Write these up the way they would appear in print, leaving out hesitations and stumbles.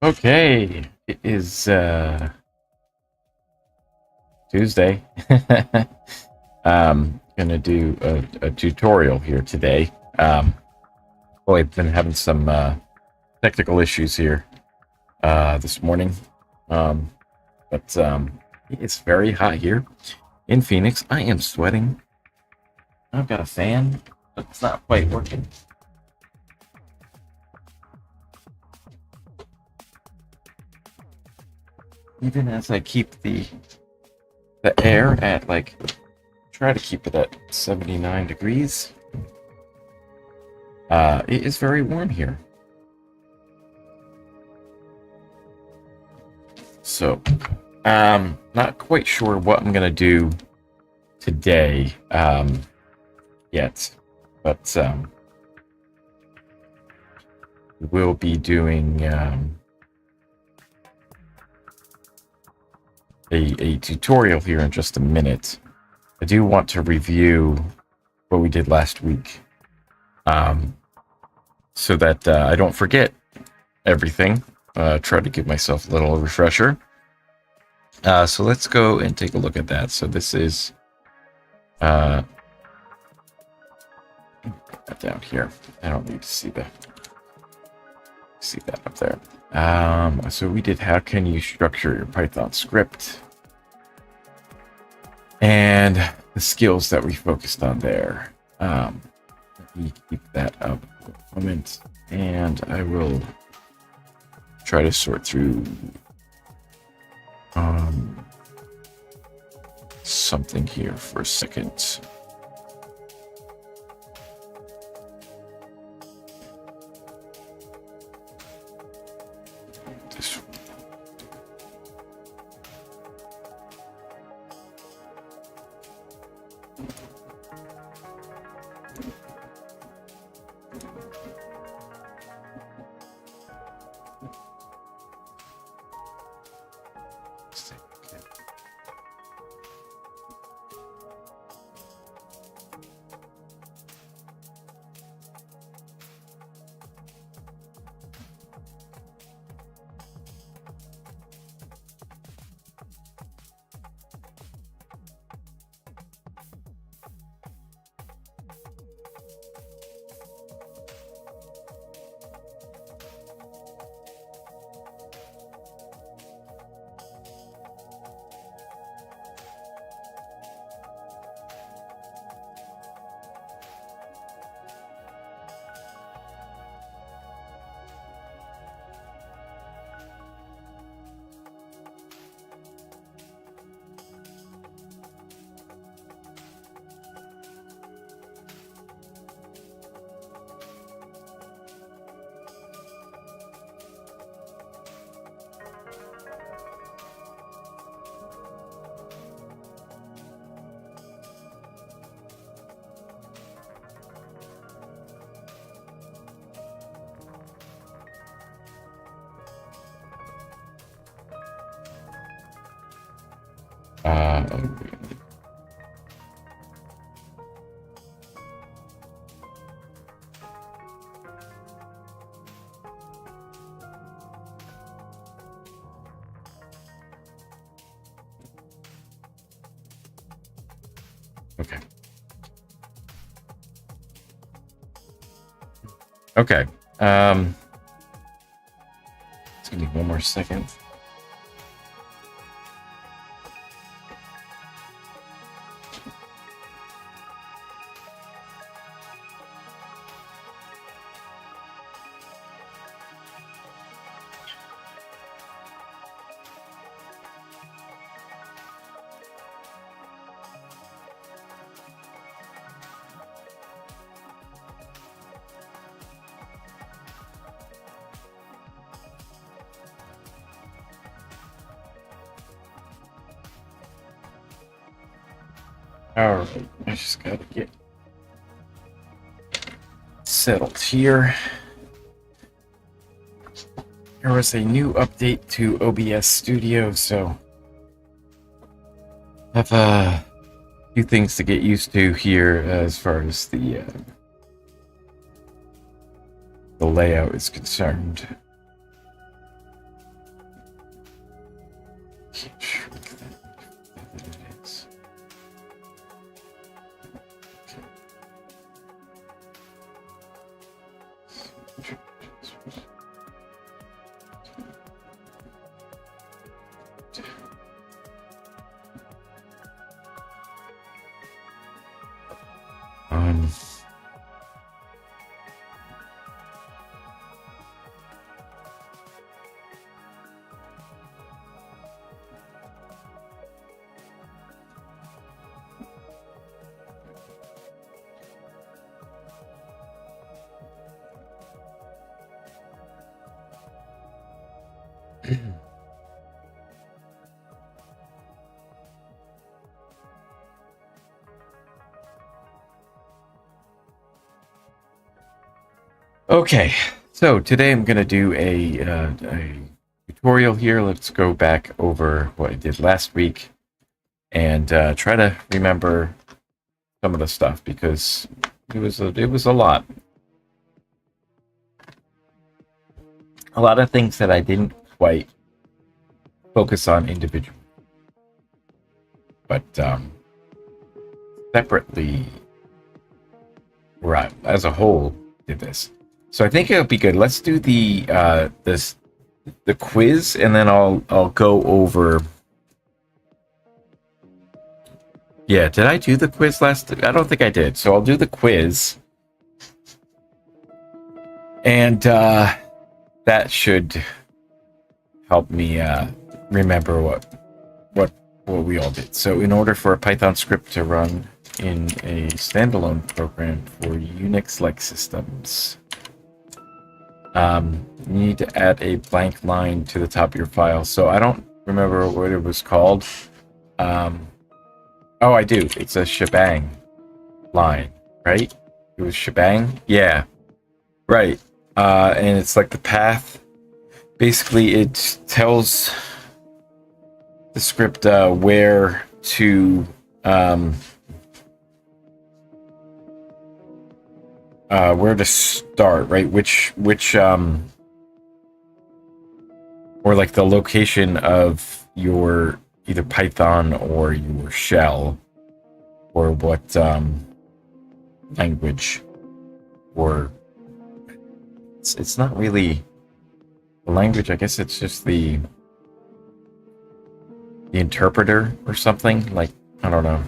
Okay, it is Tuesday. Gonna do a tutorial here today. Well, I've been having some technical issues here this morning. Um, but it's very hot here in Phoenix. I am sweating. I've got a fan, but it's not quite working. Even as I keep the air at try to keep it at 79 degrees. It is very warm here. So, not quite sure what I'm gonna do today yet, but we'll be doing a tutorial here in just a minute. I do want to review what we did last week, so that I don't forget everything. Try to give myself a little refresher. So let's go and take a look at that. So this is down here. I don't need to see that up there. So we did how can you structure your Python script, and the skills that we focused on there. Let me keep that up for a moment, and I will try to sort through something here for a second. This Okay. Okay. Just give me one more second. All right, I just gotta get settled here. There was a new update to OBS Studio, so I have a few things to get used to here as far as the layout is concerned. Okay, so today I'm going to do a tutorial here. Let's go back over what I did last week and try to remember some of the stuff because it was a lot. A lot of things that I didn't quite focus on individually, but separately, right, as a whole, did this. So I think it'll be good. Let's do the quiz, and then I'll go over. Yeah, did I do the quiz last? I don't think I did. So I'll do the quiz, and that should help me remember what we all did. So in order for a Python script to run in a standalone program for Unix-like systems, you need to add a blank line to the top of your file. So I don't remember what it was called. Oh, I do. It's a shebang line, right? It was shebang? Yeah. Right. And it's like the path. Basically, it tells the script where to start, right? Which or like the location of your either Python or your shell, or what language, or it's not really a language. I guess it's just the interpreter or something. Like I don't know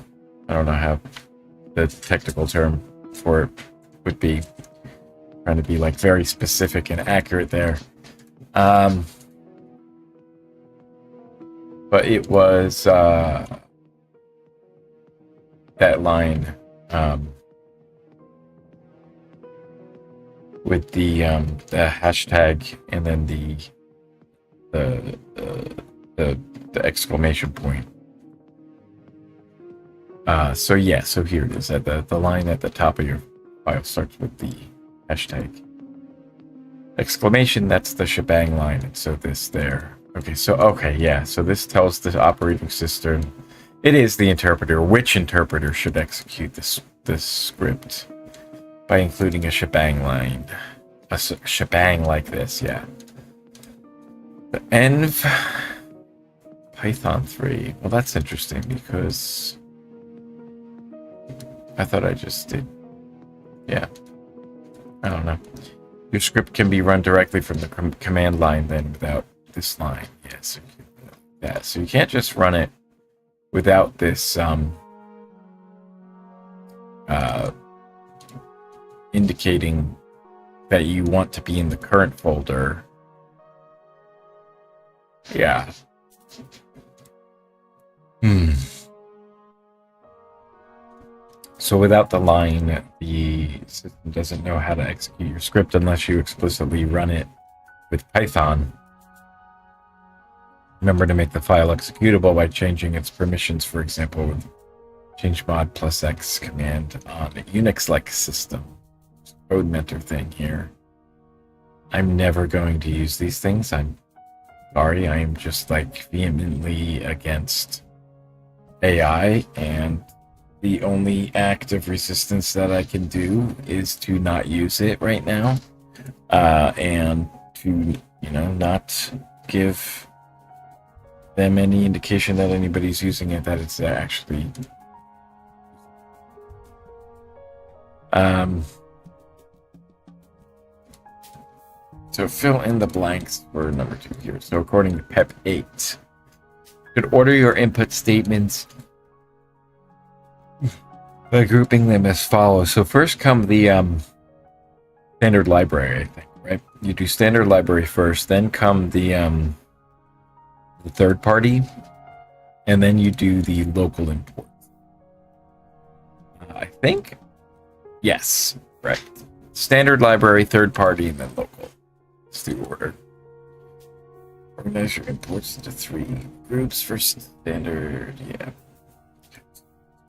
how the technical term for it would be. Trying to be like very specific and accurate there. But it was that line with the hashtag and then the exclamation point. So yeah, so here it is. At the line at the top of your file starts with the hashtag exclamation. That's the shebang line. And so this there. Okay, yeah. So this tells the operating system, it is the interpreter, which interpreter should execute this script by including a shebang line. A shebang like this, yeah. The env Python 3. Well, that's interesting because I thought I just did. Yeah. I don't know. Your script can be run directly from the command line then without this line. Yes. Yeah, so you can't just run it without this indicating that you want to be in the current folder. Yeah. So without the line, the system doesn't know how to execute your script unless you explicitly run it with Python. Remember to make the file executable by changing its permissions, for example, with change mod +X command on a Unix-like system. Code mentor thing here. I'm never going to use these things. I'm sorry. I am just like vehemently against AI, and the only act of resistance that I can do is to not use it right now, and to, not give them any indication that anybody's using it, that it's actually so fill in the blanks for number 2 here. So according to PEP 8, you could order your input statements by grouping them as follows. So first come the standard library, I think, right? You do standard library first, then come the third party, and then you do the local import. I think, yes, right. Standard library, third party, and then local. It's the order. Organize your imports into 3 groups for standard. Yeah.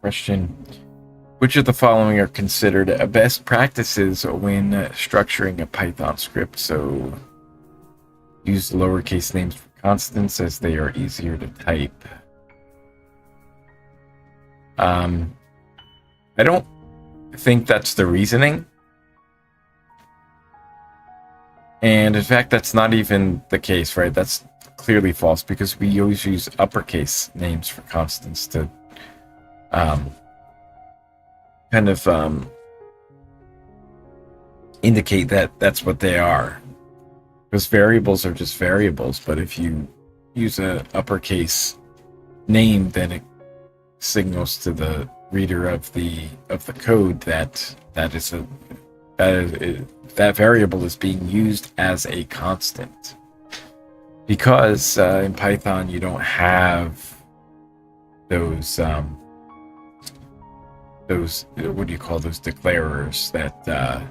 Question. Which of the following are considered best practices when structuring a Python script? So use lowercase names for constants as they are easier to type. I don't think that's the reasoning. And in fact, that's not even the case, right? That's clearly false because we always use uppercase names for constants to indicate that that's what they are. Because variables are just variables, but if you use an uppercase name, then it signals to the reader of the code that that variable is being used as a constant. Because in Python you don't have those what do you call those declarers that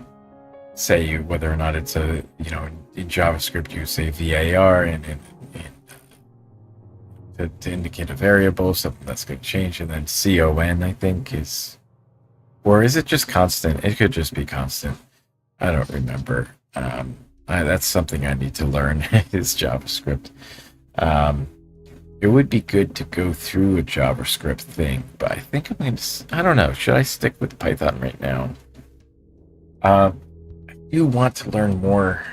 say whether or not it's a, in JavaScript you say var and to indicate a variable, something that's going to change, and then con I think is, or is it just constant? It could just be constant. I don't remember. That's something I need to learn is JavaScript. It would be good to go through a JavaScript thing, but I think I'm going to, I don't know, should I stick with Python right now? I do want to learn more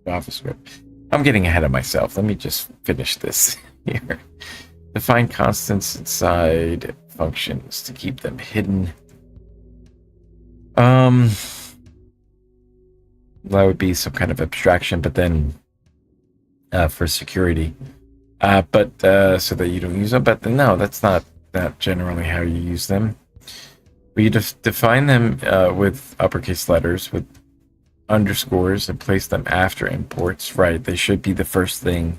JavaScript. I'm getting ahead of myself. Let me just finish this here. Define constants inside functions to keep them hidden. That would be some kind of abstraction, but then for security. But so that you don't use them. But then, no, that's not generally how you use them. But you define them with uppercase letters, with underscores, and place them after imports. Right, they should be the first thing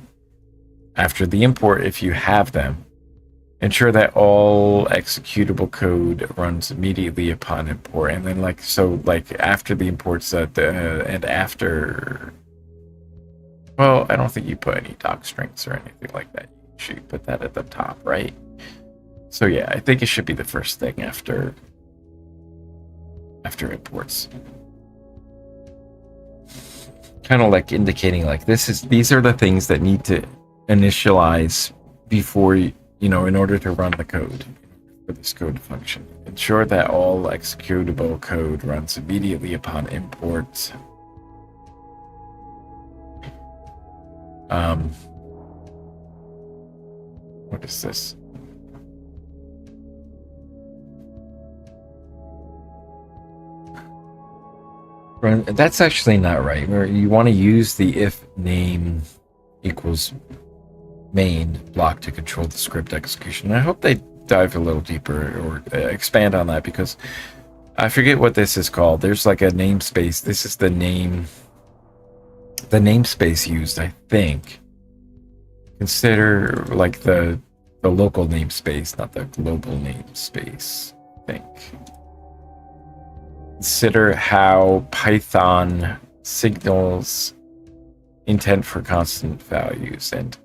after the import if you have them. Ensure that all executable code runs immediately upon import, and then after the imports and after. Well, I don't think you put any doc strings or anything like that. You should put that at the top, right? So yeah, I think it should be the first thing after imports. Kind of like indicating like these are the things that need to initialize before in order to run the code for this code function. Ensure that all executable code runs immediately upon import. What is this? That's actually not right. You want to use the if name equals main block to control the script execution. I hope they dive a little deeper or expand on that, because I forget what this is called. There's like a namespace. This is the namespace used, I think. Consider like the local namespace, not the global namespace, I think. Consider how Python signals intent for constant values, and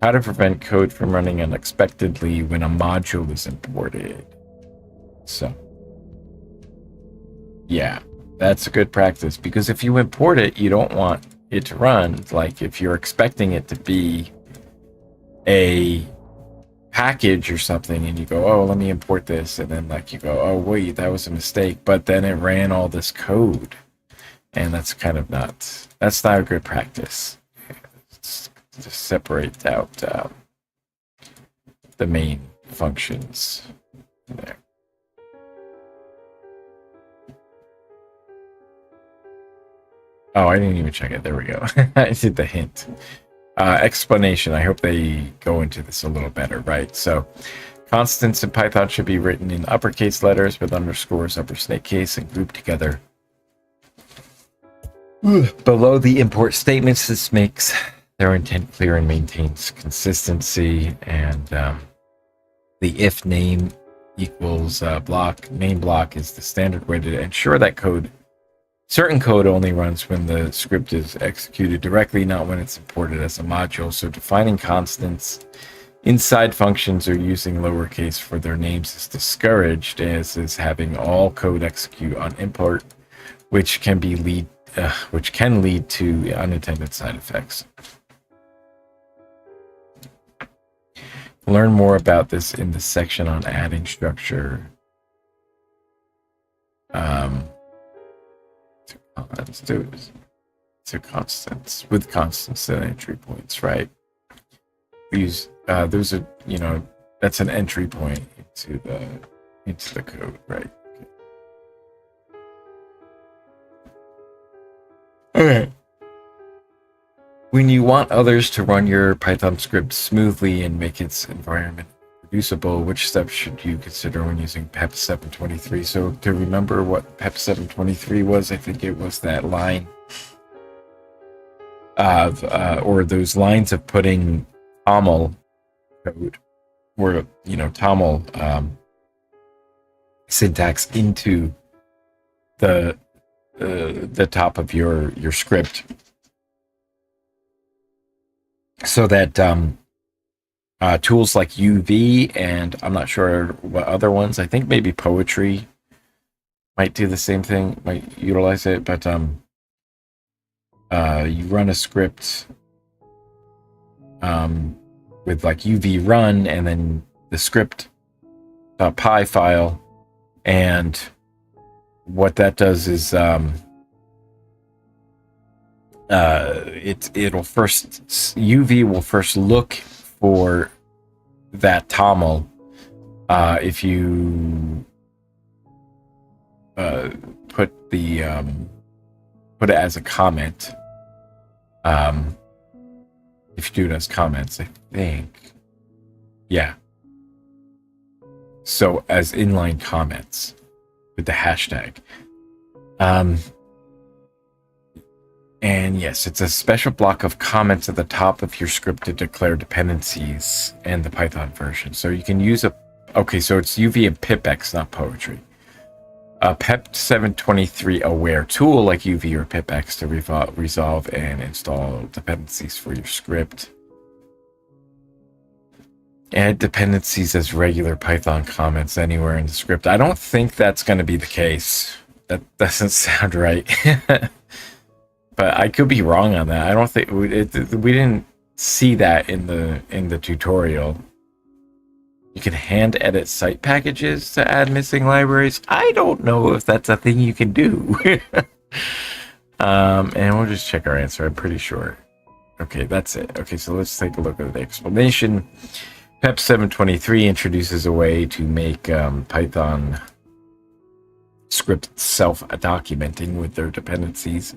how to prevent code from running unexpectedly when a module is imported. So, yeah, that's a good practice, because if you import it, you don't want it to run. Like if you're expecting it to be a package or something, and you go, oh, let me import this, and then you go, oh wait, that was a mistake, but then it ran all this code, and that's not a good practice. Just separate out the main functions there. Oh, I didn't even check it. There we go. I did the hint. Explanation. I hope they go into this a little better, right? So constants in Python should be written in uppercase letters with underscores, upper snake case, and grouped together below the import statements. This makes their intent clear and maintains consistency. And the if name equals block, main block is the standard way to ensure that code Certain code only runs when the script is executed directly, not when it's imported as a module. So defining constants inside functions or using lowercase for their names is discouraged, as is having all code execute on import, which can lead to unintended side effects. Learn more about this in the section on adding structure to constants with constants and entry points, right? These those are, that's an entry point into the code, right? Okay. When you want others to run your Python script smoothly and make its environment reproducible, which steps should you consider when using PEP 723? So to remember what PEP 723 was, I think it was that line of, or those lines of putting TOML code, or, TOML syntax into the top of your script, so that tools like UV and I'm not sure what other ones, I think maybe Poetry might do the same thing, might utilize it, but you run a script with like UV run and then the script.py file, and what that does is it'll first, UV will first look for that TOML. If you put it as a comment, if you do it as comments, I think, yeah. So as inline comments with the hashtag. And yes, it's a special block of comments at the top of your script to declare dependencies and the Python version. So you can use okay, so it's UV and pipx, not Poetry. A PEP 723 aware tool like UV or pipx to resolve and install dependencies for your script. Add dependencies as regular Python comments anywhere in the script. I don't think that's going to be the case. That doesn't sound right. But I could be wrong on that. I don't think we didn't see that in the tutorial. You can hand edit site packages to add missing libraries. I don't know if that's a thing you can do. And we'll just check our answer. I'm pretty sure. Okay, that's it. Okay, so let's take a look at the explanation. PEP 723 introduces a way to make Python script self-documenting with their dependencies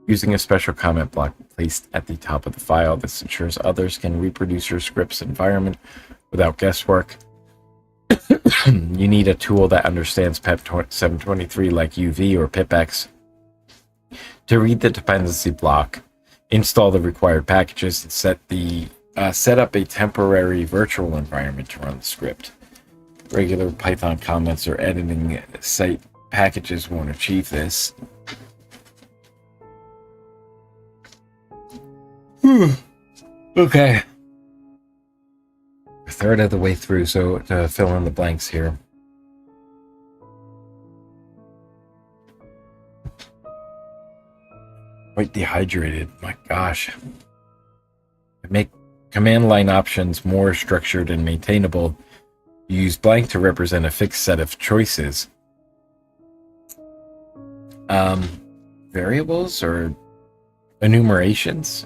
using a special comment block placed at the top of the file. This ensures others can reproduce your script's environment without guesswork. You need a tool that understands PEP 723 like UV or pipx to read the dependency block, install the required packages, and set up a temporary virtual environment to run the script. Regular Python comments or editing site packages won't achieve this. Okay. A third of the way through, so to fill in the blanks here. Quite dehydrated, my gosh. Make command line options more structured and maintainable. You use blank to represent a fixed set of choices. Variables or enumerations?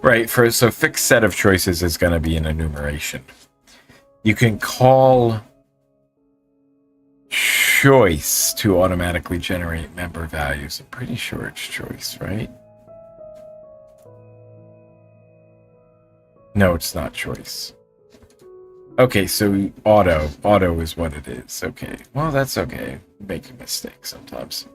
Right, so fixed set of choices is going to be an enumeration. You can call choice to automatically generate member values. I'm pretty sure it's choice, right? No, it's not choice. Okay, so auto is what it is. Okay, well, that's okay. Make a mistake sometimes.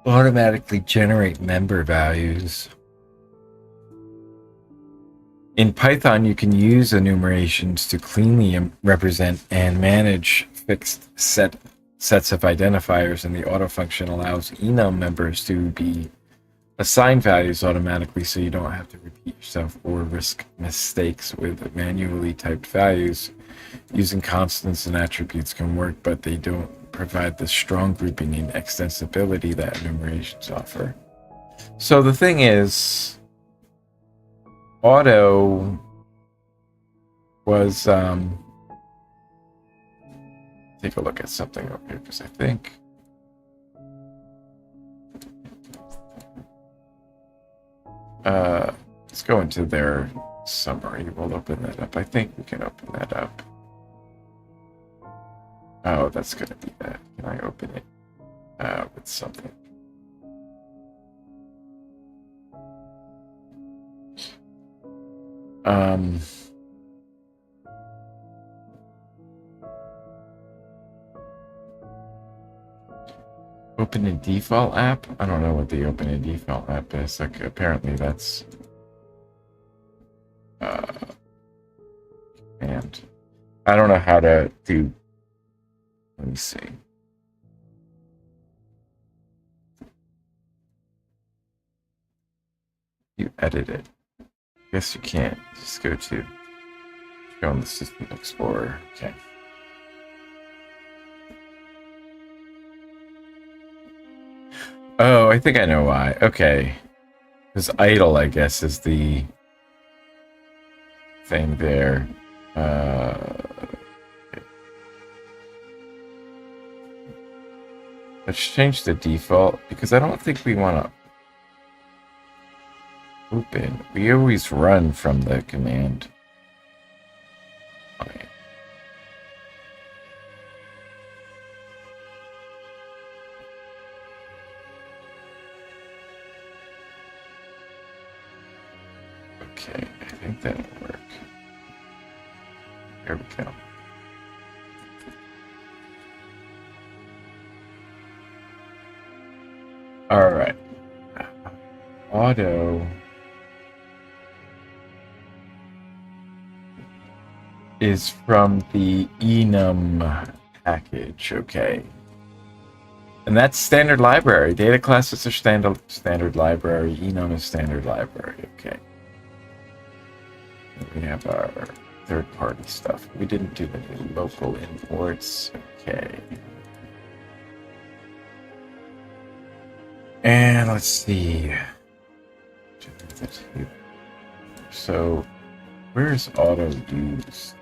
Automatically generate member values. In Python, you can use enumerations to cleanly represent and manage fixed sets of identifiers, and the auto function allows enum members to be assigned values automatically, so you don't have to repeat yourself or risk mistakes with manually typed values. Using constants and attributes can work, but they don't provide the strong grouping and extensibility that enumerations offer. So the thing is, auto was take a look at something over here, because I think let's go into their summary. We'll open that up. I think we can open that up. Oh, that's gonna be that. Can I open it with something? Open a default app? I don't know what the open a default app is. Like, apparently that's and I don't know how to do. Let me see. You edit it. I guess you can't. Just go on the System Explorer. Okay. Oh, I think I know why. Okay. Because idle, I guess, is the thing there. Let's change the default, because I don't think we want to open. We always run from the command. Okay. Okay, I think that'll work. Here we go. All right. Auto is from the enum package. Okay. And that's standard library. Data classes are standard library. Enum is standard library. Okay. We have our third-party stuff. We didn't do any local imports. Okay. And let's see. So, where's auto used?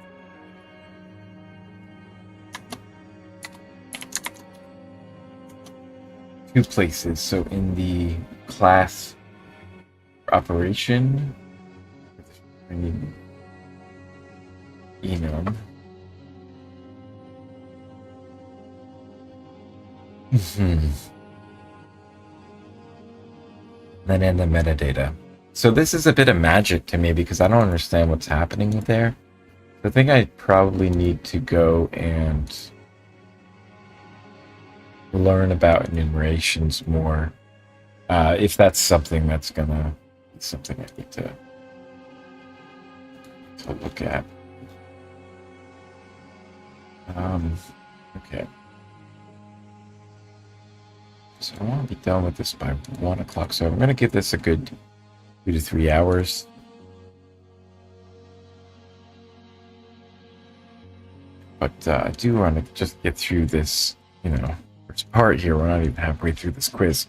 Two places. So in the class operation, enum. Then in the metadata. So this is a bit of magic to me because I don't understand what's happening there. I think I probably need to go and learn about enumerations more. If that's something that's gonna be something I need to look at. Okay. So I want to be done with this by 1 o'clock. So I'm going to give this a good 2 to 3 hours. But I do want to just get through this, first part here. We're not even halfway through this quiz.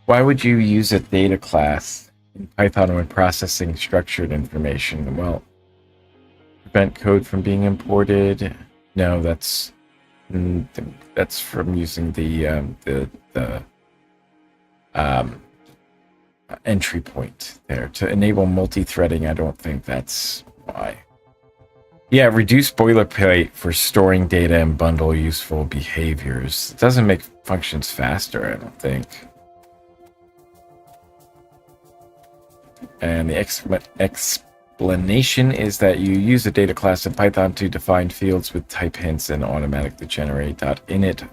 Why would you use a data class in Python when processing structured information? Well, prevent code from being imported. No, that's from using the entry point there to enable multi-threading. I don't think that's why. Yeah, reduce boilerplate for storing data and bundle useful behaviors. It doesn't make functions faster, I don't think. And the explanation is that you use a data class in Python to define fields with type hints and automatically generate .init,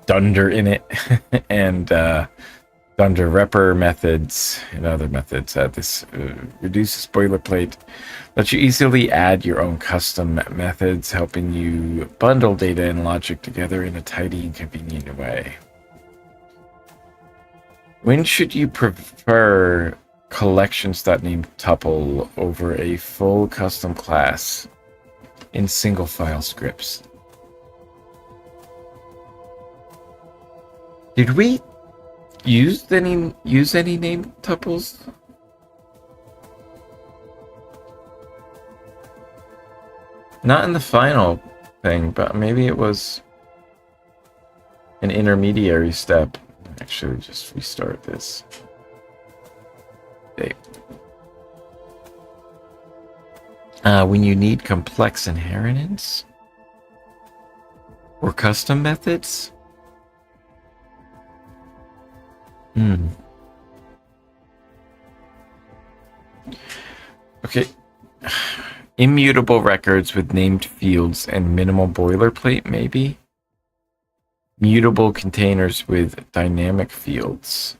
.dunder init, and Under repr methods and other methods, this reduces boilerplate, lets you easily add your own custom methods, helping you bundle data and logic together in a tidy and convenient way. When should you prefer collections.name tuple over a full custom class in single file scripts? Did we use any name tuples? Not in the final thing, but maybe it was an intermediary step. Actually, just restart this. Okay. When you need complex inheritance or custom methods. Okay. Immutable records with named fields and minimal boilerplate, maybe? Mutable containers with dynamic fields.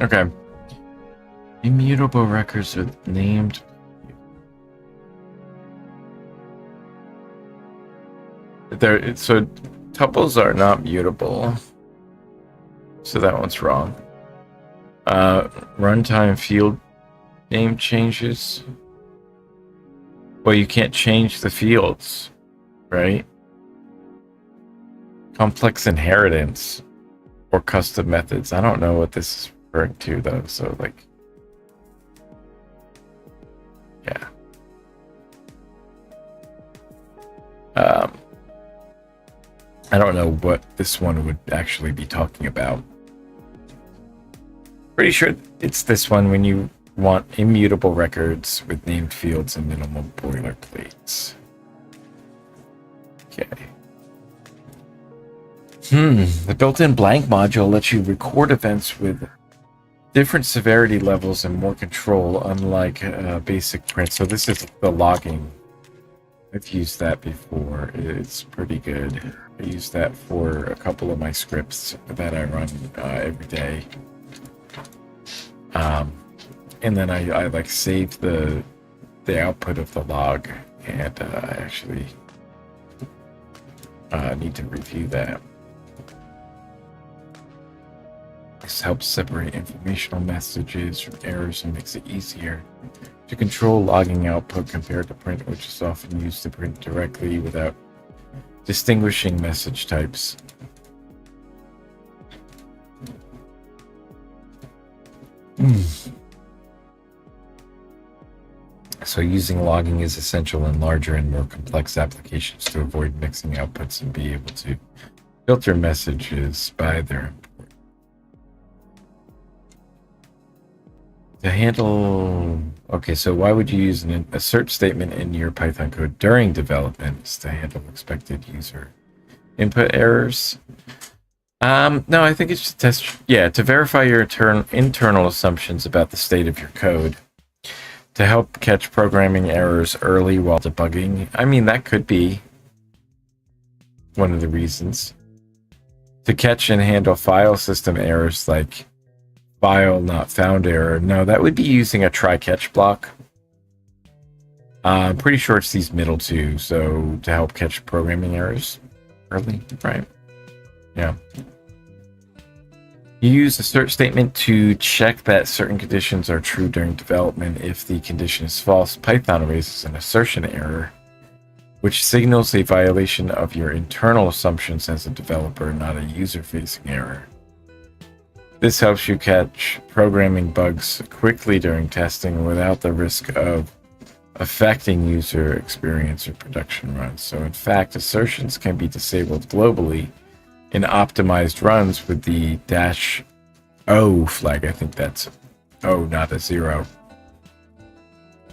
Okay. Immutable records with named. So tuples are not mutable. So that one's wrong. Runtime field name changes. Well, you can't change the fields, right? Complex inheritance or custom methods. I don't know what this is referring to though, so like, yeah. I don't know what this one would actually be talking about. Pretty sure it's this one when you want immutable records with named fields and minimal boilerplates. Okay. The built-in blank module lets you record events with different severity levels and more control, unlike basic print. So this is the logging. I've used that before. It's pretty good. I use that for a couple of my scripts that I run every day. And then I like save the output of the log, and I actually need to review that. This helps separate informational messages from errors and makes it easier to control logging output compared to print, which is often used to print directly without distinguishing message types. So using logging is essential in larger and more complex applications to avoid mixing outputs and be able to filter messages by their import. To handle... Okay, so why would you use an assert statement in your Python code during development to handle expected user input errors? No, I think it's to test... Yeah, to verify your internal assumptions about the state of your code. To help catch programming errors early while debugging. I mean, that could be one of the reasons. To catch and handle file system errors like file not found error. No, that would be using a try-catch block. I'm pretty sure it's these middle two, so to help catch programming errors early, right? Yeah. You use assert statement to check that certain conditions are true during development. If the condition is false, Python raises an assertion error, which signals a violation of your internal assumptions as a developer, not a user-facing error. This helps you catch programming bugs quickly during testing without the risk of affecting user experience or production runs. So in fact, assertions can be disabled globally in optimized runs with the -O flag. I think that's O, not a 0.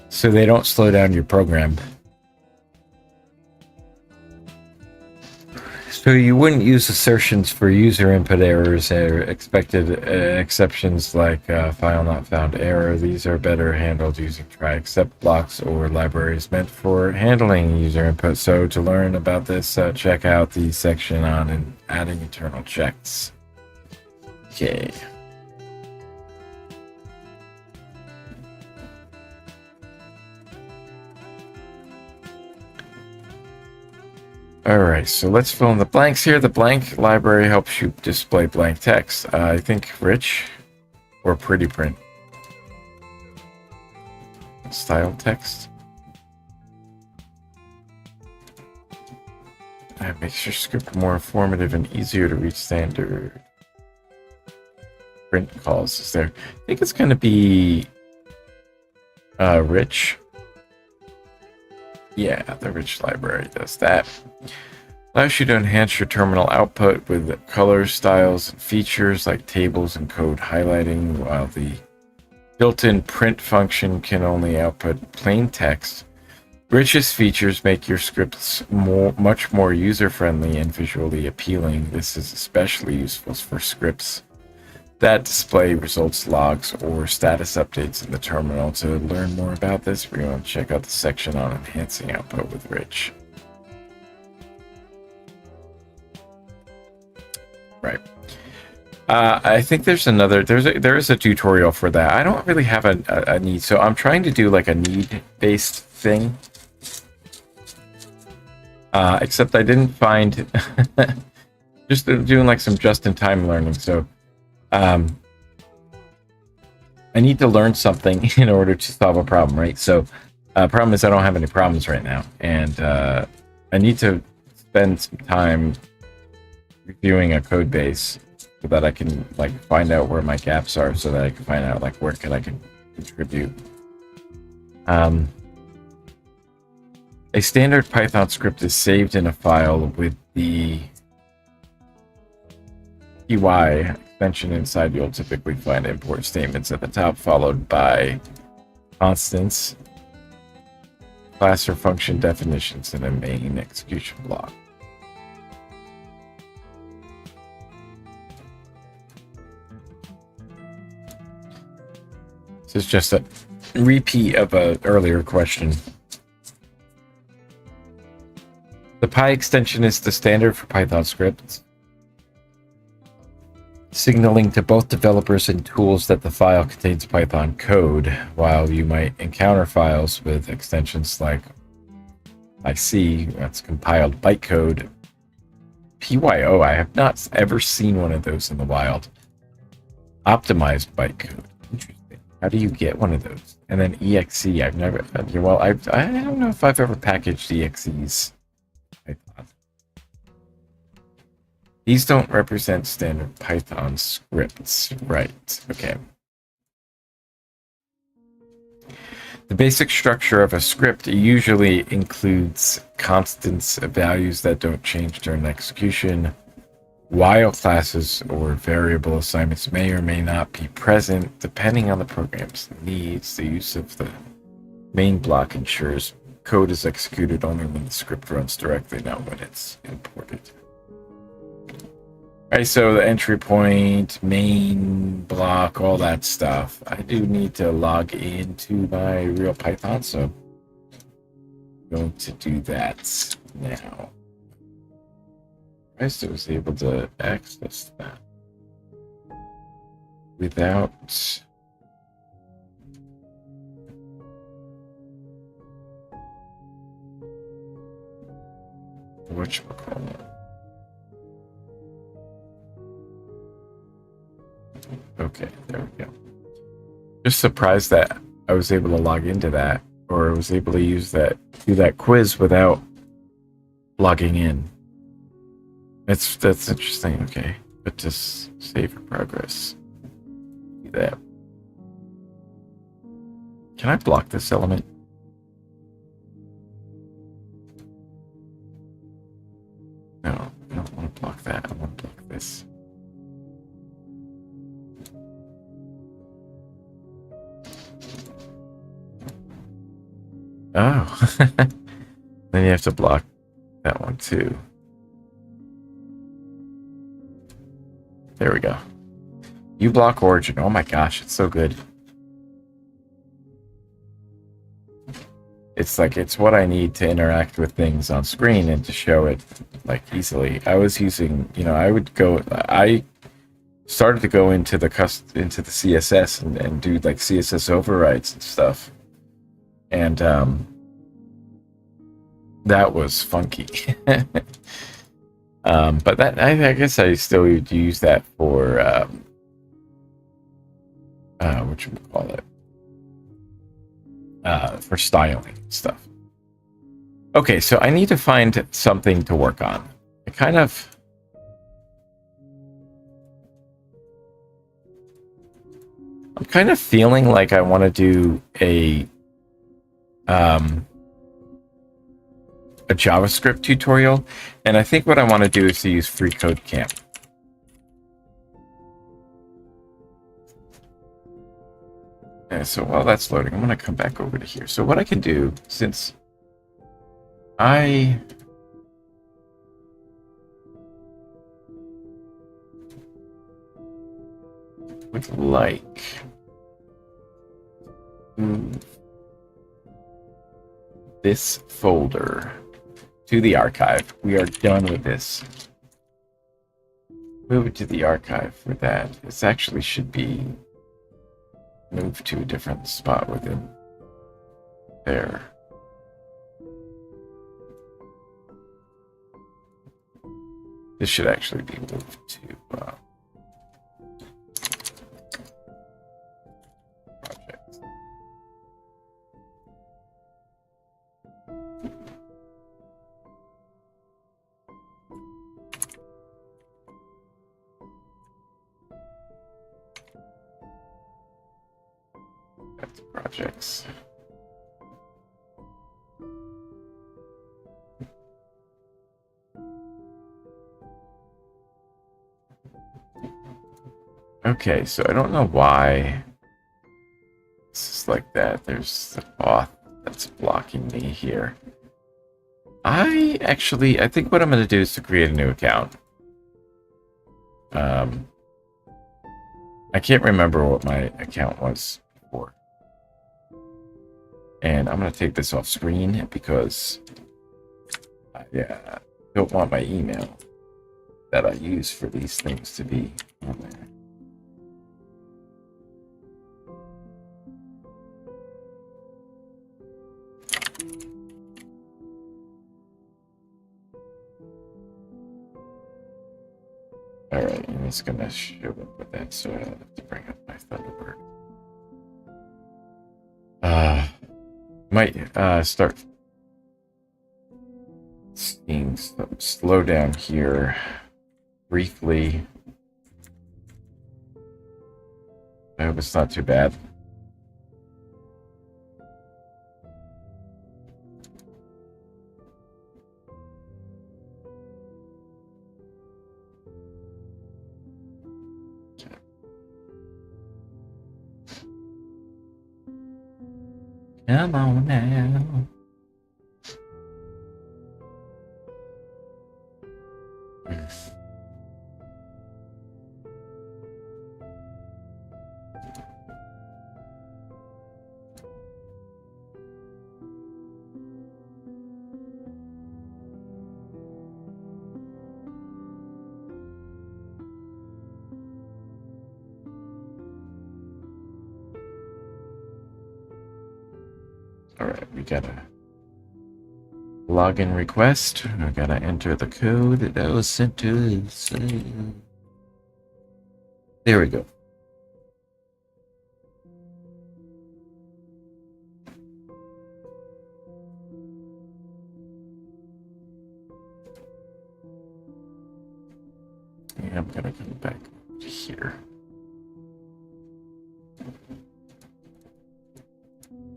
So they don't slow down your program. So you wouldn't use assertions for user input errors or expected exceptions like file not found error. These are better handled using try except blocks or libraries meant for handling user input. So to learn about this, check out the section on adding internal checks. Okay. All right, so let's fill in the blanks here. The blank library helps you display blank text. I think rich or pretty print. Style text. That makes your script more informative and easier to read. Standard print calls is there. I think it's going to be rich. Yeah, the rich library does that. Allows you to enhance your terminal output with colors, styles, and features like tables and code highlighting, while the built-in print function can only output plain text. Richest features make your scripts much more user-friendly and visually appealing. This is especially useful for scripts that display results logs or status updates in the terminal. To learn more about this, we're going to check out the section on enhancing output with rich. Right. I think there is a tutorial for that. I don't really have a need, so I'm trying to do like a need-based thing. Except I didn't find just doing like some just-in-time learning. So I need to learn something in order to solve a problem, right? So problem is I don't have any problems right now, and I need to spend some time reviewing a code base so that I can like find out where my gaps are, so that I can find out like where I can contribute. A standard Python script is saved in a file with the py extension inside. You'll typically find import statements at the top, followed by constants, class or function definitions, and a main execution block. This is just a repeat of an earlier question. The py extension is the standard for Python scripts, signaling to both developers and tools that the file contains Python code. While you might encounter files with extensions like IC, that's compiled bytecode, PYO, I have not ever seen one of those in the wild. Optimized bytecode. Interesting. How do you get one of those? And then exe, I've never, well, I don't know if I've ever packaged exes. These don't represent standard Python scripts, right? Okay. The basic structure of a script usually includes constants, values that don't change during execution. While classes or variable assignments may or may not be present, depending on the program's needs, the use of the main block ensures code is executed only when the script runs directly, not when it's imported. Alright, so the entry point, main block, all that stuff. I do need to log into my real Python, so I'm going to do that now. I still was able to access that without whatchamacallit. Okay, there we go. Just surprised that I was able to log into that, or I was able to do that quiz without logging in. That's interesting. Okay, but just save your progress. Do that. Can I block this element? to block that. I want to block this. Oh. Then you have to block that one too. There we go. You block origin. Oh my gosh, it's so good. It's like, it's what I need to interact with things on screen and to show it like easily. I was using, I started to go into the CSS and do like CSS overrides and stuff. And that was funky. But that, I guess I still would use that for what should we call it? For styling and stuff. Okay, so I need to find something to work on. I'm kind of feeling like I want to do a JavaScript tutorial, and I think what I want to do is to use Free Code Camp. So while that's loading, I'm going to come back over to here. So what I can do, since I would like this folder to the archive. We are done with this. Move it to the archive for that. This actually should be moved to a different spot within there. This should actually be moved to project. That's projects. Okay, so I don't know why this is like that. There's the auth that's blocking me here. I think what I'm going to do is to create a new account. I can't remember what my account was before. And I'm going to take this off screen because I don't want my email that I use for these things to be on there. Alright, and it's going to show up with that, so I have to bring up my Thunderbird. Might start seeing some slow down here briefly. I hope it's not too bad. Come on now. Alright, we got a login request. We gotta enter the code that was sent to us. There we go. And I'm gonna come back to here.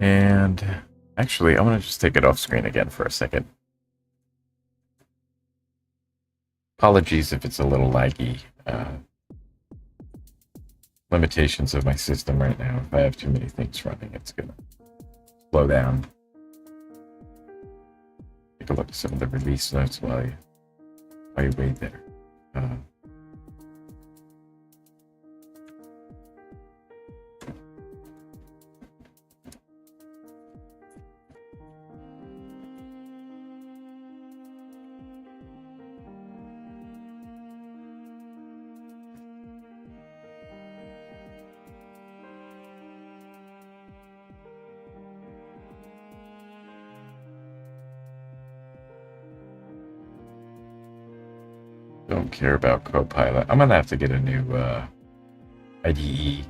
And actually, I'm going to just take it off screen again for a second. Apologies if it's a little laggy. Limitations of my system right now. If I have too many things running, it's gonna slow down. Take a look at some of the release notes while you wait there. Don't care about Copilot. I'm gonna have to get a new IDE.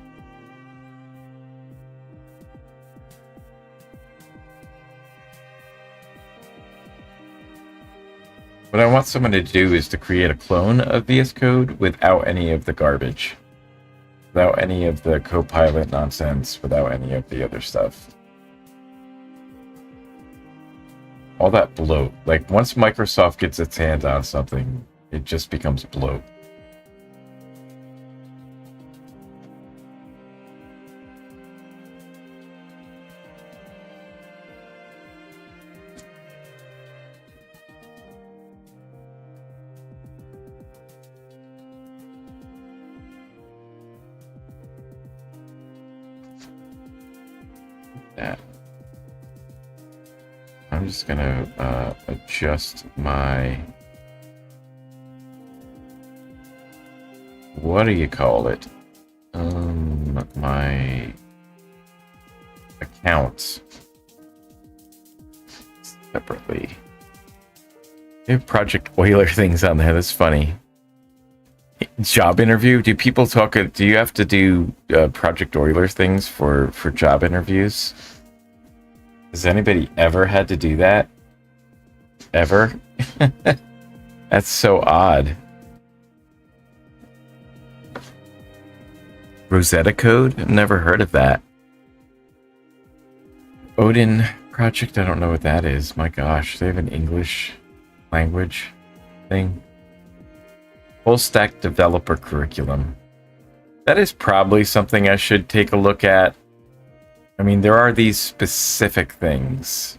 What I want someone to do is to create a clone of VS Code without any of the garbage. Without any of the Copilot nonsense, without any of the other stuff. All that bloat. Like, once Microsoft gets its hand on something, it just becomes bloat. That. I'm just gonna adjust my... what do you call it? My accounts separately. They have Project Euler things on there. That's funny. Job interview? Do people talk? Do you have to do Project Euler things for job interviews? Has anybody ever had to do that? Ever? That's so odd. Rosetta Code? I've never heard of that. Odin Project? I don't know what that is. My gosh, they have an English language thing. Full stack developer curriculum. That is probably something I should take a look at. I mean, there are these specific things.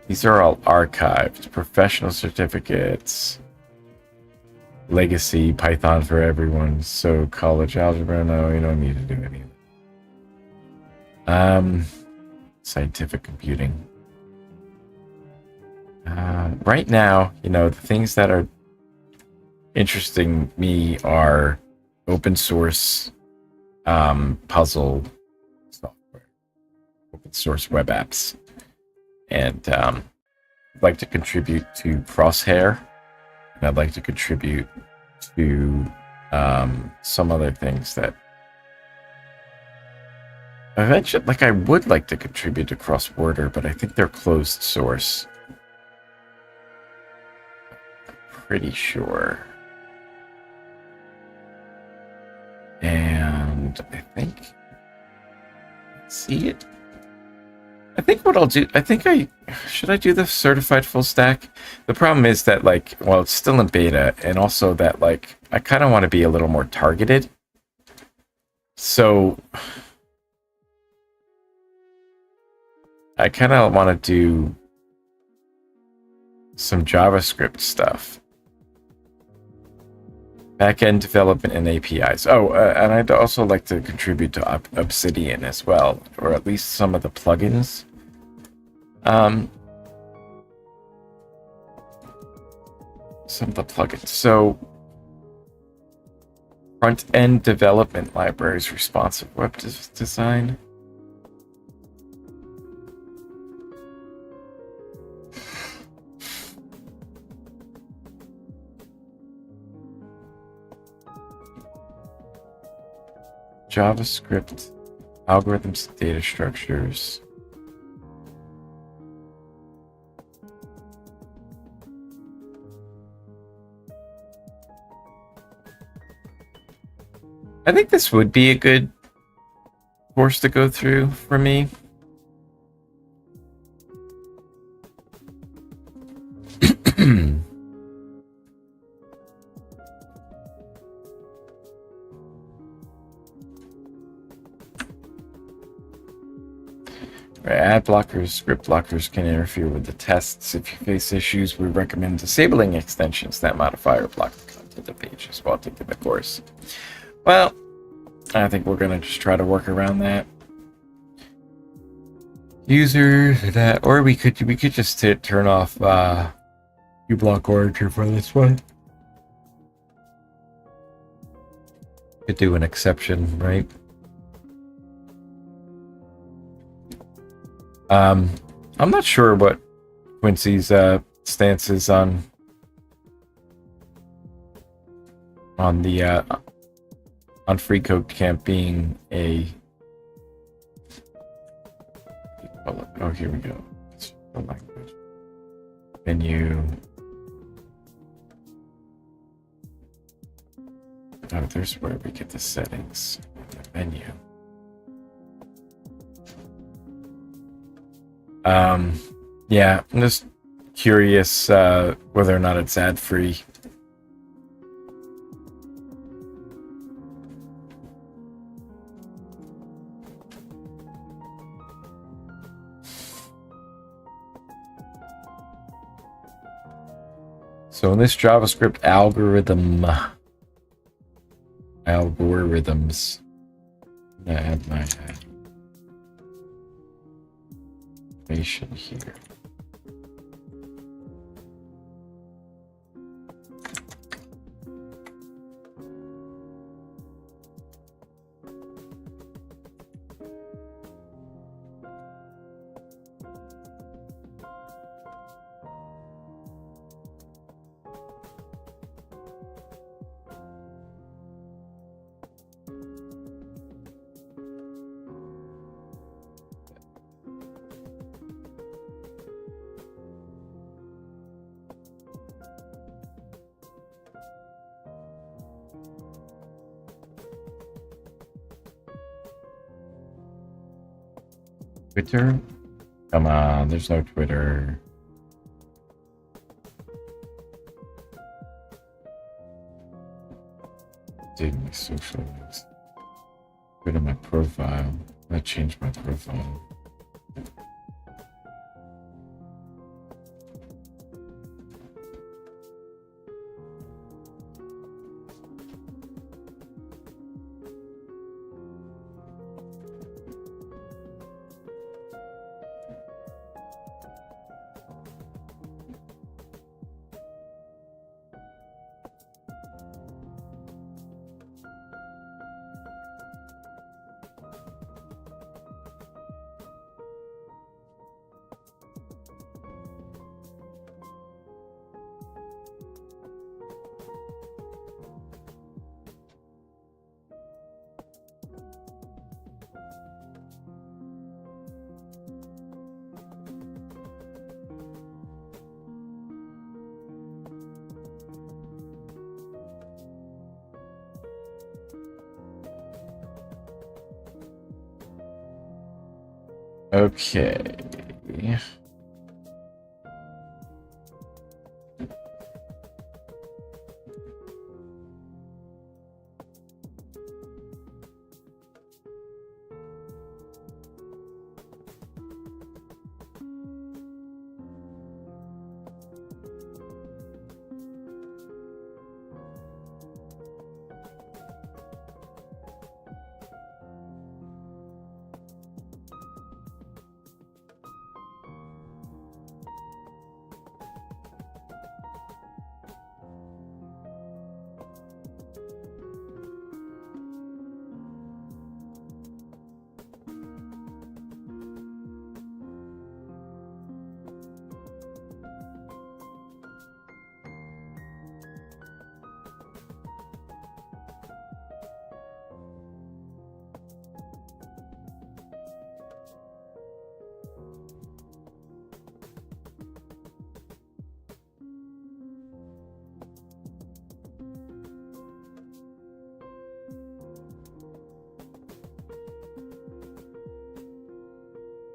These are all archived. Professional certificates. Legacy, Python for everyone. So college algebra, no, you don't need to do any of that. Scientific computing. Right now, you know, the things that are interesting me are open source puzzle software, open source web apps, and I'd like to contribute to Crosshair, and I'd like to contribute to some other things that eventually, like, I would like to contribute to Cross-Border, but I think they're closed source. Pretty sure. And I think, see it. I think what I'll do, should I do the certified full stack? The problem is that, like, well, it's still in beta, and also that, like, I kind of want to be a little more targeted. So I kind of want to do some JavaScript stuff. Backend development and APIs. Oh, and I'd also like to contribute to Obsidian as well, or at least some of the plugins. Some of the plugins. So, front-end development libraries, responsive web design. JavaScript, algorithms, data structures. I think this would be a good course to go through for me. Ad blockers, script blockers can interfere with the tests. If you face issues, we recommend disabling extensions that modify or block the content of pages while taking the course. Well, I think we're going to just try to work around that. User that, or we could just turn off uBlock Origin for this one. Could do an exception, right? I'm not sure what Quincy's stance is on the on free code camp being a. Oh, here we go. It's the language menu. Oh, there's where we get the settings in the menu. Yeah, I'm just curious whether or not it's ad-free. So in this JavaScript algorithms, I'm gonna add my information here. Twitter? Come on, there's no Twitter. Dude, my social links. Go to my profile. I changed my profile. Okay.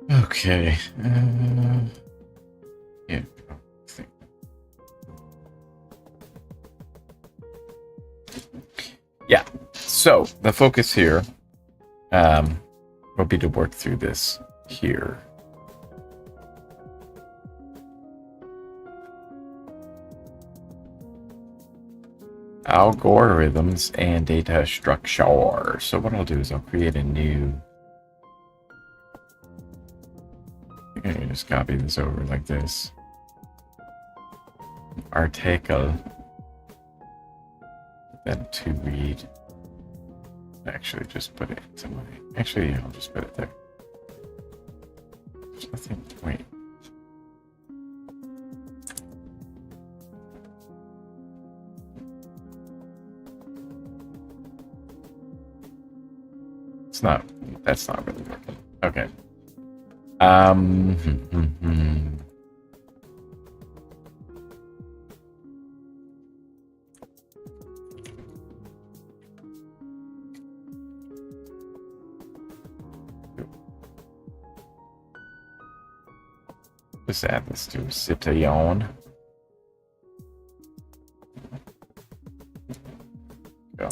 Okay. Yeah. Yeah. So the focus here will be to work through this here. algorithms and data structure. So what I'll do is I'll create a new. I think I can just copy this over like this. Article. Then to read. Actually, just put it into my. Actually, I'll just put it there. There's nothing. Wait. It's not. That's not really working. Okay. Just add this to Citayon. Go.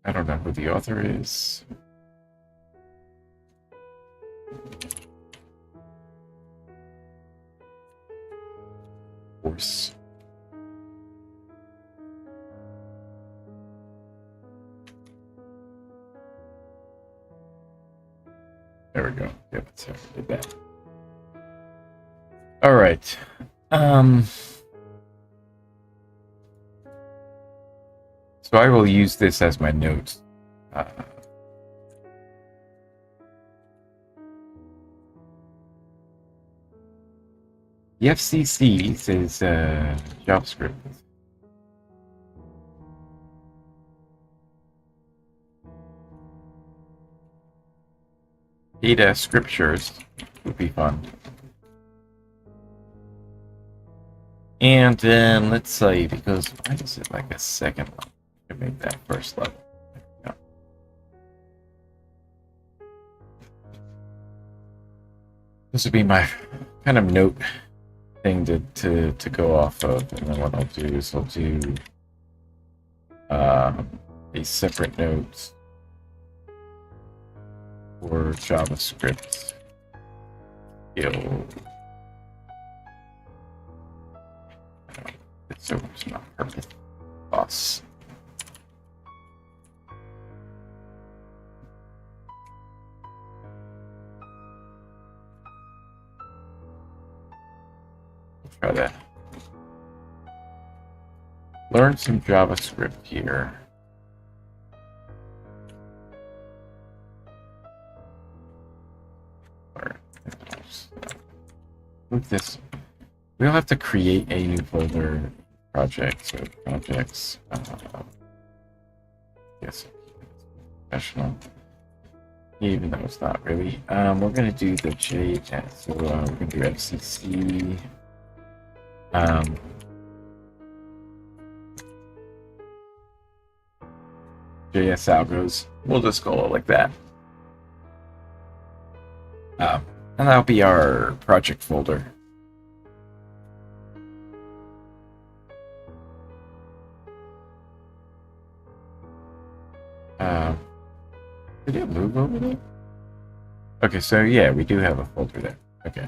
I don't know who the author is. FOSS. There we go. Yep, so did that. All right. So I will use this as my notes. The FCC says JavaScript. Data scriptures would be fun. And then let's say, because why is it like a second level? I make that first level. Yeah. This would be my kind of note thing to go off of, and then what I'll do is I'll do a separate note for JavaScript skill. It's not perfect. FOSS. Try that. Learn some JavaScript here. Move this. We'll have to create a new folder project. So projects. Yes. Professional. Even though it's not really. We're gonna do the JS. So we're gonna do FCC. JS algos. We'll just call it like that. And that'll be our project folder. Did it move over there? Okay, so yeah, we do have a folder there. Okay.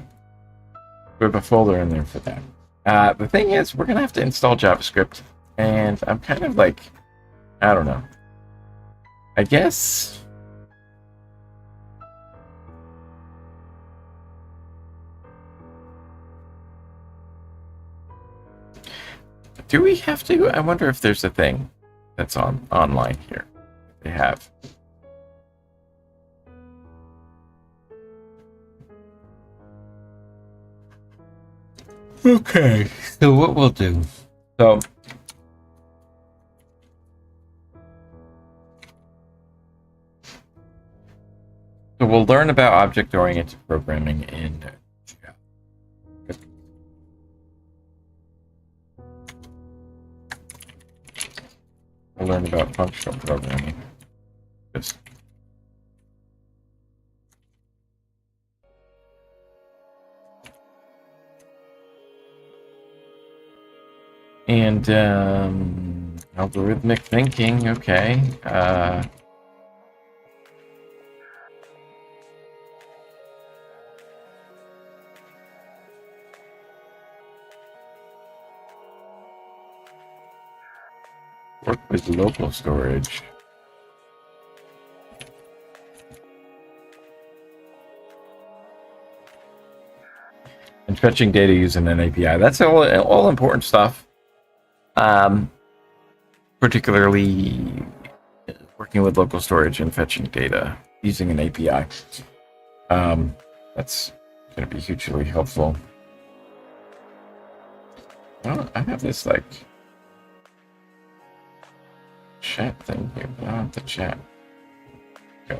We have a folder in there for that. The thing is, we're going to have to install JavaScript, and I'm kind of like, I don't know. I guess... Do we have to? I wonder if there's a thing that's online here. They have. Okay, so what we'll do. So we'll learn about object-oriented programming in Java. We'll learn about functional programming. Just and algorithmic thinking, okay. Work with local storage. And fetching data using an API. That's all important stuff. Particularly working with local storage and fetching data using an API. That's going to be hugely helpful. Oh, I have this like chat thing here, but I don't have the chat. Go.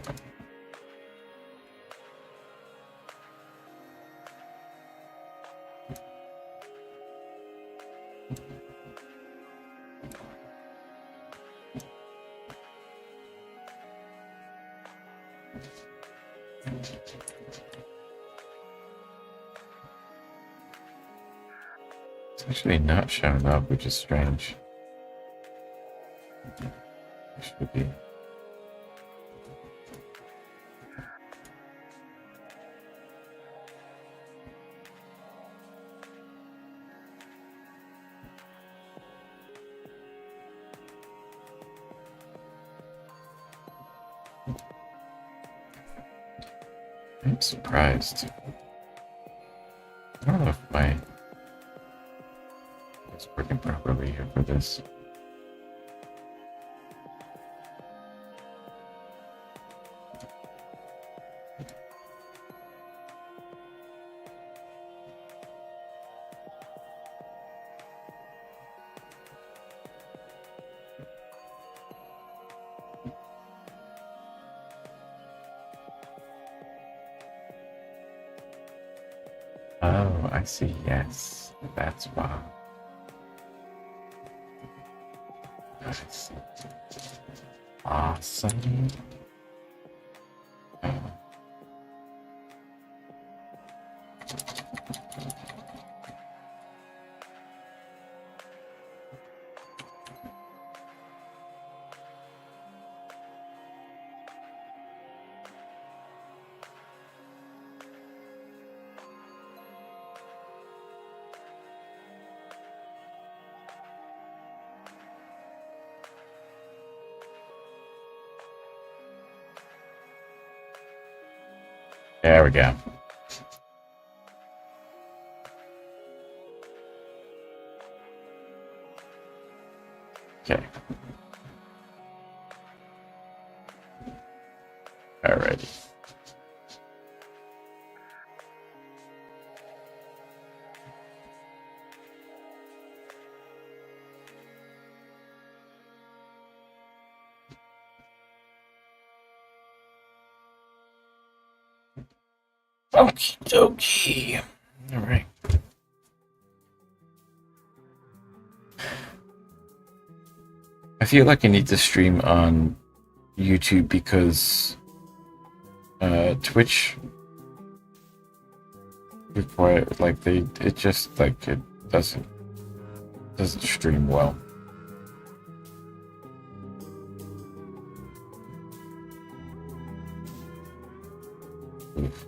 It's actually not showing up, which is strange. It should be. I'm surprised. I don't know if my it's working properly here for this. Oh, I see. Yes, that's why. Nice. Awesome. Oh. There we go. Okay. Alrighty. Okie dokie. All right. I feel like I need to stream on YouTube because Twitch require like it just like it doesn't stream well. Oof.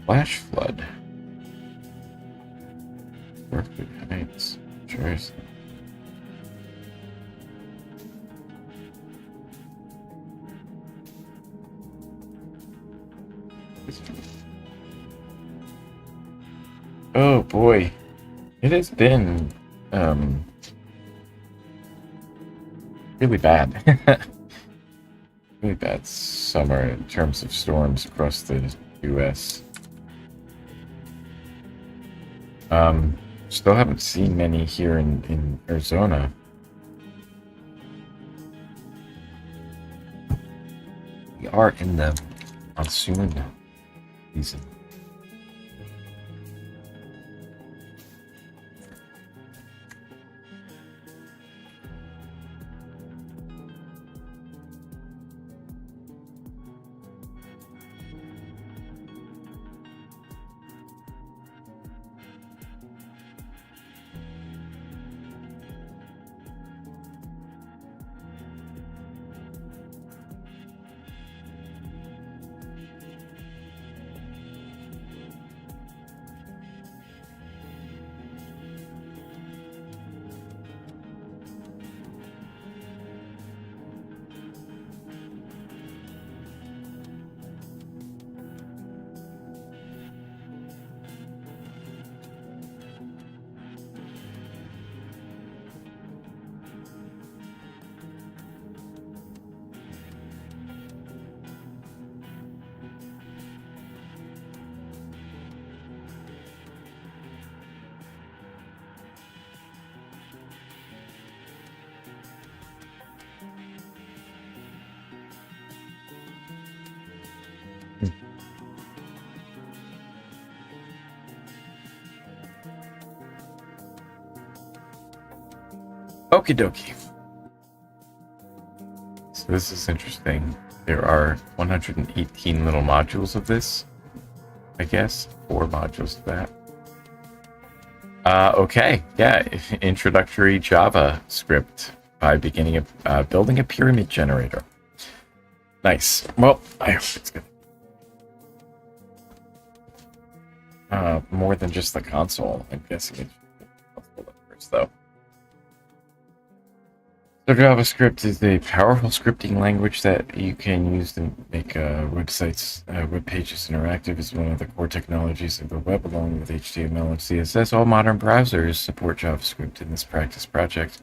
Flash flood. Work Heights. Jersey. Oh boy. It has been really bad. Really bad summer in terms of storms across the US. Still haven't seen many here in Arizona. We are in the monsoon season. Okie dokie. So this is interesting. There are 118 little modules of this, I guess. 4 modules of that. Okay, yeah. Introductory JavaScript by beginning building a pyramid generator. Nice. Well, I hope it's good. More than just the console, I'm guessing it's first, though. So JavaScript is a powerful scripting language that you can use to make websites, web pages interactive. It's one of the core technologies of the web, along with HTML and CSS. All modern browsers support JavaScript in this practice project.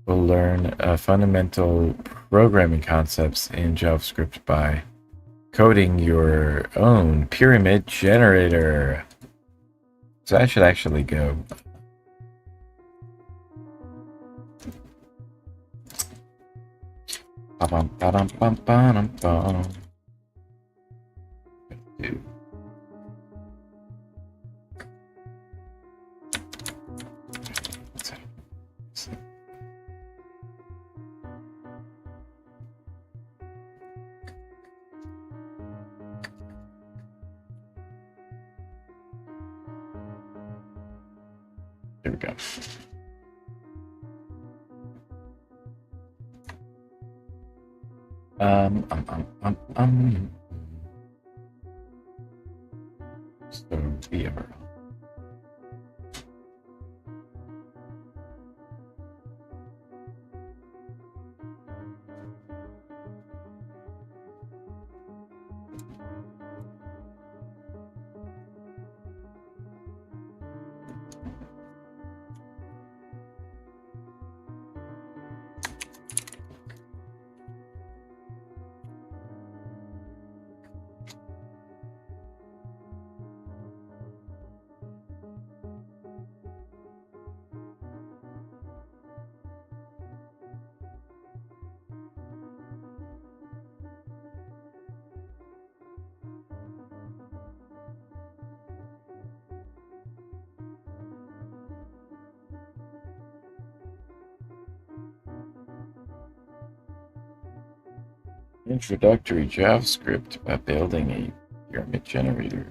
We'll learn fundamental programming concepts in JavaScript by coding your own pyramid generator. So I should actually go. There we go. So VR. Introductory JavaScript by building a pyramid generator.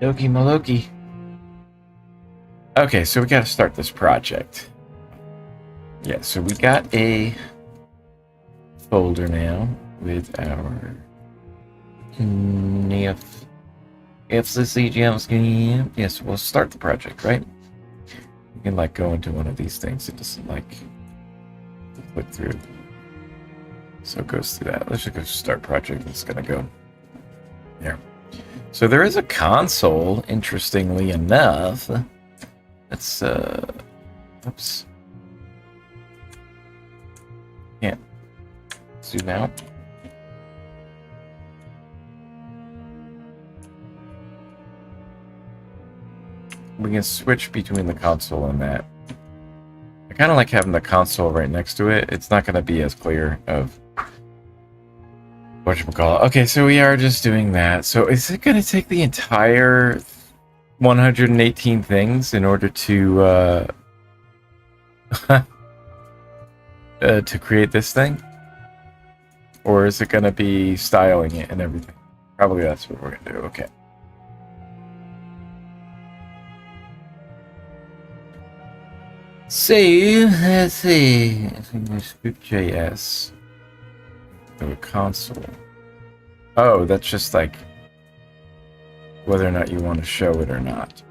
Doki Maloki. Okay, so we got to start this project. Yeah, so we got a folder now with our if the CGM scheme. Yes, we'll start the project, right? You can like go into one of these things. It doesn't like click through. So it goes through that. Let's just go start project. It's gonna go there. So there is a console, interestingly enough. Let's oops. Can't zoom out. We can switch between the console and that. I kind of like having the console right next to it. It's not going to be as clear of whatchamacallit. Okay, so we are just doing that. So is it going to take the entire 118 things in order to to create this thing? Or is it going to be styling it and everything? Probably that's what we're going to do. Okay. So, let's see. Script.js. A console. Oh, that's just like whether or not you want to show it or not.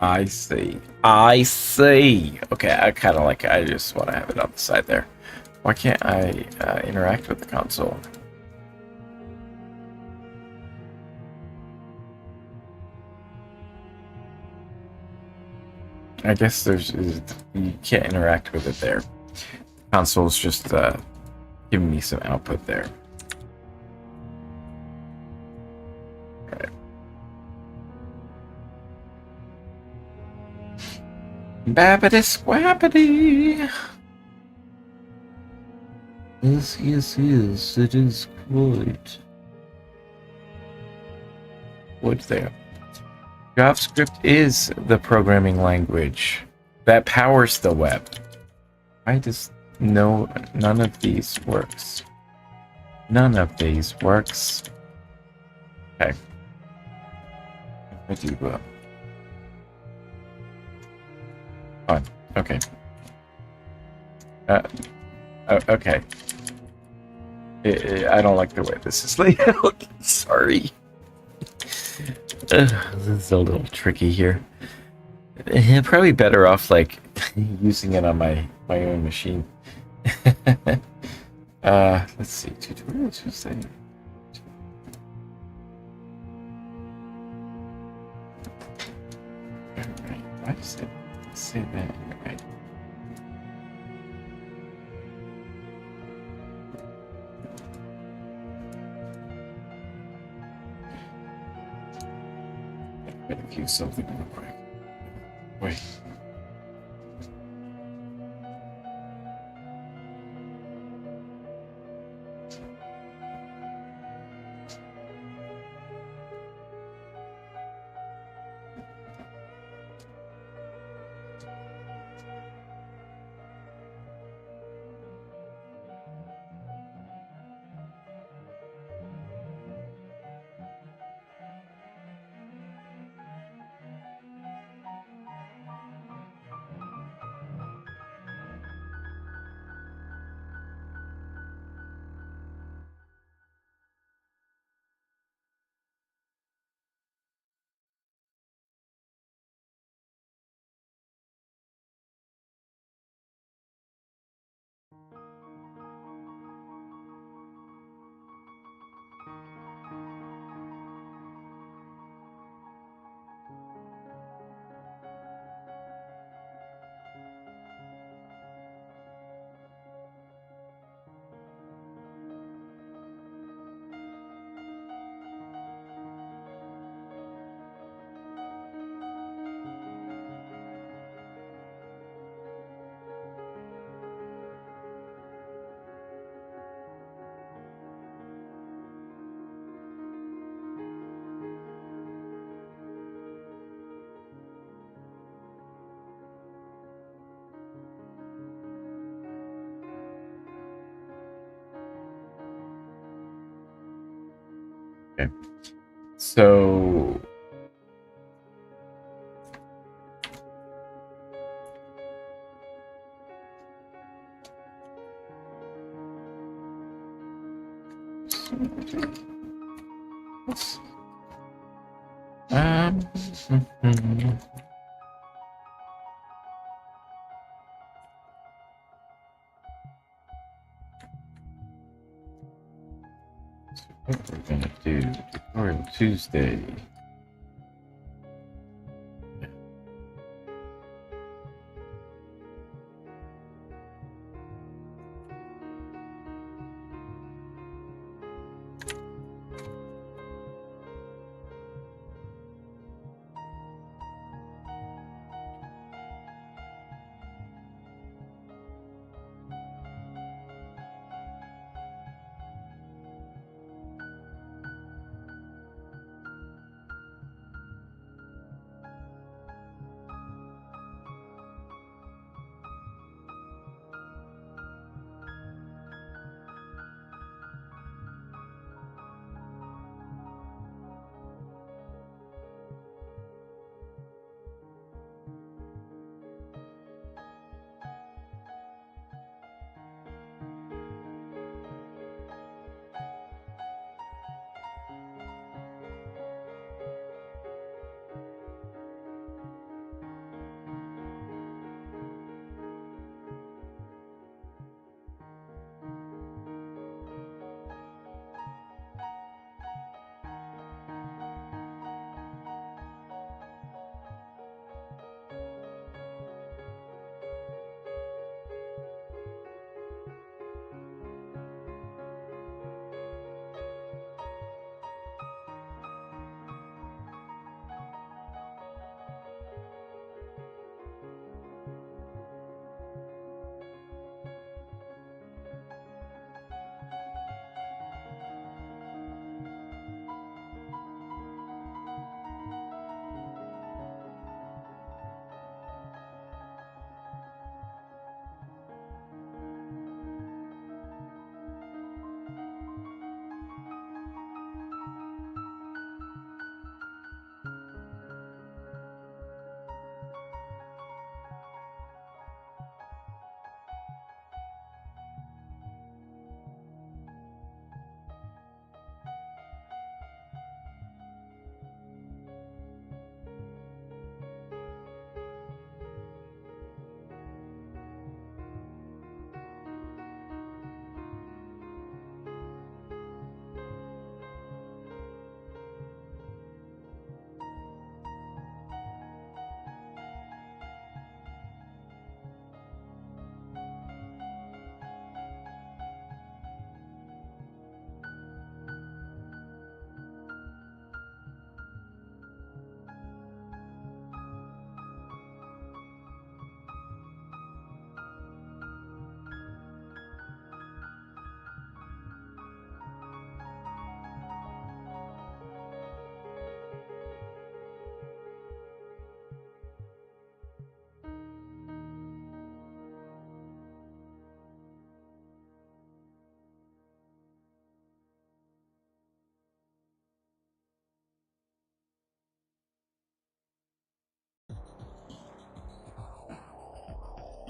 I see. I see. Okay, I kind of like it. I just want to have it on the side there. Why can't I interact with the console? I guess you can't interact with it there. Console's just giving me some output there. All right. Babbity squabbity. Yes, it is quite. What's there? JavaScript is the programming language that powers the web. Why does none of these works? None of these works. Okay. I do fine. Okay. Okay. I don't like the way this is laid out. Sorry. This is a little tricky here. Probably better off like using it on my own machine. Let's see. Tutorials. Who's say? Alright. Why does it say that? Right. Better view something real quick. Wait. Okay. So What we're gonna do, Tutorial Tuesday.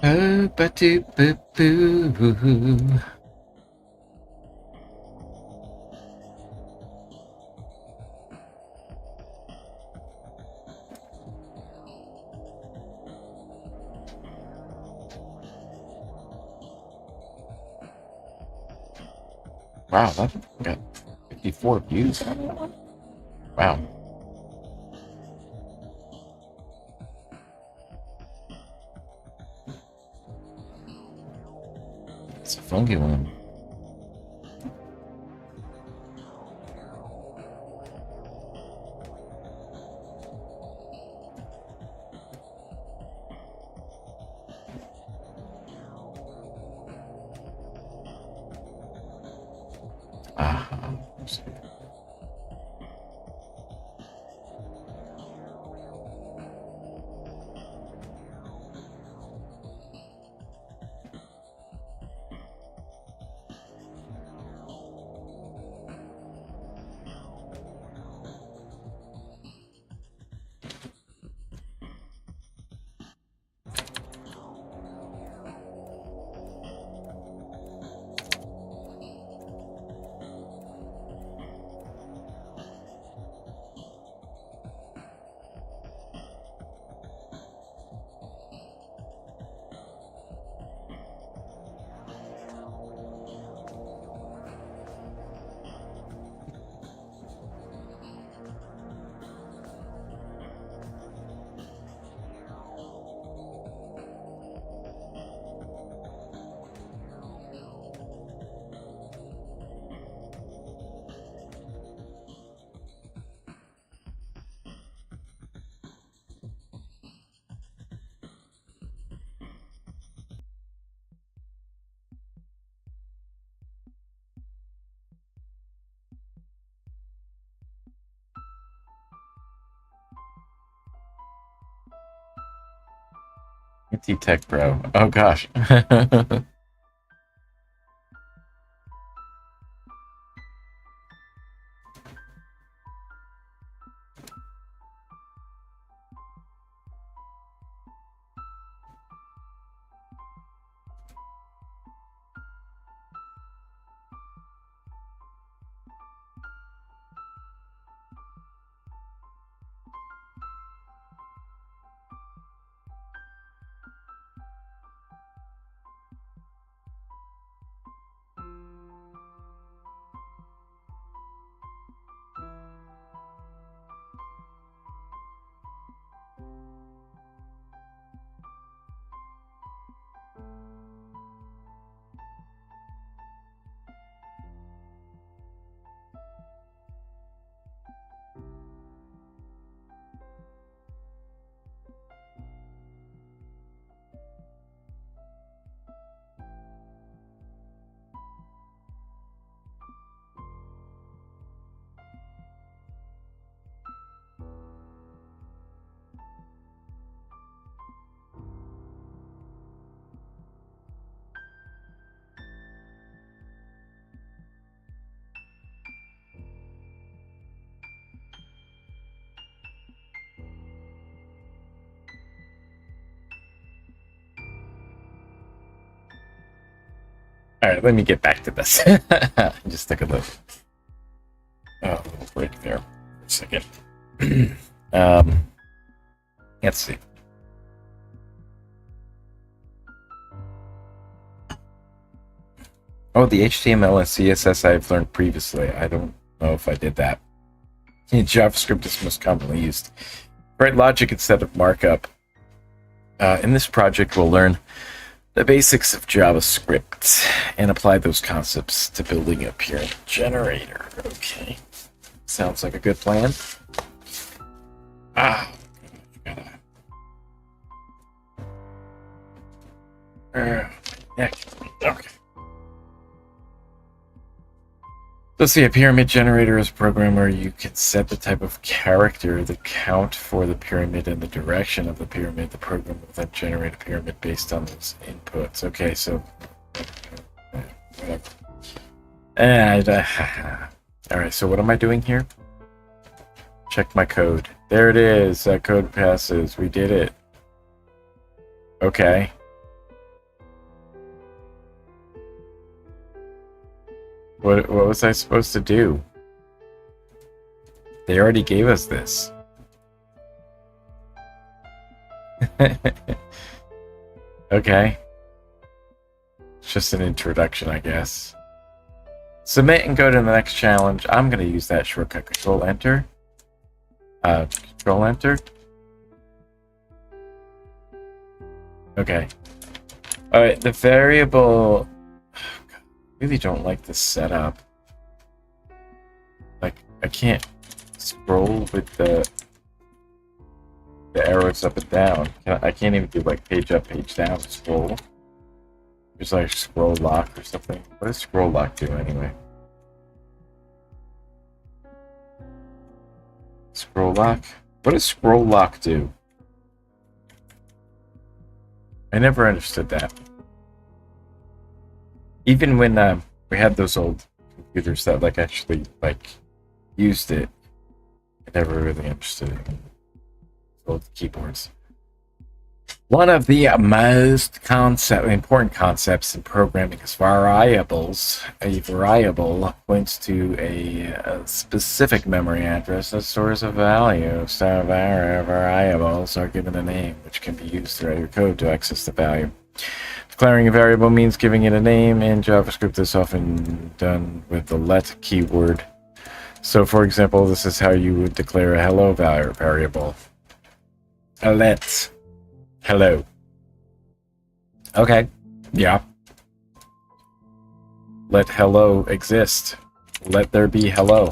Oh, ba-do-ba-boo. Wow, that got 54 views. Wow. It's a funky one. Ah. IT Tech Pro. Oh gosh. All right, let me get back to this. Just took a look. Oh, break there for a second. Let's see. Oh, the HTML and CSS I've learned previously. I don't know if I did that. JavaScript is most commonly used. Write logic instead of markup. In this project, we'll learn the basics of JavaScript and apply those concepts to building a pyramid generator. Okay. Sounds like a good plan. Okay. Let's see, a pyramid generator is a program where you can set the type of character, the count for the pyramid, and the direction of the pyramid. The program will then generate a pyramid based on those inputs. Okay, so... Alright, so what am I doing here? Check my code. There it is. That code passes. We did it. Okay. What was I supposed to do? They already gave us this. Okay. It's just an introduction, I guess. Submit and go to the next challenge. I'm going to use that shortcut. Control-Enter. Control-Enter. Okay. Alright, the variable... really don't like this setup. Like, I can't scroll with the arrows up and down. I can't even do like page up, page down scroll. There's like scroll lock or something. What does scroll lock do anyway? Scroll lock? What does scroll lock do? I never understood that. Even when we had those old computers that like actually like used it, I never really understood it. Old keyboards. One of the most important concepts in programming is variables. A variable points to a specific memory address that stores a value. So variables are given a name, which can be used throughout your code to access the value. Declaring a variable means giving it a name. In JavaScript, this is often done with the let keyword. So, for example, this is how you would declare a hello variable. A let hello. Okay. Yeah. Let hello exist. Let there be hello.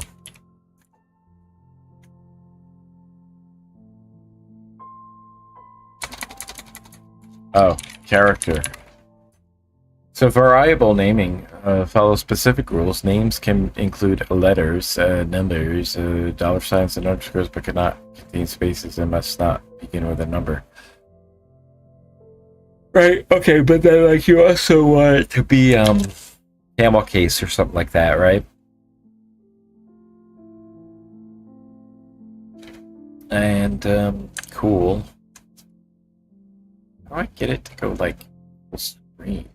Oh, character. So variable naming follows specific rules. Names can include letters, numbers, dollar signs, and underscores, but cannot contain spaces and must not begin with a number. Right. Okay, but then like you also want it to be camel case or something like that, right? And cool. How do I get it to go like full screen?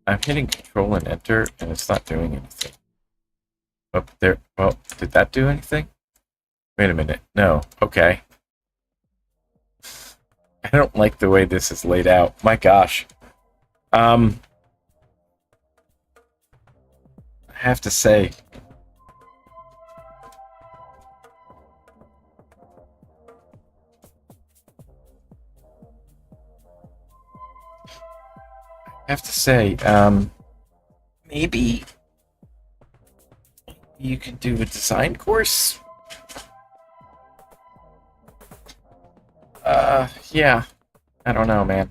I'm hitting Control and Enter, and it's not doing anything. Up there. Well, did that do anything? Wait a minute. No. Okay. I don't like the way this is laid out. My gosh. I have to say, maybe you could do a design course. Yeah. I don't know, man.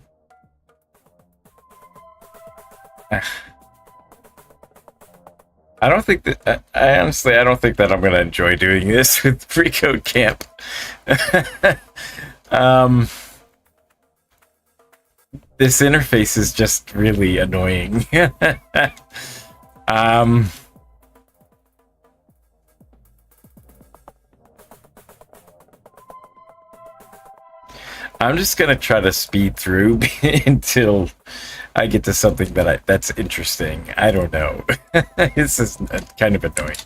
I don't think that. I honestly, I don't think that I'm gonna enjoy doing this with Pre-Code Camp. This interface is just really annoying. I'm just gonna try to speed through until I get to something that's interesting. I don't know. This is kind of annoying.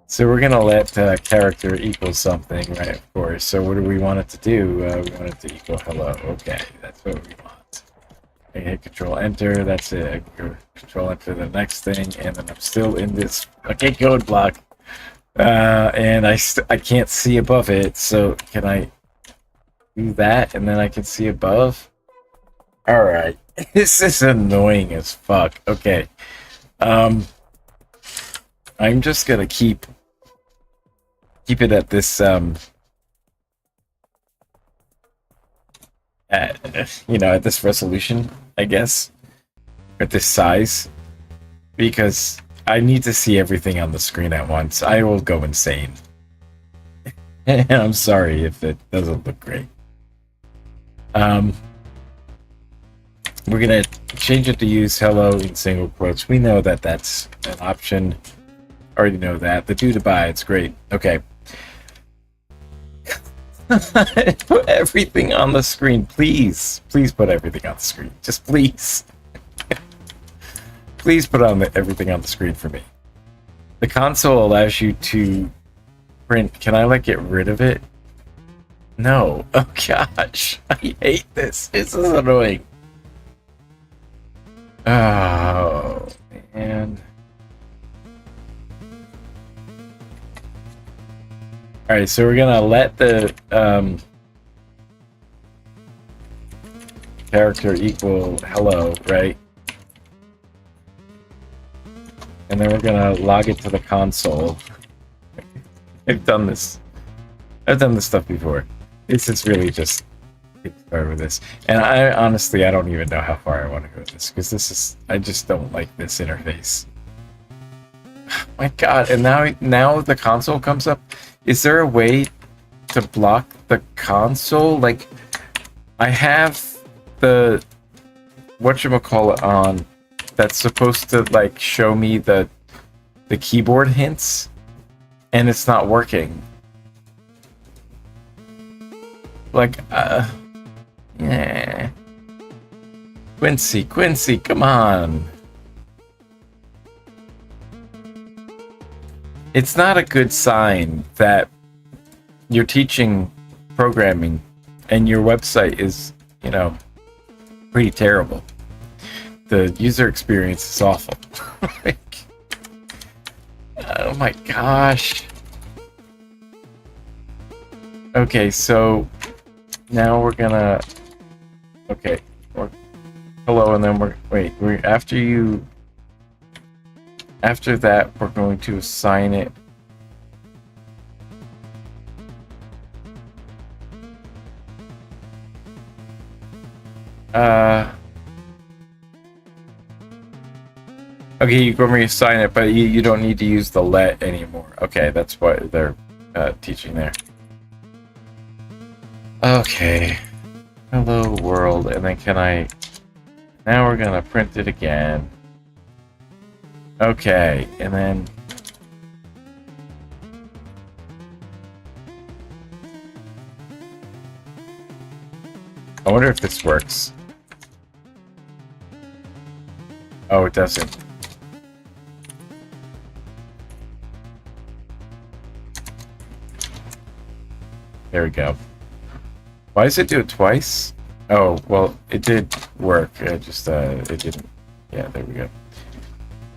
So we're gonna let character equal something, right? Of course. So what do we want it to do? We want it to equal hello. Okay, that's what we want. I hit Control Enter. That's it. I go Control Enter the next thing, and then I'm still in this code block, and I can't see above it. So can I do that, and then I can see above? All right. This is annoying as fuck. Okay. I'm just gonna keep it at this at this resolution, I guess, at this size, because I need to see everything on the screen at once. I will go insane. And I'm sorry if it doesn't look great. We're gonna change it to use hello in single quotes. We know that that's an option. Already know that. The do to buy, it's great. Okay. Put everything on the screen, please. Please put everything on the screen. Just please. Please put everything on the screen for me. The console allows you to print. Can I get rid of it? No. Oh gosh. I hate this. This is annoying. Oh, man. Alright, so we're gonna let the character equal hello, right? And then we're gonna log it to the console. I've done this stuff before. This is really just get started with this. And I honestly, I don't even know how far I want to go with this, because I just don't like this interface. My god, and now the console comes up. Is there a way to block the console? Like, I have the whatchamacallit on that's supposed to show me the keyboard hints, and it's not working. Yeah. Quincy, come on. It's not a good sign that you're teaching programming and your website is, pretty terrible. The user experience is awful. Oh my gosh. Okay, so now we're gonna. Okay, hello, and then after that, we're going to assign it. Okay, you can reassign it, but you don't need to use the let anymore. Okay, that's what they're teaching there. Okay. Hello world, and then can I... Now we're gonna print it again. Okay, and then... I wonder if this works. Oh, it doesn't. There we go. Why does it do it twice? Oh, well, it did work. It just, it didn't. Yeah, there we go.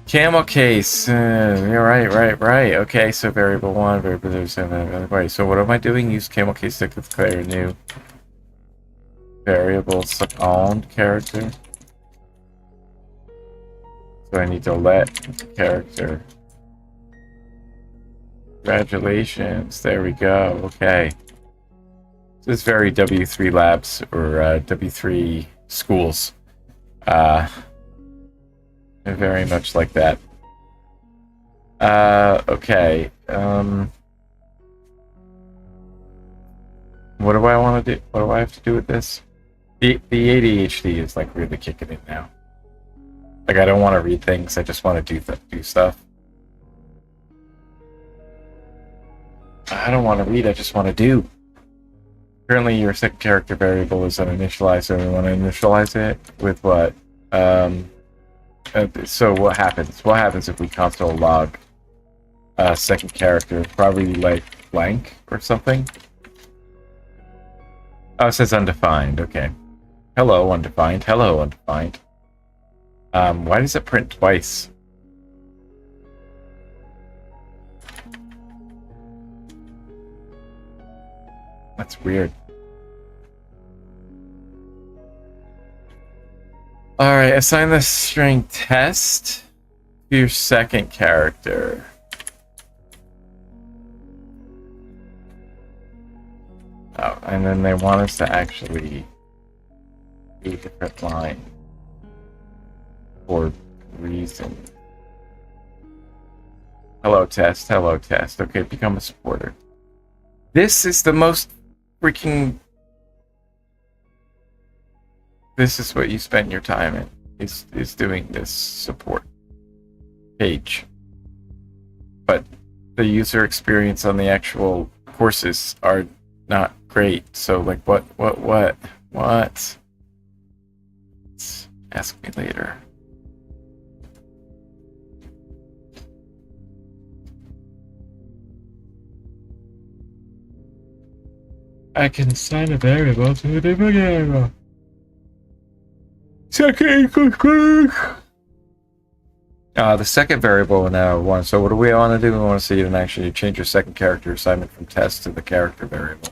Camel case. Yeah, right. Okay, so variable 1, variable 7. Right, so what am I doing? Use camel case to declare a new variable owned character. So I need to let character. Congratulations. There we go. Okay. This is very W3 labs or W3 schools. Very much like that. Okay. What do I want to do? What do I have to do with this? The ADHD is like really kicking in now. Like I don't want to read things. I just want to do stuff. I don't want to read. I just want to do. Currently, your second character variable is uninitialized, so we want to initialize it with what? So what happens? What happens if we console log second character? Probably like blank or something. Oh, it says undefined. Okay. Hello, undefined. Hello, undefined. Why does it print twice? That's weird. Alright, assign the string test to your second character. Oh, and then they want us to actually do a different line for reason. Hello test, hello test. Okay, become a supporter. This is the most freaking... This is what you spend your time in, is doing this support page. But the user experience on the actual courses are not great. So like what? Ask me later. I can assign a variable to a different variable. The second variable now one. So what do we want to do? We want to see you actually change your second character assignment from test to the character variable.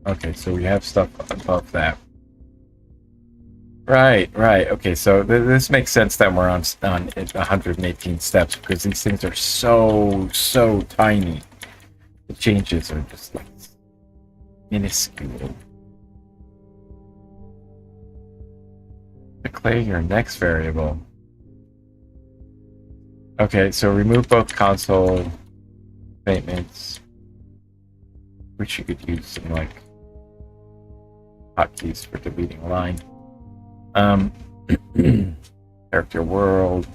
Okay, so we have stuff above that. Right. Okay, so this makes sense that we're on 118 steps because these things are so tiny. The changes are just like minuscule. Declare your next variable. Okay, so remove both console statements, which you could use some like hotkeys for deleting a line. Character world.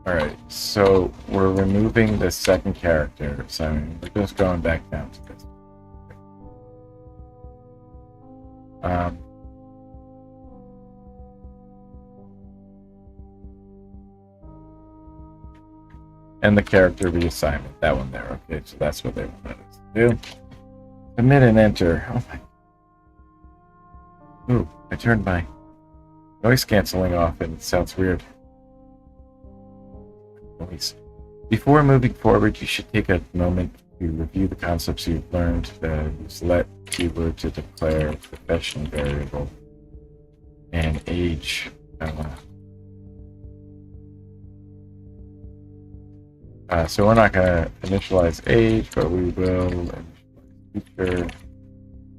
Alright, so we're removing the second character, so we're just going back down to this. And the character reassignment, that one there. Okay, so that's what they wanted us to do. Submit and enter. Oh my. Ooh, I turned my noise canceling off and it sounds weird. Before moving forward, you should take a moment to review the concepts you've learned. Use let keyword to declare profession variable and age. So we're not going to initialize age, but we will initialize teacher.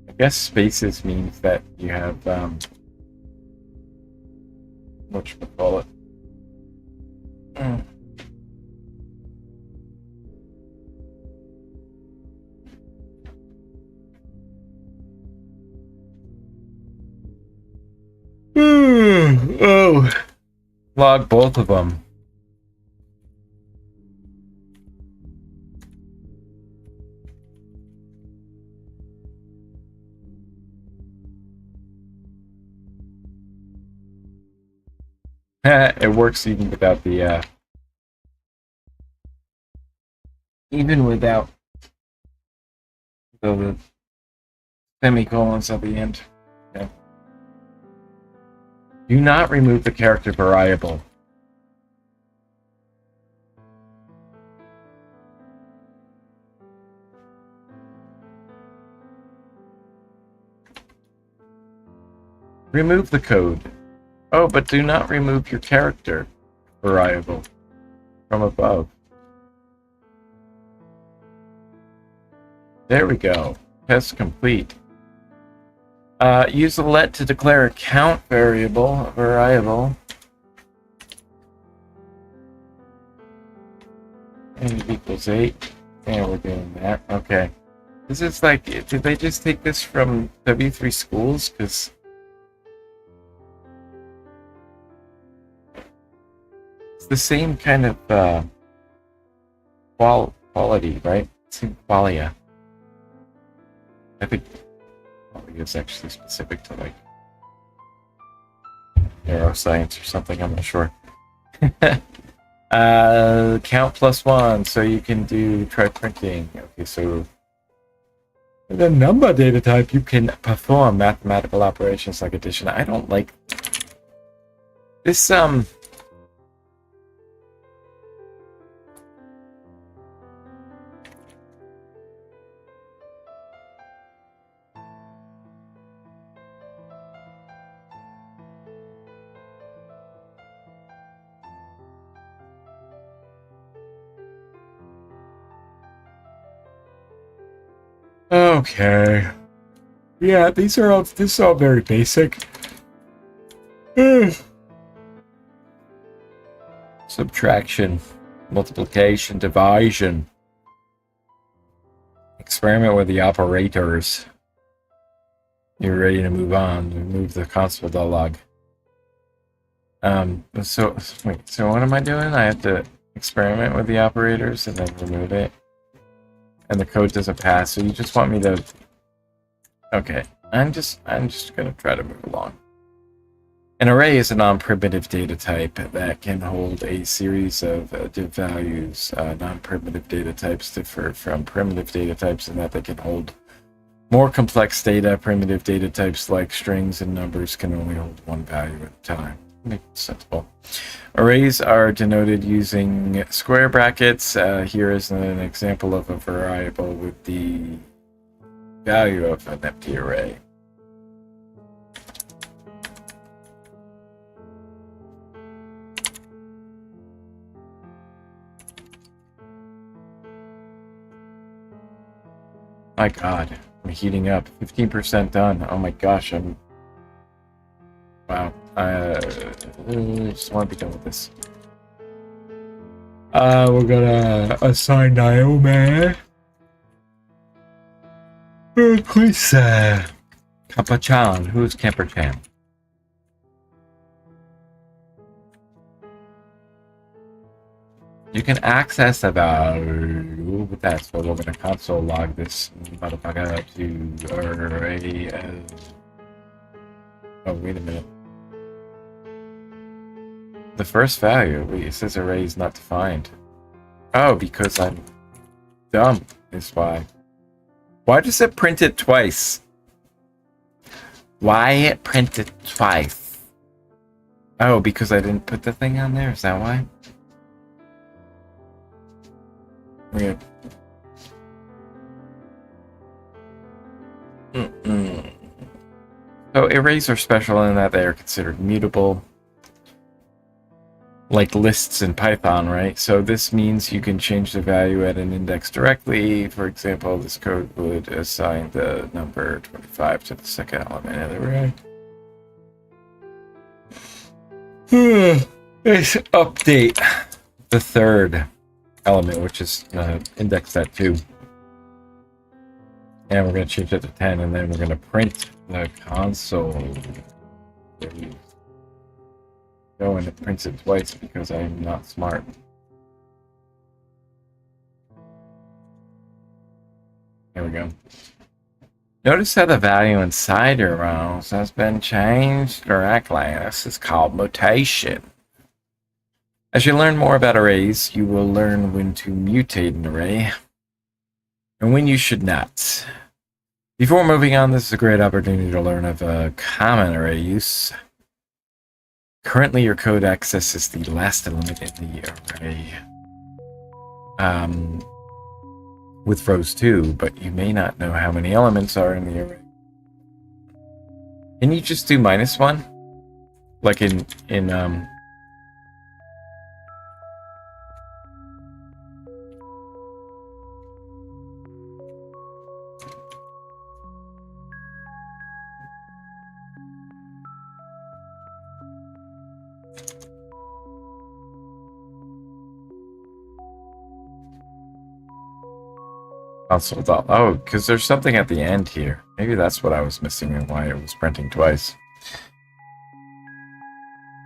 I guess spaces means that you have, whatchamacallit. Oh, log both of them. It works even without the even without the semicolons at the end. Okay. Do not remove the character variable. Remove the code. Oh, but do not remove your character variable from above. There we go. Test complete. Use the let to declare a count variable. And it equals 8. And we're doing that. Okay. This is like, did they just take this from W3 schools? Because it's the same kind of quality, right? Same qualia. I think it's actually specific to like neuroscience or something. I'm not sure. Count +1, so you can do try printing. Okay, so the number data type, you can perform mathematical operations like addition. I don't like this. Okay. Yeah, this is all very basic. Subtraction, multiplication, division. Experiment with the operators. You're ready to move on. Remove the console dialog. So wait, so what am I doing? I have to experiment with the operators and then remove it. And the code doesn't pass, so you just want me to... Okay, I'm just gonna try to move along. An array is a non-primitive data type that can hold a series of div values. Non-primitive data types differ from primitive data types in that they can hold more complex data. Primitive data types like strings and numbers can only hold one value at a time. Makes sensible. Arrays are denoted using square brackets. Here is an example of a variable with the value of an empty array. My God, I'm heating up. 15% done. Oh my gosh, wow. I just want to be done with this. We're gonna assign Naomi. Please, Kappa-chan. Who's Camper-chan? You can access the value with that, so we're gonna console log this motherfucker to array as... Oh, wait a minute. The first value, wait, it says array is not defined. Oh, because I'm dumb is why. Why does it print it twice? Why it printed twice? Oh, because I didn't put the thing on there? Is that why? Weird. So arrays are special in that they are considered mutable. like lists in Python, right? So this means you can change the value at an index directly. For example, this code would assign the number 25 to the second element of the array. Let's update the third element, which is indexed at 2. And we're going to change it to 10, and then we're going to print the console. Go and it prints it twice because I'm not smart. There we go. Notice how the value inside your rows has been changed directly. This is called mutation. As you learn more about arrays, you will learn when to mutate an array and when you should not. Before moving on, this is a great opportunity to learn of a common array use. Currently, your code accesses the last element in the array with rows 2, but you may not know how many elements are in the array. Can you just do -1? Like in console. Oh, because there's something at the end here. Maybe that's what I was missing and why it was printing twice.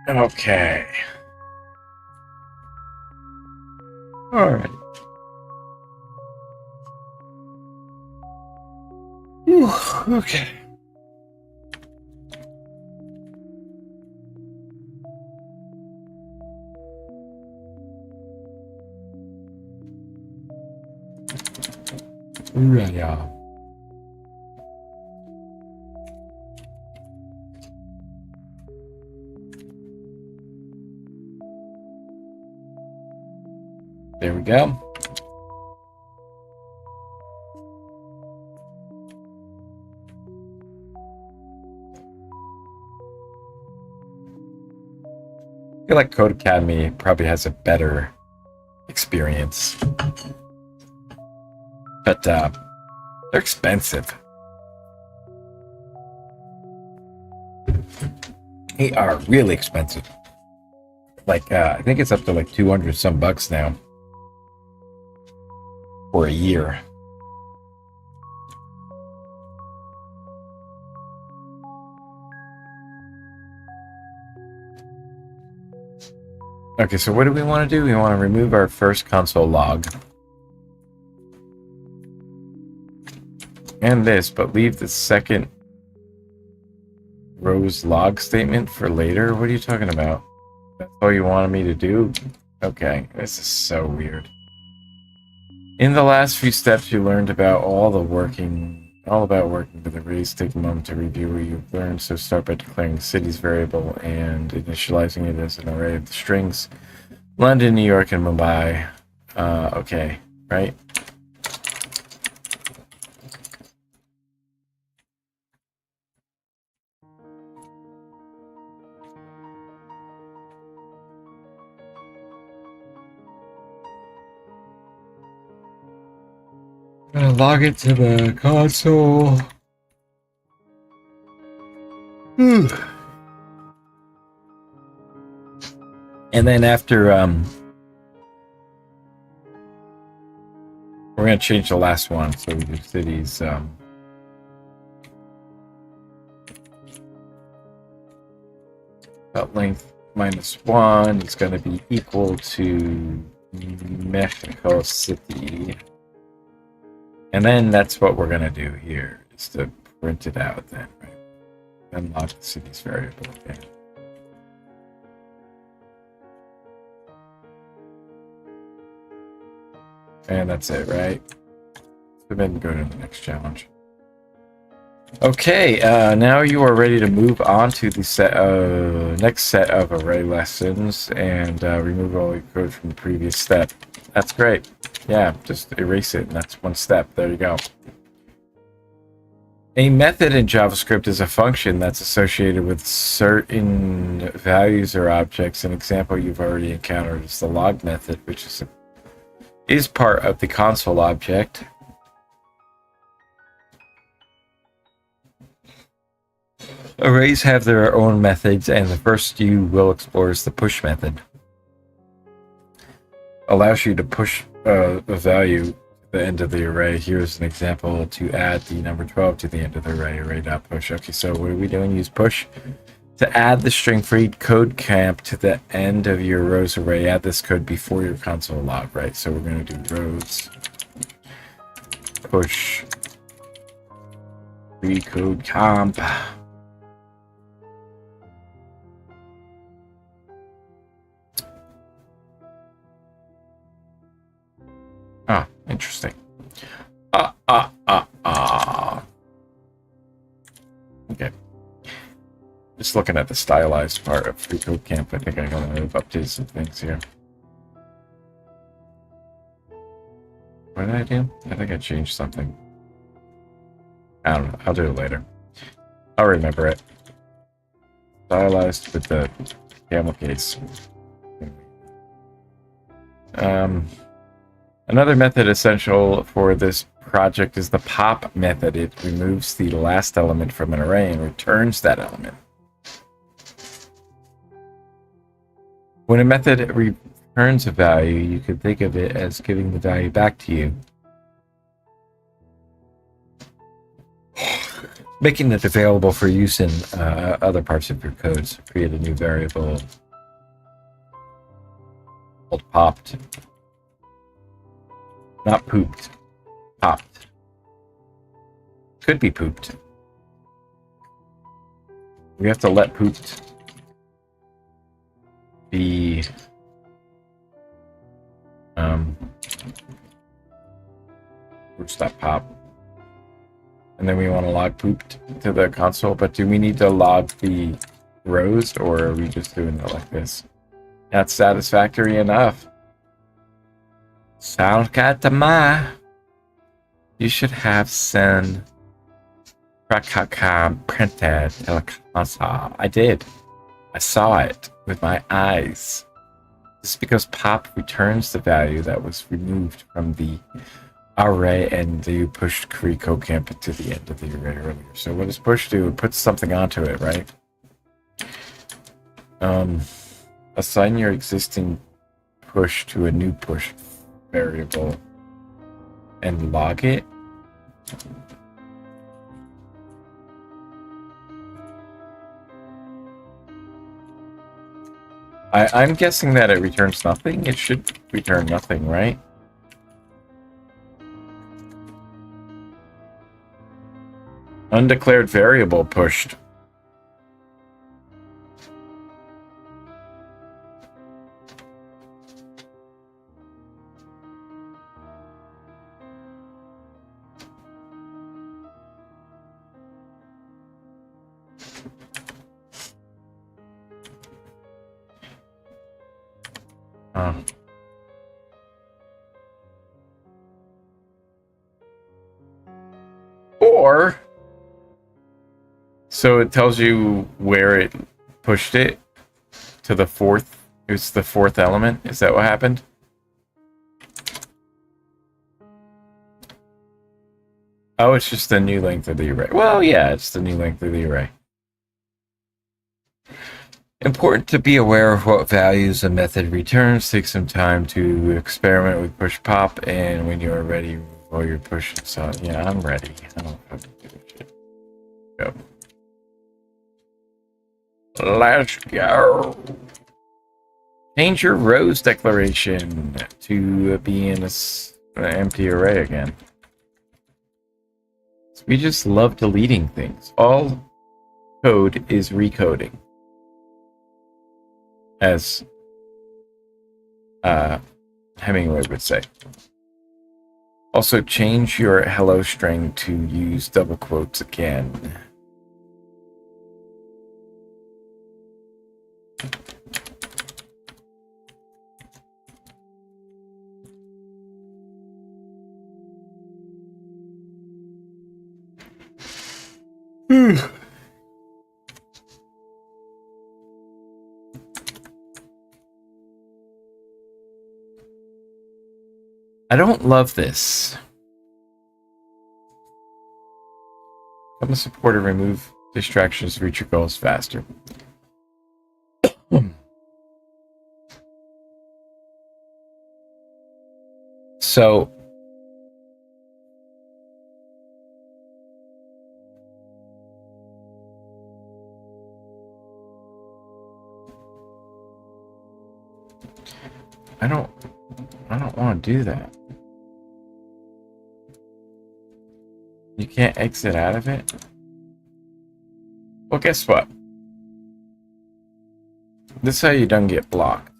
Okay. Alright. Okay. Yeah. There we go. I feel like Code Academy probably has a better experience. But they're expensive. They are really expensive. Like, I think it's up to like 200 some bucks now. For a year. Okay, so what do we want to do? We want to remove our first console log. And this, but leave the second row's log statement for later? What are you talking about? That's all you wanted me to do? Okay, this is so weird. In the last few steps, you learned about all about working with arrays. Take a moment to review what you've learned. So start by declaring the city's variable and initializing it as an array of the strings. London, New York, and Mumbai. Okay, right? I'm gonna log it to the console. And then after, we're gonna change the last one. So we do cities, about length -1 is gonna be equal to Mexico City. And then that's what we're gonna do here, is to print it out then, right? Unlock the city's variable again. And that's it, right? So then go to the next challenge. Okay, now you are ready to move on to the next set of array lessons and remove all your code from the previous step. That's great. Yeah, just erase it, and that's one step. There you go. A method in JavaScript is a function that's associated with certain values or objects. An example you've already encountered is the log method, which is part of the console object. Arrays have their own methods, and the first you will explore is the push method. Allows you to push a value to the end of the array. Here's an example to add the number 12 to the end of the array, array.push. Okay, so what are we doing? Use push to add the string free code camp to the end of your rows array. Add this code before your console log, right? So we're going to do rows push free code camp. Ah, interesting. Okay. Just looking at the stylized part of free code camp, I think I gotta update some things here. What did I do? I think I changed something. I don't know. I'll do it later. I'll remember it. Stylized with the camel case. Another method essential for this project is the pop method. It removes the last element from an array and returns that element. When a method returns a value, you could think of it as giving the value back to you, making it available for use in other parts of your code. So create a new variable called popped. Not pooped. Popped. Could be pooped. We have to let pooped be where's that pop? And then we want to log pooped to the console, but do we need to log the rows, or are we just doing it like this? That's satisfactory enough. Sounds good to me. You should have send printed to the console. I did. I saw it with my eyes. This is because pop returns the value that was removed from the array, and you pushed free code camp to the end of the array earlier. So what does push do? It puts something onto it, right? Assign your existing push to a new push variable and log it. I'm guessing that it returns nothing. It should return nothing, right? Undeclared variable pushed. Or so it tells you where it pushed it to the fourth. It's the fourth element. Is that what happened? Oh, it's just the new length of the array. Well, yeah, it's the new length of the array. Important to be aware of what values a method returns. Take some time to experiment with push pop, and when you are ready, roll your push. So yeah, I'm ready. I don't have to do shit. Go. Let's go. Change your rows declaration to be in an empty array again. We just love deleting things. All code is recoding, as Hemingway would say. Also, change your hello string to use double quotes again. I don't love this. Become a supporter, remove distractions to reach your goals faster. So, I don't want to do that. You can't exit out of it? Well, guess what? This is how you don't get blocked.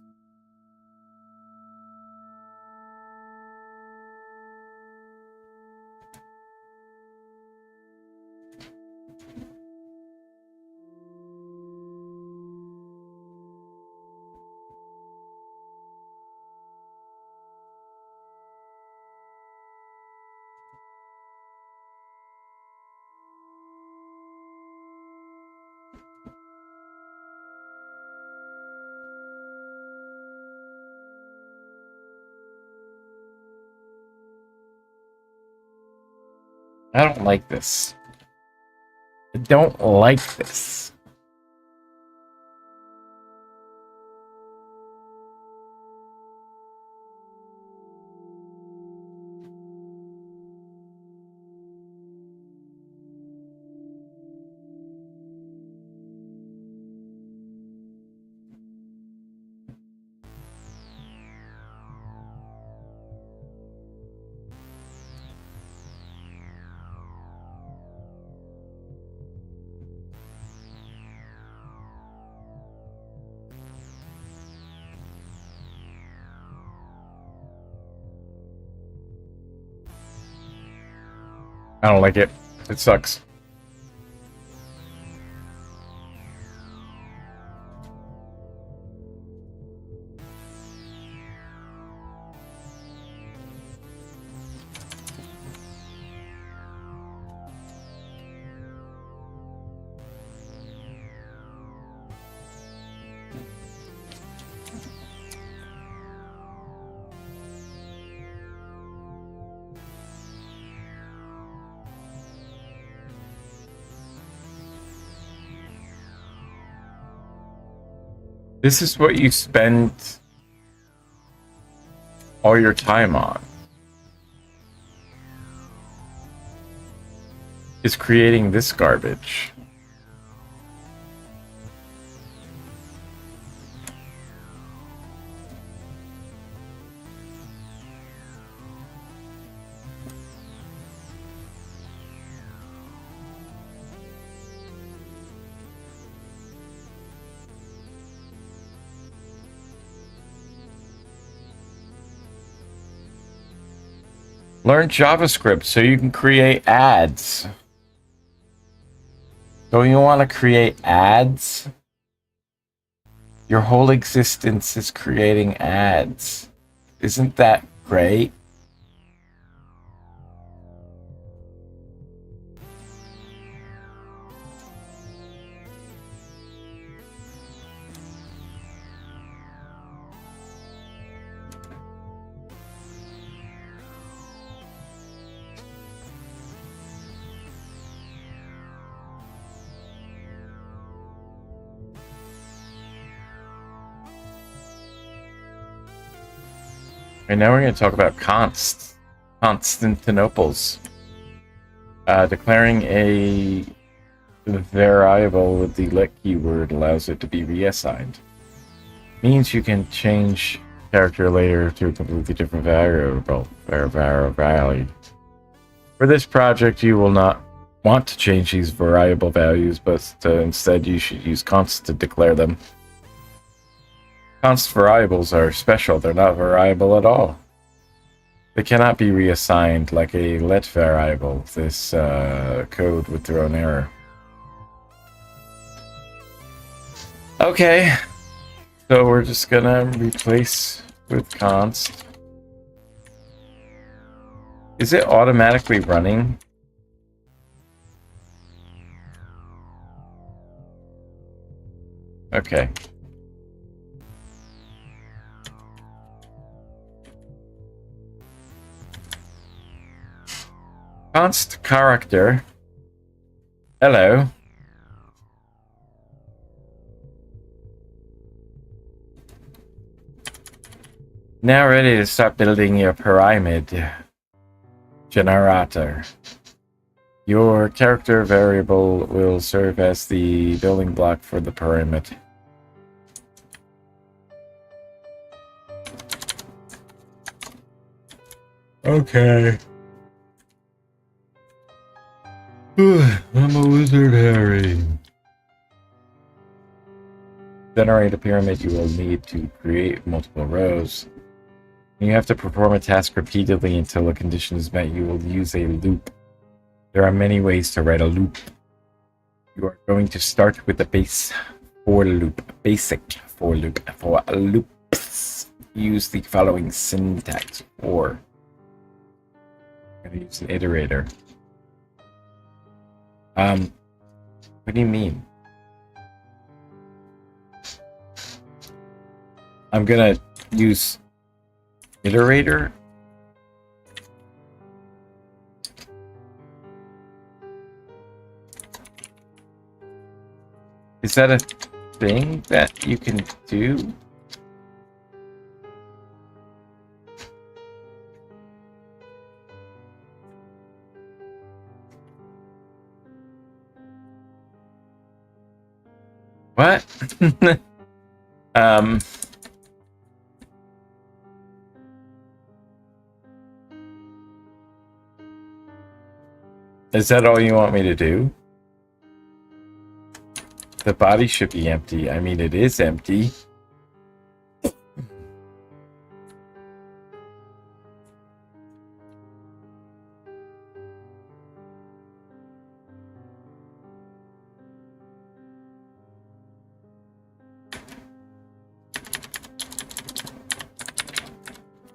I don't like this. I don't like this. I don't like it. It sucks. This is what you spend all your time on. Is creating this garbage. Learn JavaScript so you can create ads. Don't you want to create ads? Your whole existence is creating ads. Isn't that great? And now we're going to talk about constantinoples. Declaring a variable with the let keyword allows it to be reassigned. Means you can change character later to a completely different variable. Value. For this project, you will not want to change these variable values, but instead you should use const to declare them. Const variables are special. They're not variable at all. They cannot be reassigned like a let variable. This code would throw an error. Okay. So we're just gonna replace with const. Is it automatically running? Okay. Const character. Hello. Now ready to start building your pyramid generator. Your character variable will serve as the building block for the pyramid. Okay. I'm a wizard, Harry. Generate a pyramid, you will need to create multiple rows. You have to perform a task repeatedly until a condition is met. You will use a loop. There are many ways to write a loop. You are going to start with the base for loop, basic for loop. For loops, use the following syntax. Or I'm going to use an iterator. What do you mean? I'm gonna use iterator. Is that a thing that you can do? What? Is that all you want me to do? The body should be empty. I mean, it is empty.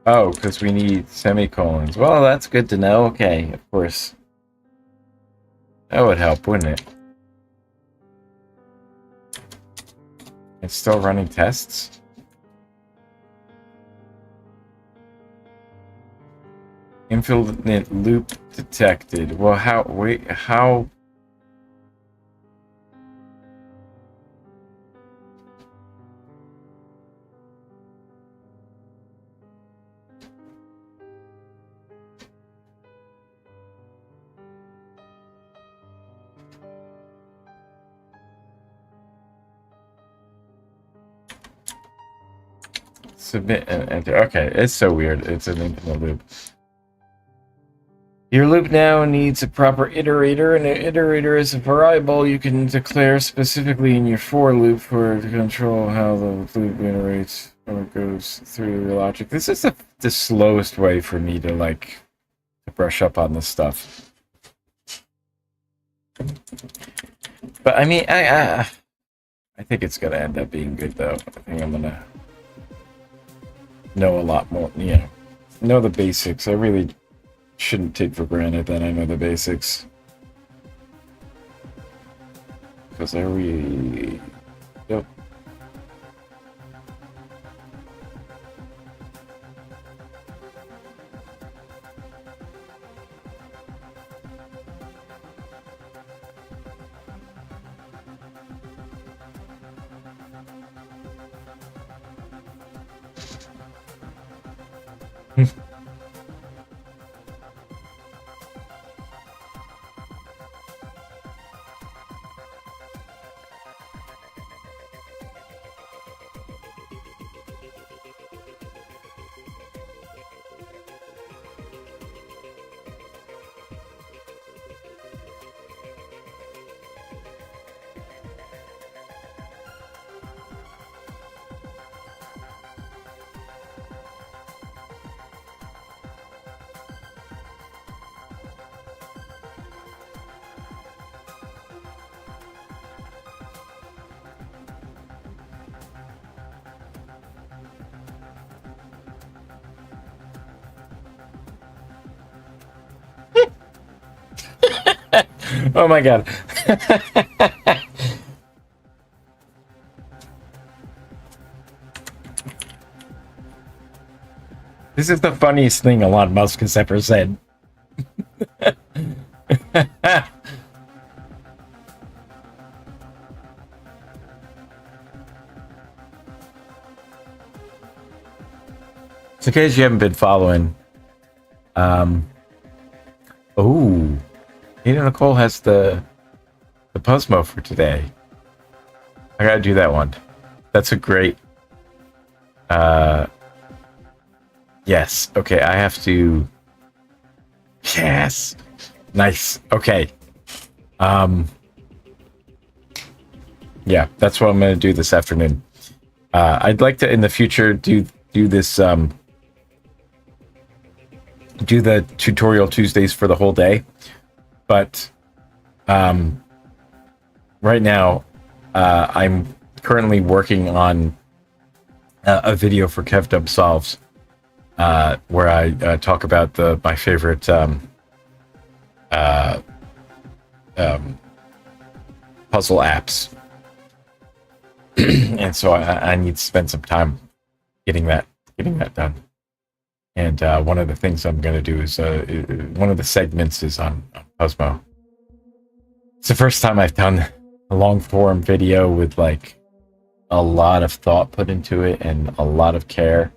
Oh, because we need semicolons. Well, that's good to know. Okay, of course. That would help, wouldn't it? It's still running tests? Infinite loop detected. Well, how... Wait, how... Submit and enter. Okay, it's so weird. It's an infinite loop. Your loop now needs a proper iterator, and an iterator is a variable you can declare specifically in your for loop to control how the loop iterates or goes through your logic. This is the slowest way for me to to brush up on this stuff. But I mean, I think it's gonna end up being good though. I think I'm gonna know a lot more, know the basics. I really shouldn't take for granted that I know the basics. Because I really... Yep. Oh my god. This is the funniest thing Elon Musk has ever said. So in case you haven't been following, oh, Nina Nicole has the Puzzmo for today. I gotta do that one. That's a great. Yes. Okay, I have to. Yes. Nice. Okay. Yeah, that's what I'm gonna do this afternoon. I'd like to in the future do this do the tutorial Tuesdays for the whole day, but right now I'm currently working on a video for KevDub Solves where I talk about my favorite puzzle apps. And so I need to spend some time getting that done. And one of the things I'm going to do is one of the segments is on Puzzmo. It's the first time I've done a long form video with like a lot of thought put into it and a lot of care.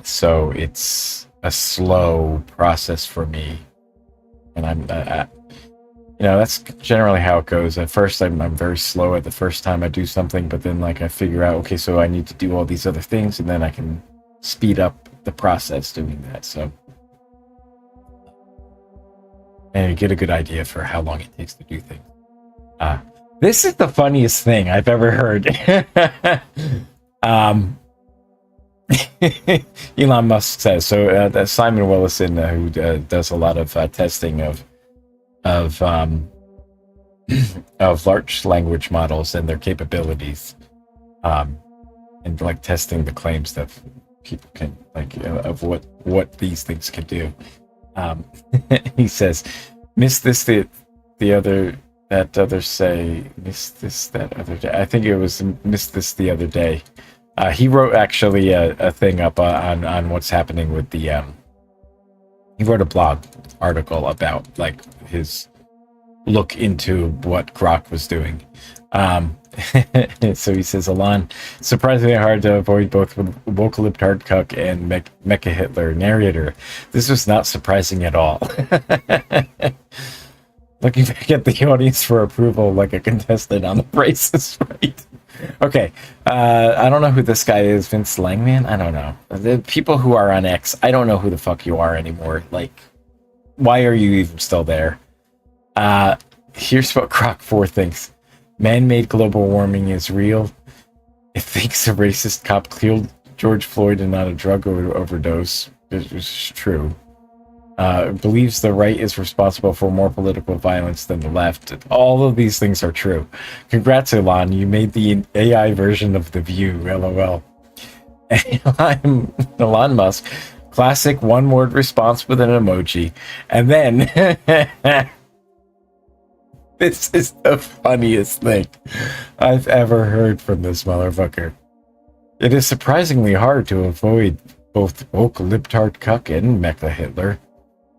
So it's a slow process for me, and I'm that's generally how it goes. At first, I'm very slow at the first time I do something, but then like I figure out, okay, so I need to do all these other things, and then I can speed up the process doing that. So, and you get a good idea for how long it takes to do things. This is the funniest thing I've ever heard. Elon Musk says so. Simon Willison, who does a lot of testing of large language models and their capabilities, and like testing the claims that people can of what these things can do. He says, "Miss this the other that others say. Miss this that other day." I think it was "Miss this the other day." He wrote actually a thing up on what's happening with the. He wrote a blog article about like his look into what Grok was doing. So he says, Elon, surprisingly hard to avoid both Wokalip Hardcuck and Mecha Hitler narrator. This was not surprising at all. Looking back at the audience for approval like a contestant on The Price is Right. Okay, I don't know who this guy is, Vince Langman? I don't know. The people who are on X, I don't know who the fuck you are anymore. Like, why are you even still there? Here's what Croc 4 thinks. Man-made global warming is real. It thinks a racist cop killed George Floyd and not a drug overdose. Which is true. Believes the right is responsible for more political violence than the left. All of these things are true. Congrats, Elon. You made the AI version of The View. LOL. I'm Elon Musk. Classic one-word response with an emoji. And then... This is the funniest thing I've ever heard from this motherfucker. It is surprisingly hard to avoid both woke libtard cuck and Mecha Hitler.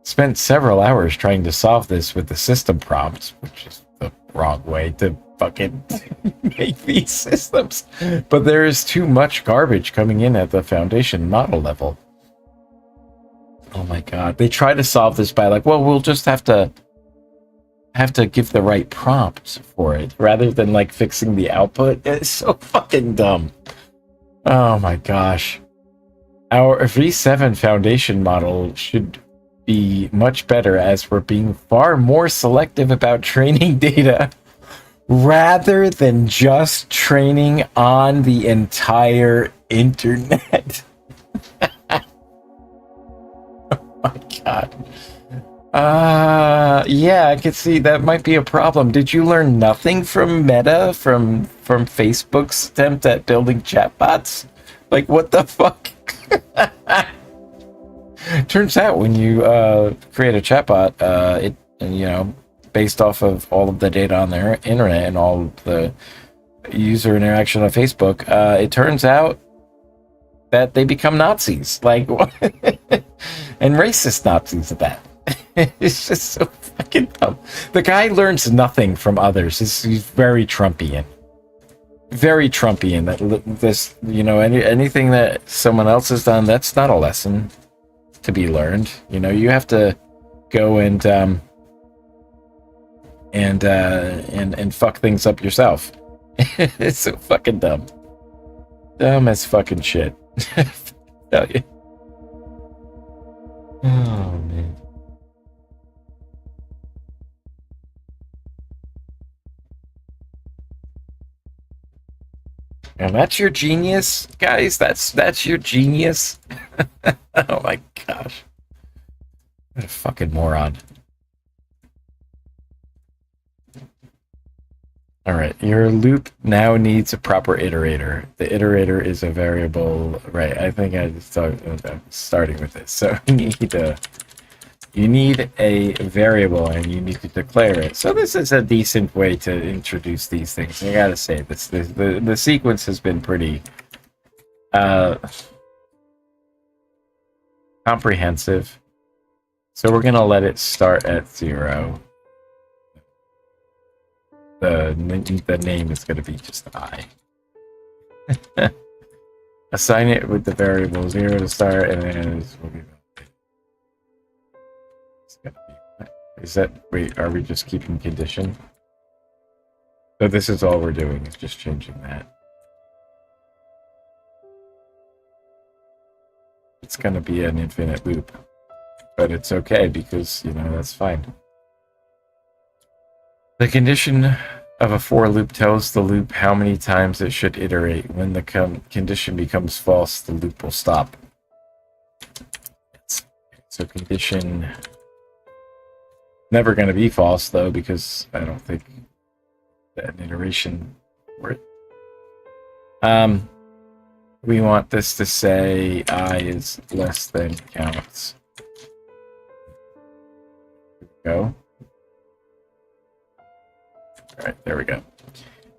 Spent several hours trying to solve this with the system prompts, which is the wrong way to fucking make these systems. But there is too much garbage coming in at the foundation model level. Oh my god. They try to solve this by like, well, we'll just have to give the right prompt for it rather than like fixing the output. It's so fucking dumb. Oh my gosh. Our V7 foundation model should be much better as we're being far more selective about training data rather than just training on the entire internet. Oh my god. Yeah, I could see that might be a problem. Did you learn nothing from Meta, from Facebook's attempt at building chatbots? Like, what the fuck? Turns out when you create a chatbot, based off of all of the data on the internet and all the user interaction on Facebook, it turns out that they become Nazis, like, and racist Nazis at that. It's just so fucking dumb. The guy learns nothing from others. He's very Trumpian. Very Trumpian. That this, anything that someone else has done, that's not a lesson to be learned. You have to go and fuck things up yourself. It's so fucking dumb. Dumb as fucking shit. Tell you. Oh man. And that's your genius, guys. That's your genius. Oh my gosh. What a fucking moron. All right, your loop now needs a proper iterator. The iterator is a variable, right? I think I'm starting with this. So you need a variable and you need to declare it. So this is a decent way to introduce these things. I gotta say, the sequence has been pretty comprehensive. So we're gonna let it start at 0. The name is going to be just I. Assign it with the variable 0 to start, and then it's going to be. Is that? Wait, are we just keeping condition? So this is all we're doing, is just changing that. It's going to be an infinite loop, but it's okay because that's fine. The condition of a for loop tells the loop how many times it should iterate. When the condition becomes false, the loop will stop. So condition never going to be false though, because I don't think that an iteration for it. We want this to say I is less than counts. Here we go. All right, there we go.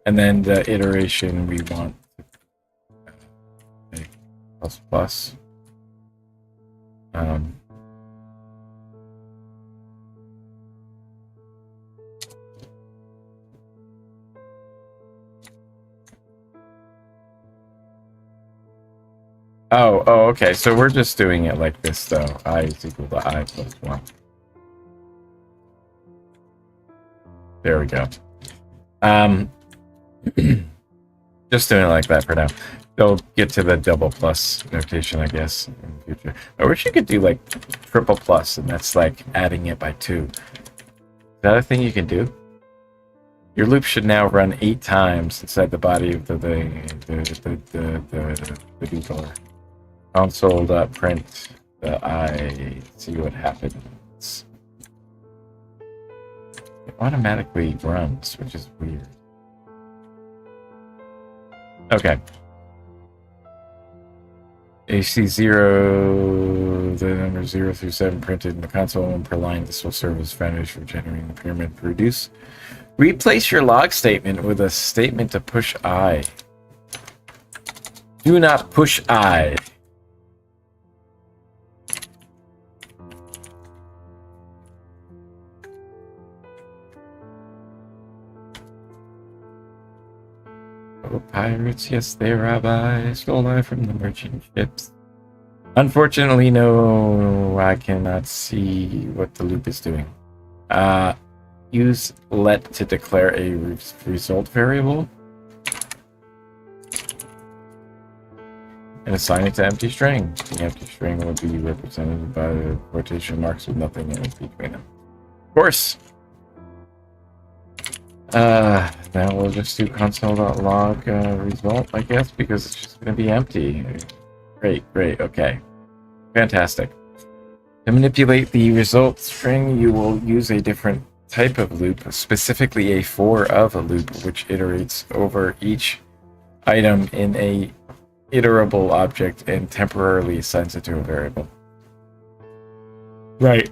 And then the iteration we want plus plus. Oh, okay. So we're just doing it like this, though. I is equal to I plus 1. There we go. Just doing it like that for now. They'll get to the double plus notation, I guess, in the future. I wish you could do like triple plus, and that's like adding it by 2. Is that a thing you can do? Your loop should now run 8 times inside the body of the controller. Console.print the I. See what happens. It automatically runs, which is weird. Okay. AC0, the number 0 through 7 printed in the console, and per line. This will serve as foundation for generating the pyramid produce. Replace your log statement with a statement to push I. Do not push I. Oh, pirates, yes, they rob I. Stole I from the merchant ships. Unfortunately, no, I cannot see what the loop is doing. Use let to declare a result variable. And assign it to empty string. The empty string will be represented by the quotation marks with nothing in between them. Of course. Now we'll just do console.log result, I guess, because it's just going to be empty. Great, okay. Fantastic. To manipulate the result string, you will use a different type of loop, specifically a for of a loop, which iterates over each item in a iterable object and temporarily assigns it to a variable. Right.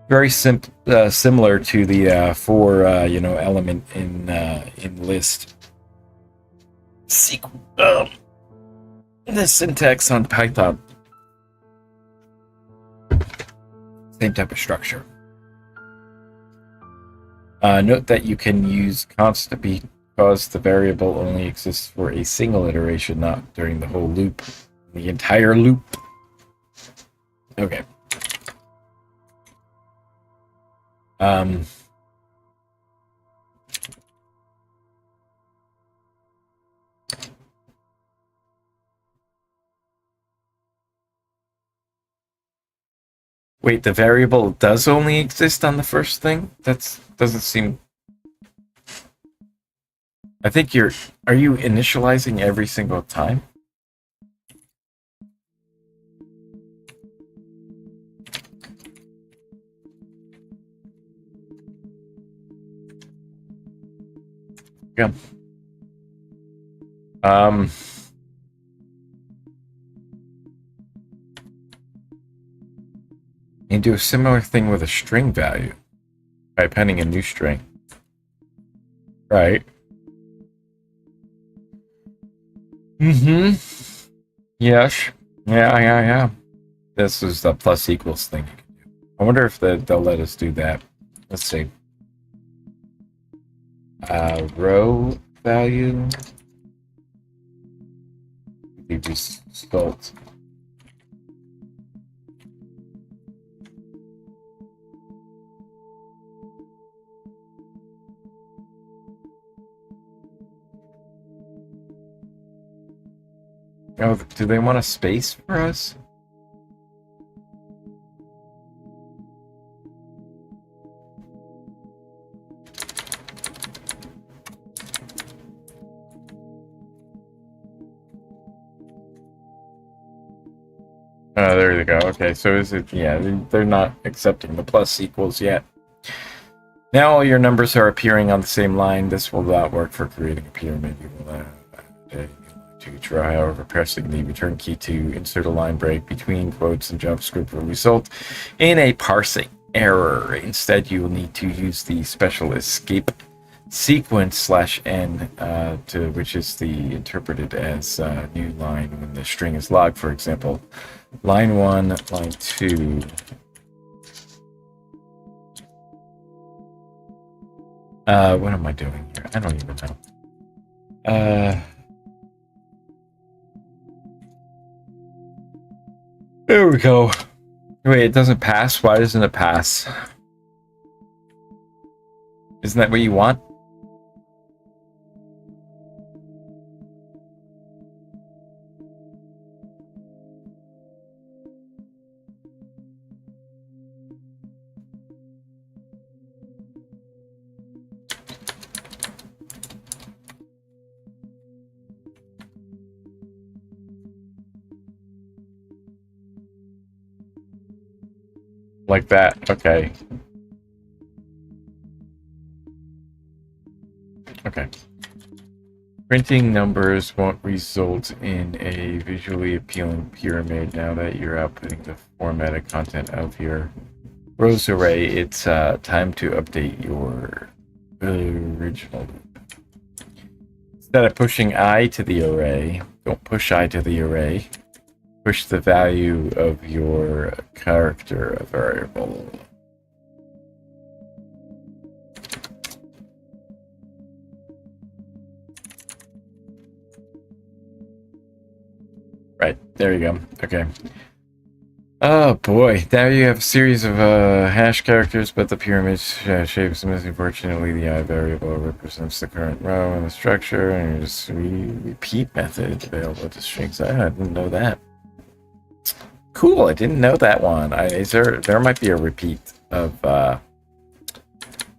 Very similar to the for element in list. the syntax on Python. Same type of structure. Note that you can use const because the variable only exists for a single iteration, not during the whole loop. The entire loop. Okay. Wait, the variable does only exist on the first thing? That doesn't seem... I think are you initializing every single time? Yeah. You do a similar thing with a string value by appending a new string. Right. Mm-hmm. Yes. Yeah. This is the plus equals thing you can do. I wonder if they'll let us do that. Let's see. Row value. Result. Oh, do they want a space for us? Oh, there you go. Okay, so is it... Yeah, they're not accepting the plus equals yet. Now all your numbers are appearing on the same line. This will not work for creating a pyramid. You will to try, however, pressing the return key to insert a line break between quotes and JavaScript will result in a parsing error. Instead, you will need to use the special escape sequence /n, which is interpreted as new line when the string is logged. For example, line 1, line 2. What am I doing here? I don't even know. There we go. Wait, it doesn't pass? Why doesn't it pass? Isn't that what you want? Like that, okay. Okay. Printing numbers won't result in a visually appealing pyramid now that you're outputting the formatted content of your rows array. It's time to update your original loop. Instead of pushing I to the array, don't push I to the array. Push the value of your character variable. Right, there you go. Okay. Oh boy, now you have a series of hash characters, but the pyramid shape is missing. Fortunately, the I variable represents the current row in the structure, and just repeat method available to strings. I didn't know that. Cool, I didn't know that one. There might be a repeat of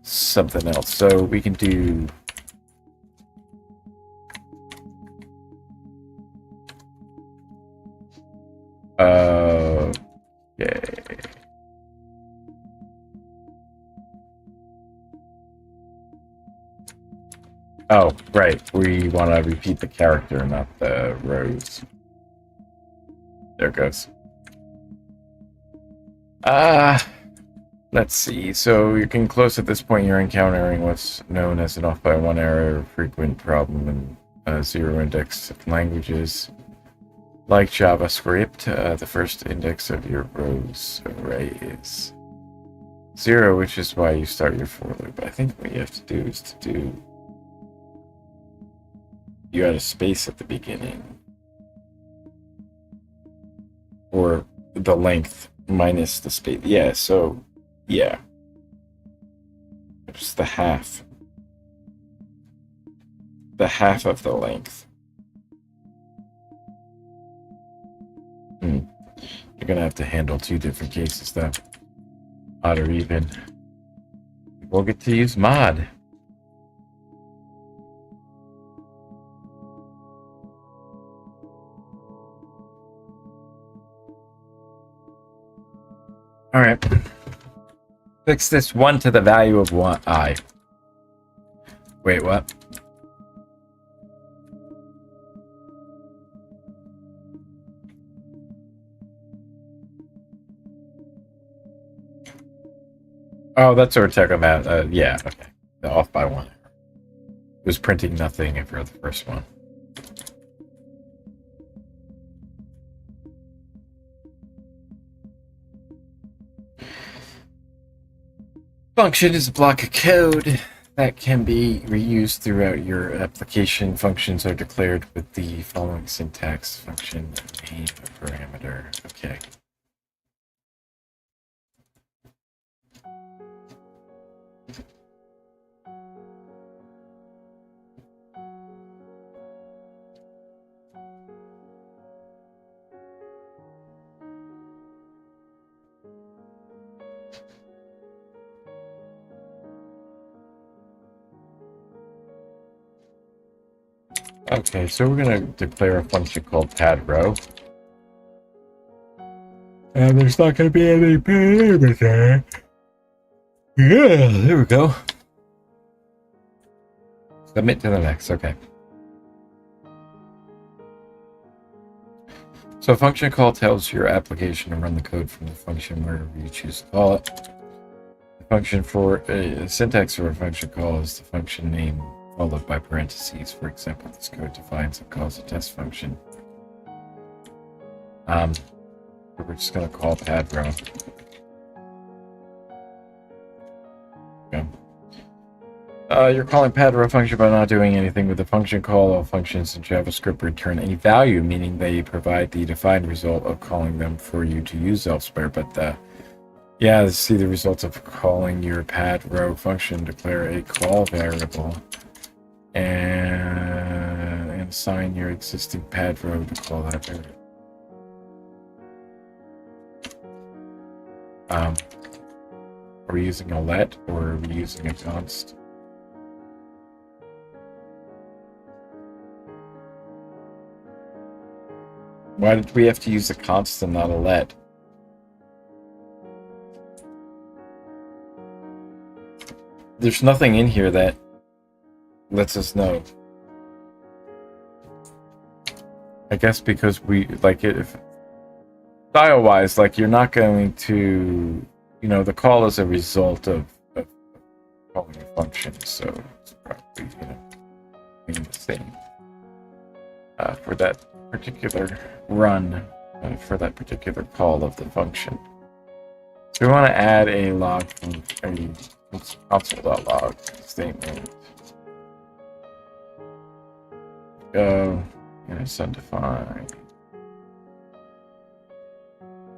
something else. So we can do... Okay. Oh, right. We want to repeat the character, not the rows. There it goes. Let's see. So you're getting close at this point. You're encountering what's known as an off by one error frequent problem in zero index languages. Like JavaScript, the first index of your rows array is 0, which is why you start your for loop. I think what you have to do is you add a space at the beginning, or the length minus the space. Yeah, so yeah, it's the half of the length. You're gonna have to handle 2 different cases though. Odd or even. We'll get to use mod. All right. Fix this 1 to the value of 1i. Wait, what? Oh, that's what we're talking about. Yeah, okay. The off by 1. It was printing nothing for the first one. Function is a block of code that can be reused throughout your application. Functions are declared with the following syntax: function name parameter. Okay. Okay, so we're going to declare a function called padRow. And there's not going to be any parameter. Yeah, there we go. Submit to the next, okay. So a function call tells your application to run the code from the function wherever you choose to call it. The function for syntax for a function call is the function name followed by parentheses. For example, this code defines and calls a test function. We're just going to call padRow. Okay. You're calling padRow function but not doing anything with the function call. All functions in JavaScript return a value, meaning they provide the defined result of calling them for you to use elsewhere. But yeah, see the results of calling your padRow function. Declare a call variable and assign your existing padRow to call that variable. Are we using a let or are we using a const? Why did we have to use a const and not a let? There's nothing in here that lets us know. I guess because we like it if style wise, like you're not going to, you know, the call is a result of calling a function, so it's probably, you know, being the same for that particular run, for that particular call of the function. So we want to add a log from a console.log statement. Go and it's undefined.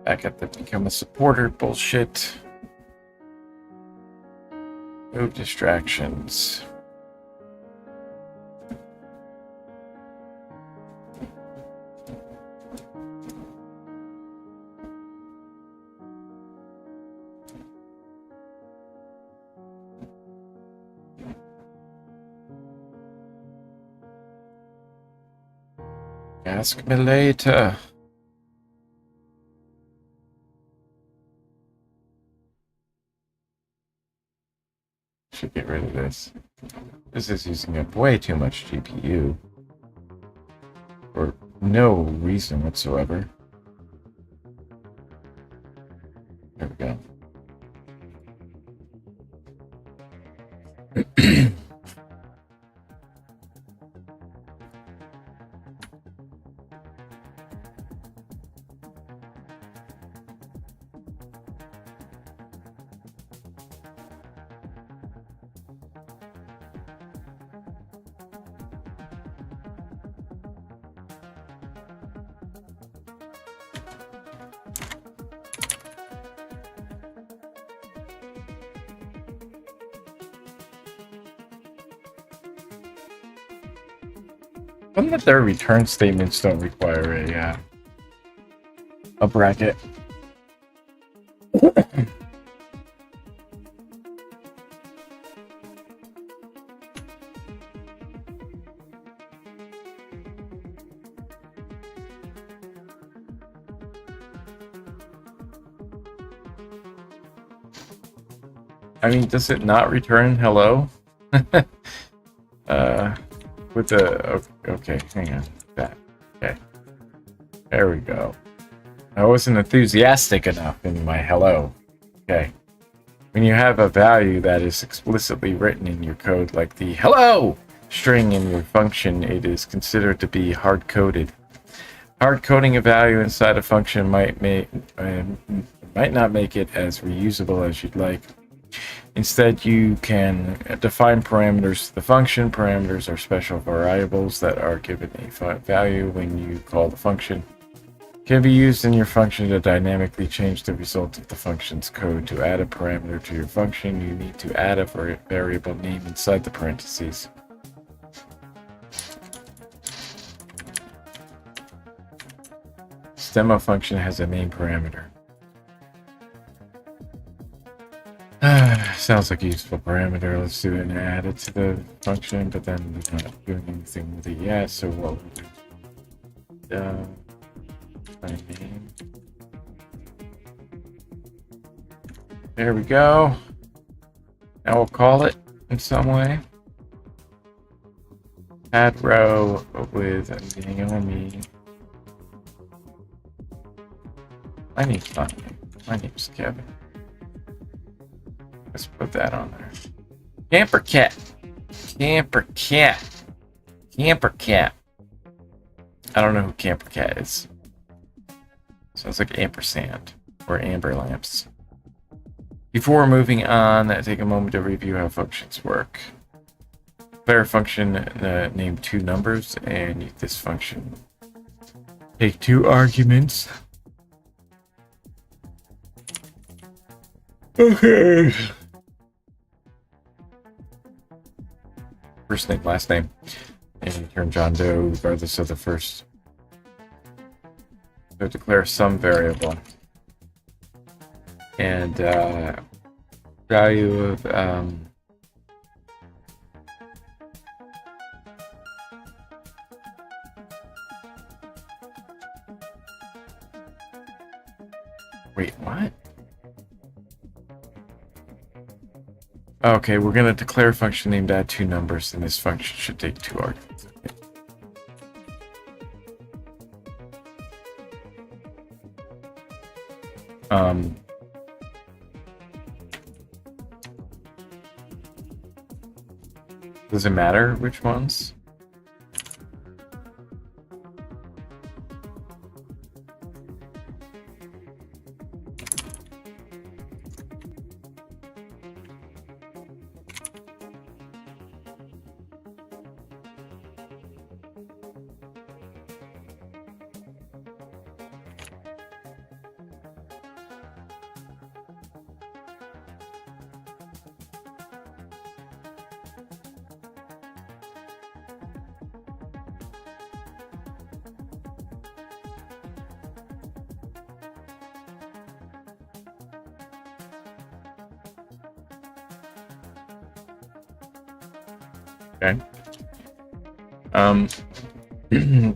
Back at the become a supporter bullshit. No distractions. Ask me later. Should get rid of this. This is using up way too much GPU. For no reason whatsoever. There we go. One that their return statements don't require a bracket. I mean, does it not return hello? With the okay, hang on, that okay, there we go. I wasn't enthusiastic enough in my hello. Okay, when you have a value that is explicitly written in your code, like the hello string in your function, it is considered to be hard-coded. Hard coding a value inside a function might not make it as reusable as you'd like. Instead, you can define parameters to the function. Parameters are special variables that are given a value when you call the function. Can be used in your function to dynamically change the result of the function's code. To add a parameter to your function, you need to add a variable name inside the parentheses. Demo function has a main parameter. Sounds like a useful parameter. Let's do it and add it to the function, but then we're not doing anything with it yet. So what we'll do? My name. There we go. Now we'll call it in some way. Add row with Naomi. My name's not name. My name's Kevin. Let's put that on there. Camper cat. Camper cat. Camper cat. I don't know who Camper cat is. Sounds like ampersand or amber lamps. Before moving on, take a moment to review how functions work. Declare a function, name two numbers, and this function take two arguments. Okay. First name, last name, and return John Doe regardless of the first. So declare some variable and value of wait, what? Okay, we're going to declare a function named add two numbers, and this function should take two arguments. Okay. Does it matter which ones? Okay.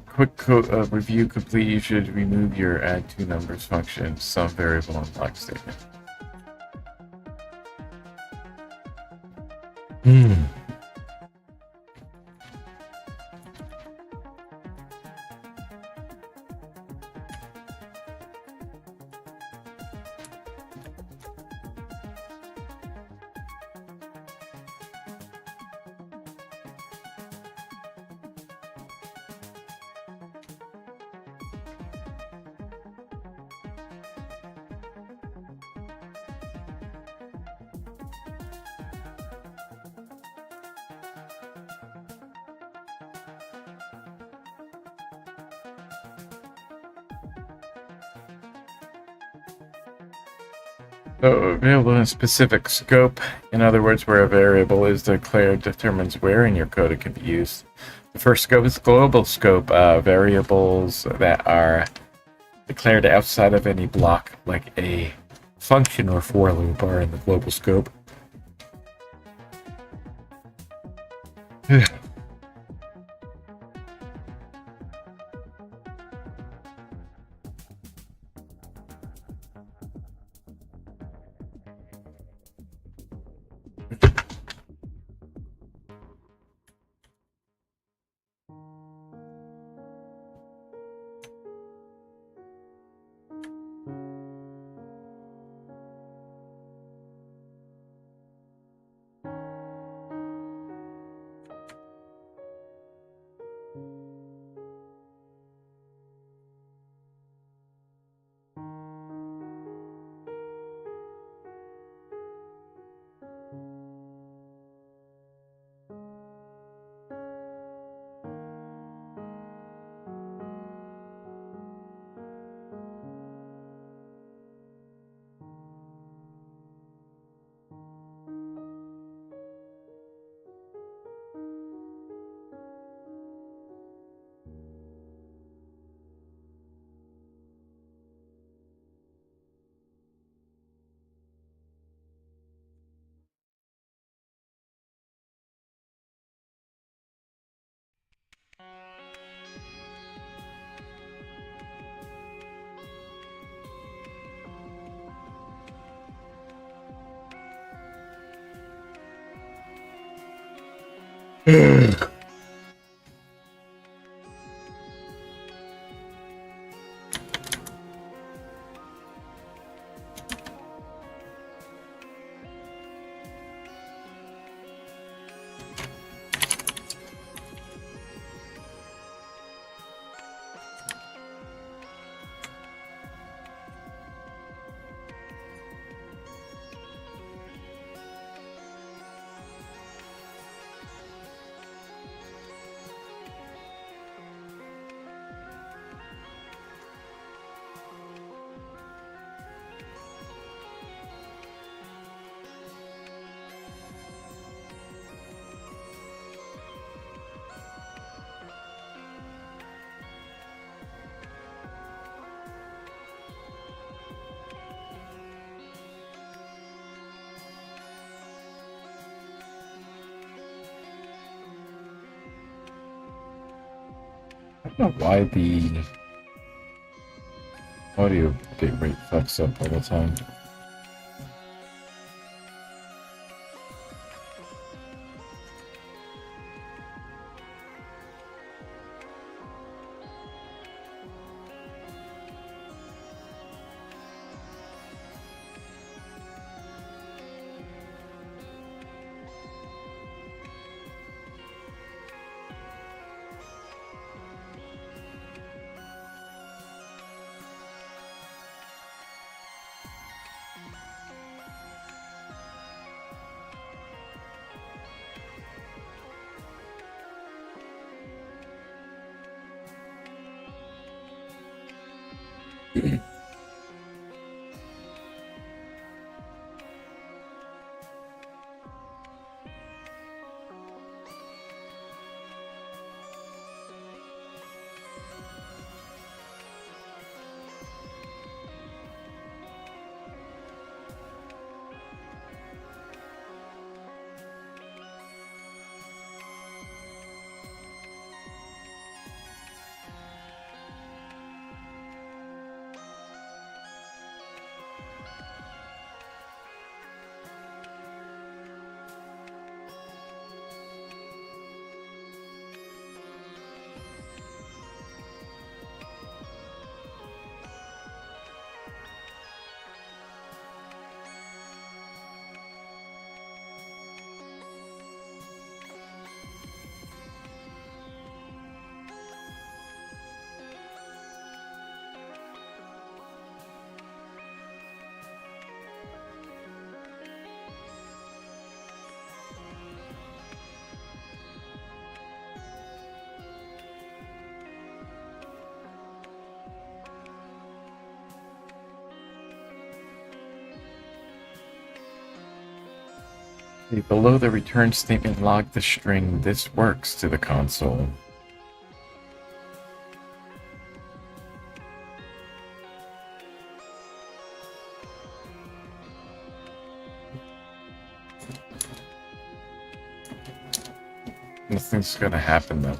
Quick review complete. You should remove your add two numbers function, some variable and block statement. So available in a specific scope, in other words, where a variable is declared determines where in your code it can be used. The first scope is global scope, variables that are declared outside of any block, like a function or for loop, are in the global scope. I don't know why the audio bit rate fucks up all the time. Below the return statement, log the string "this works" to the console. Nothing's gonna happen though.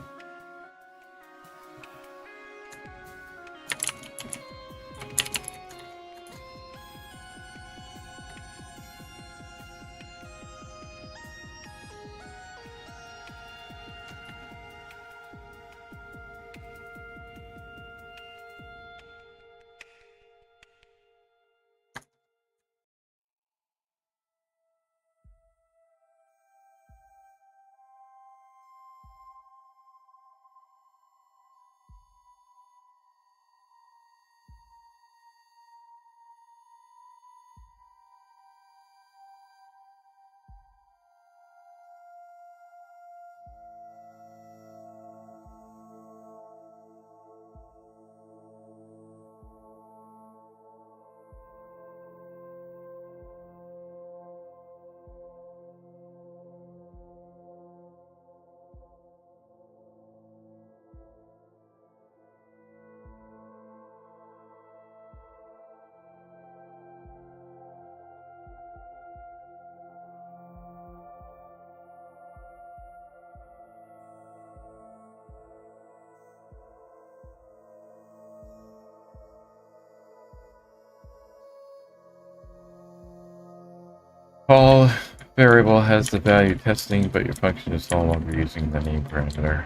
All variable has the value testing, but your function is no longer using the name parameter.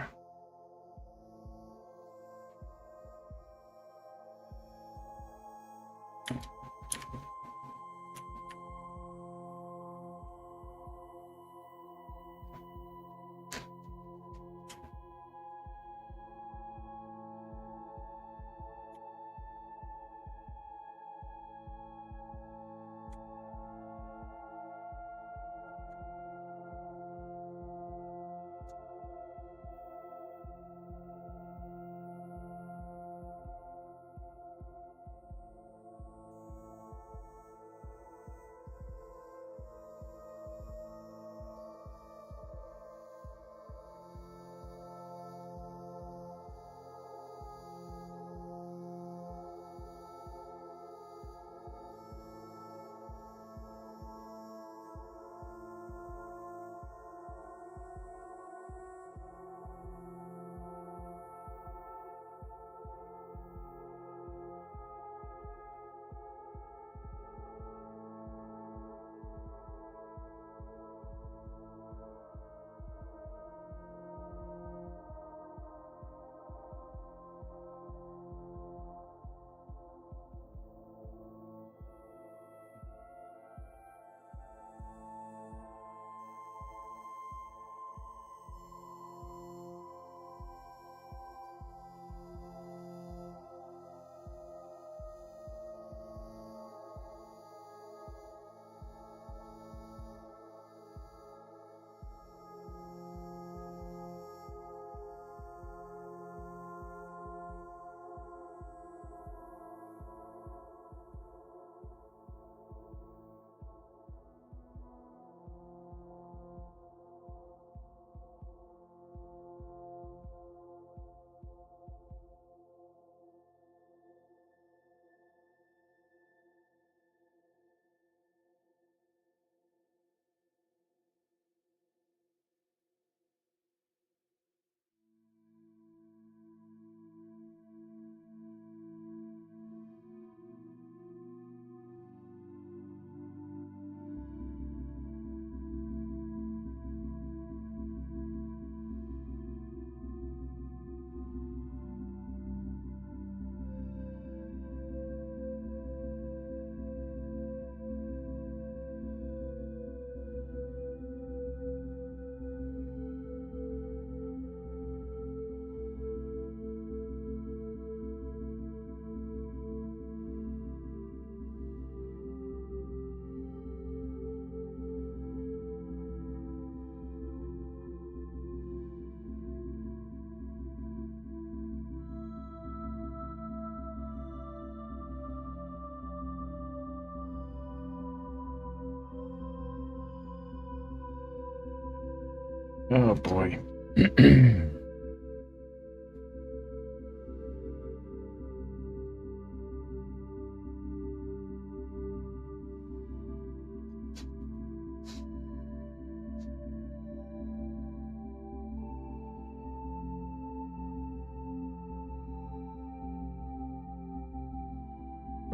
Oh boy.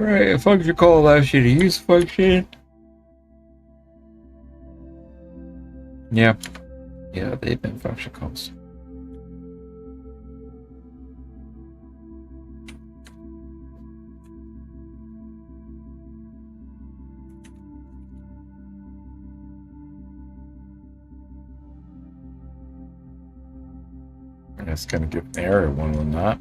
Right, a function call allows you to use a function. Yeah. Yeah, they've been function calls. And that's going to give an error, one will not.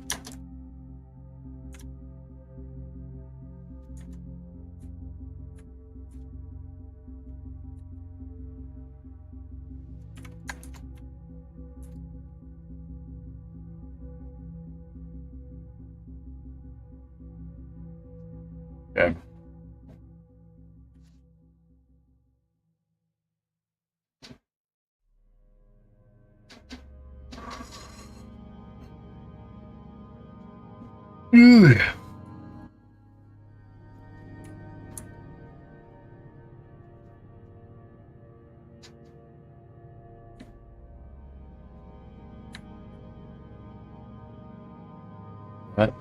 Okay. Ooh. What?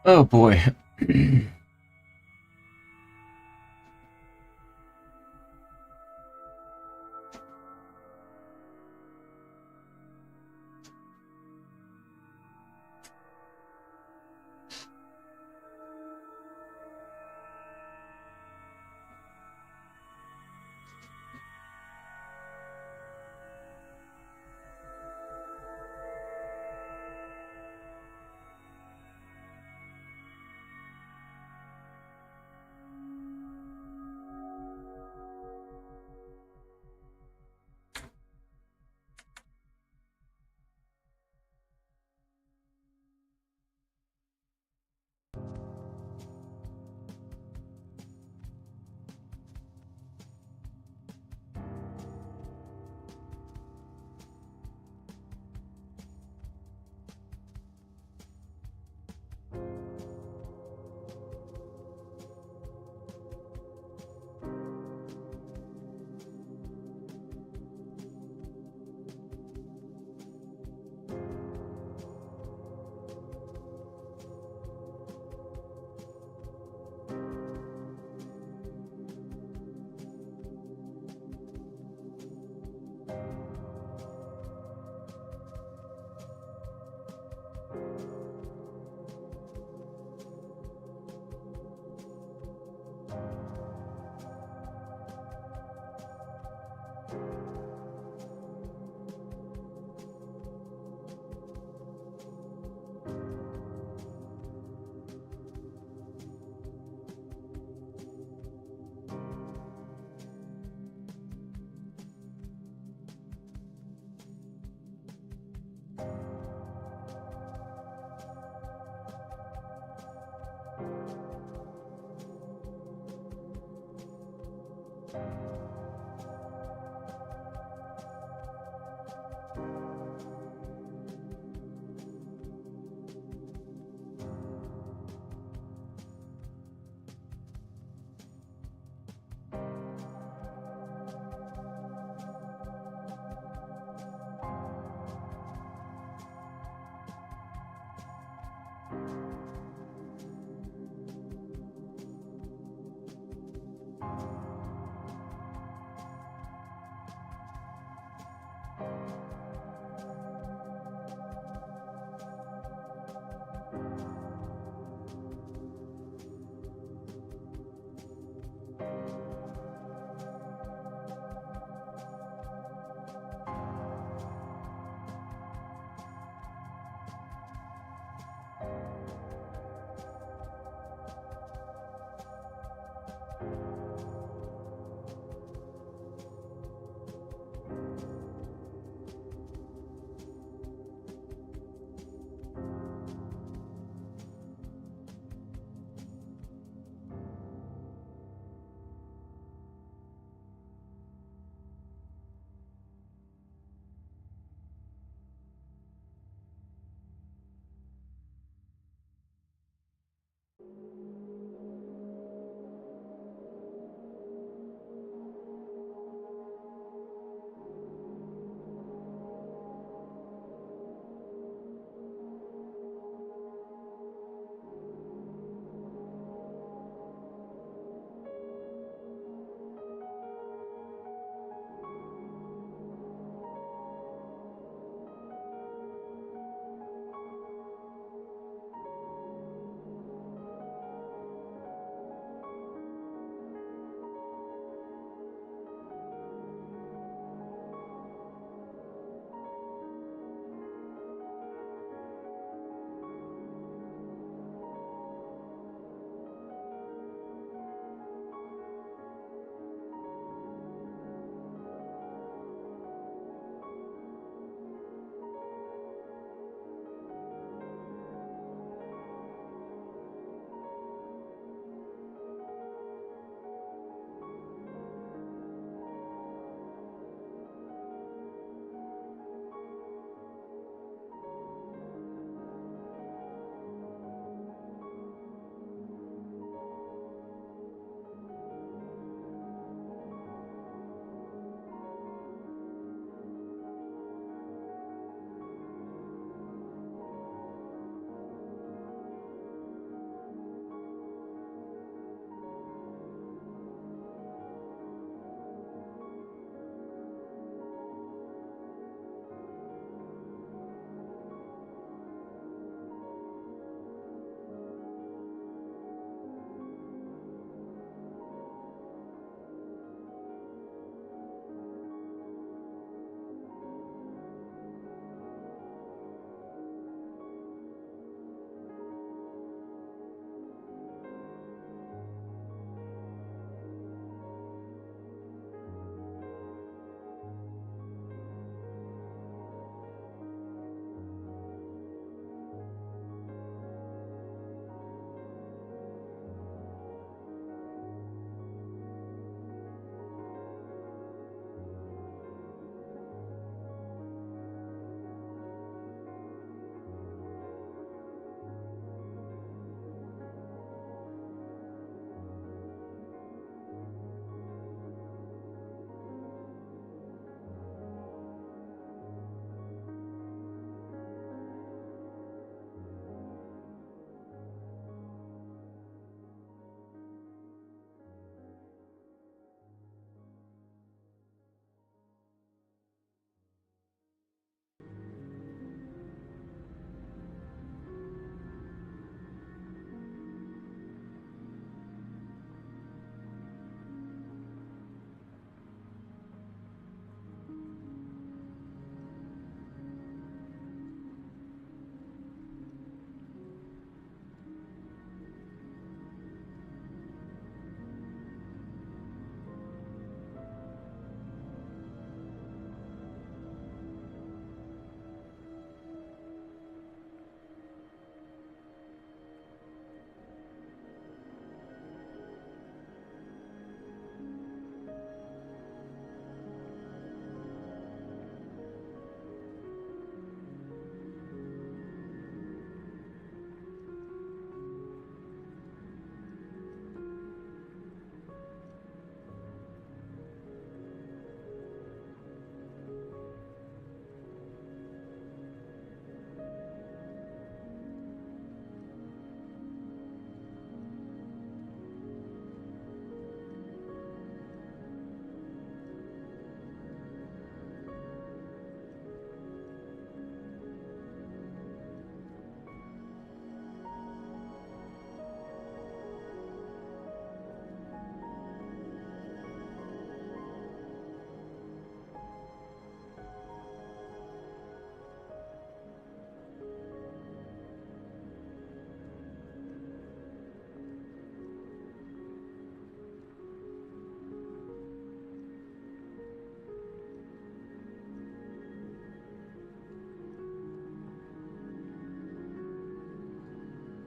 Oh boy.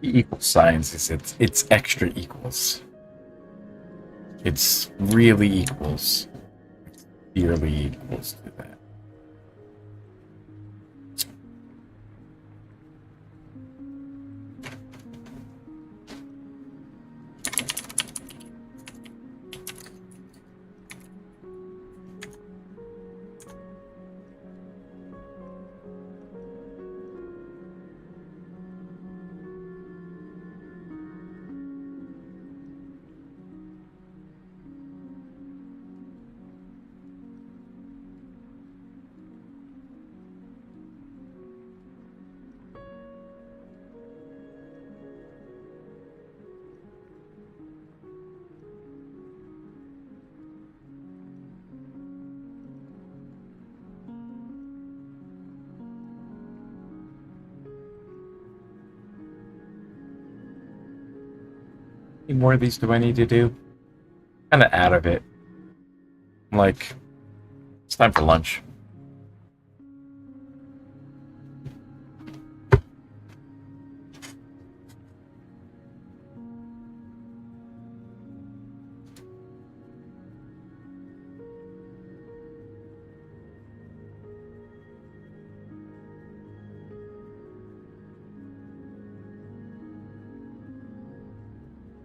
equal signs is it's extra equals. It's really equals. Dearly equals to that. How many more of these do I need to do? Kind of out of it. Like, it's time for lunch.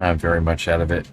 I'm very much out of it.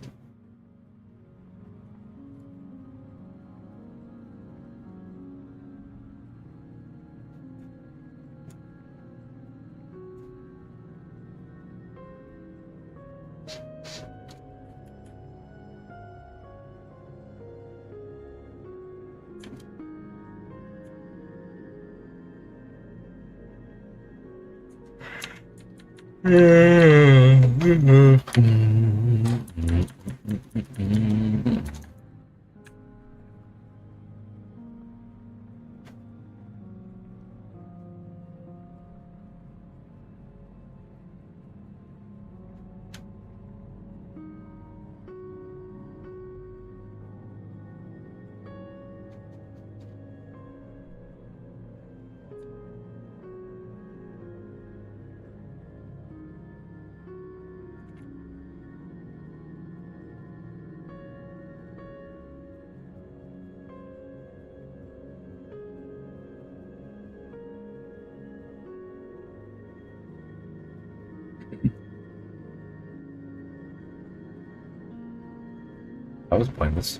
That was pointless.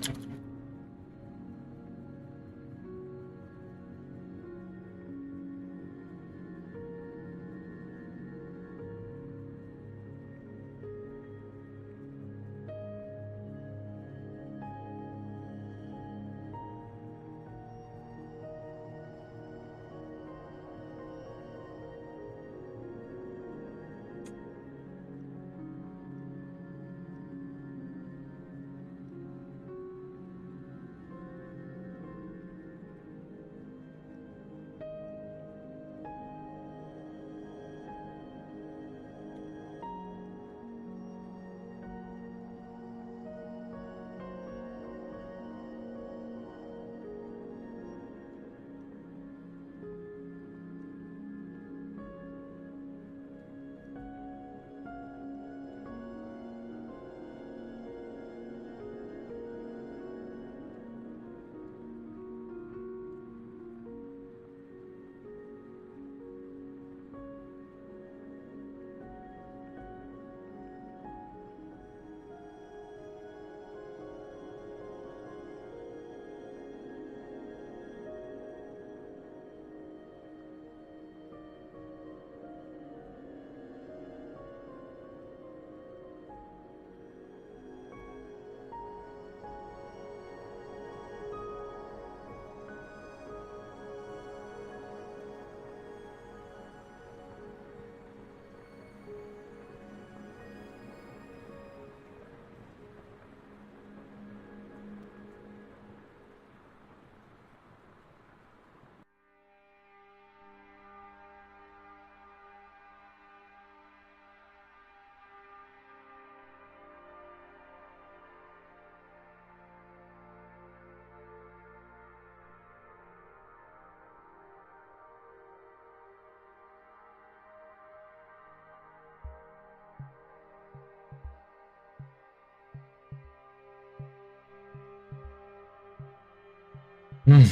Hmm.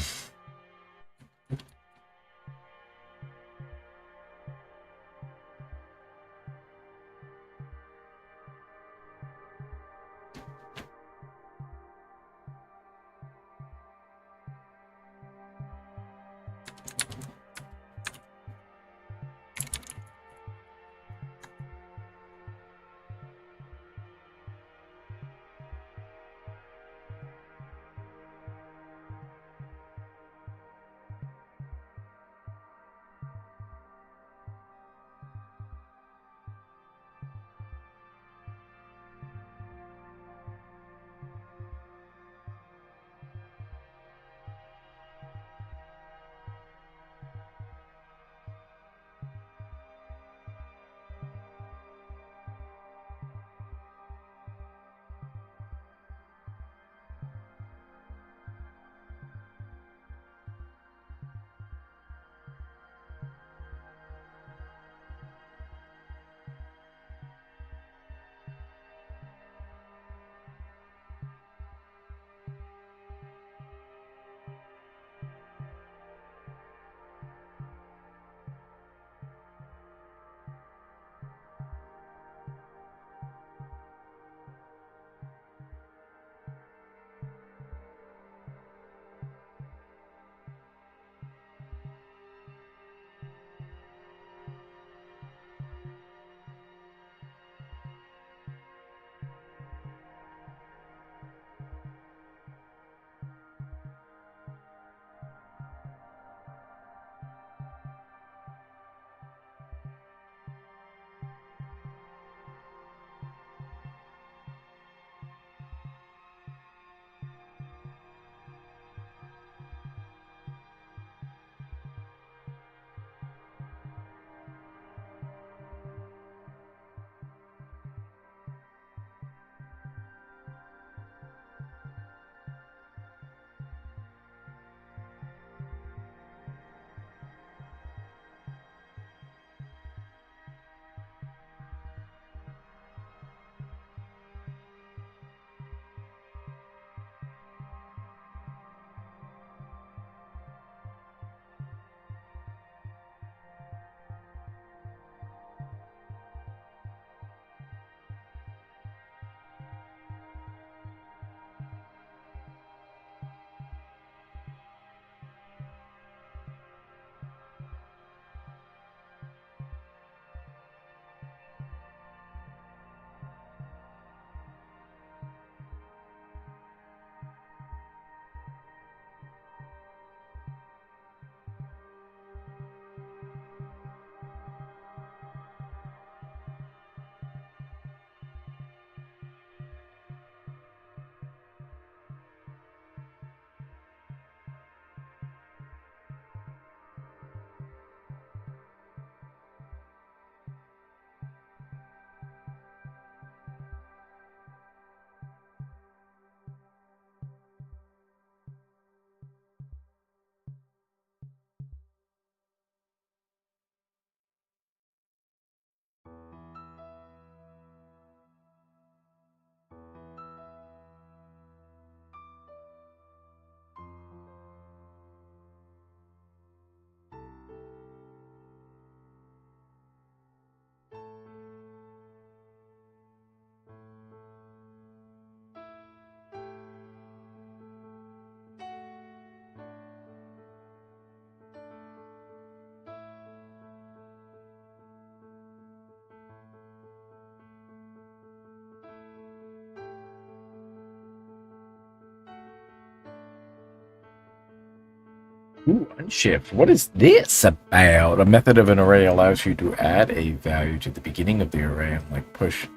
Ooh, unshift. What is this about? A method of an array allows you to add a value to the beginning of the array, unlike push,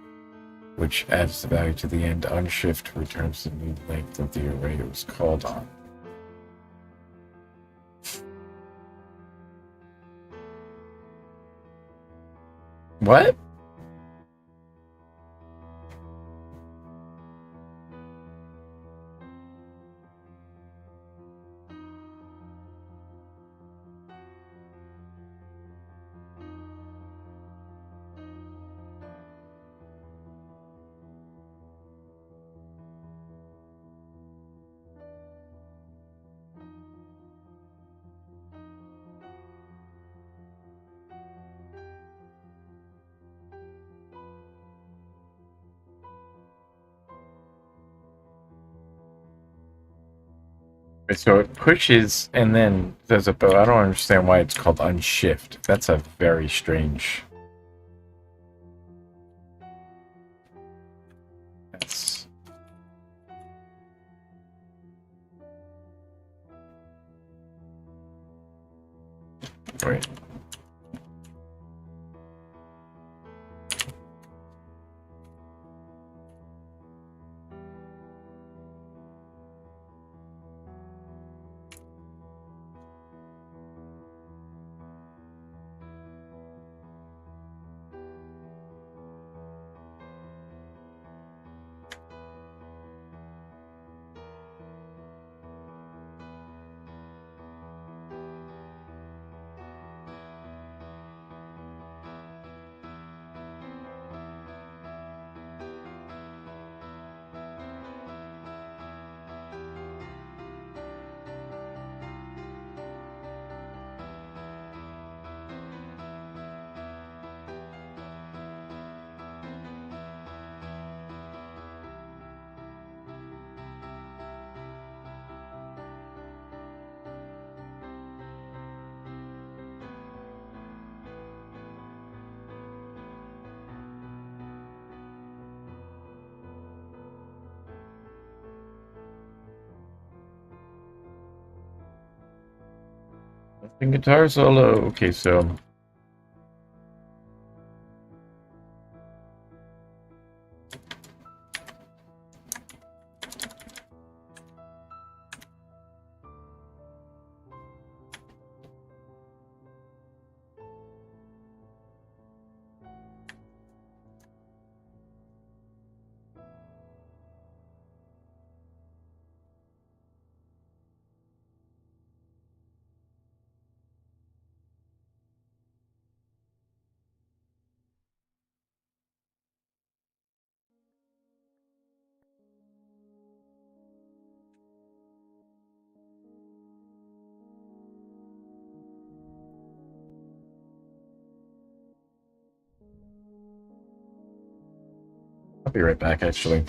which adds the value to the end. Unshift returns the new length of the array it was called on. What? So it pushes and then there's a bow. I don't understand why it's called unshift. That's a very strange. That's wait. Guitar solo. Okay, so I'll be right back actually.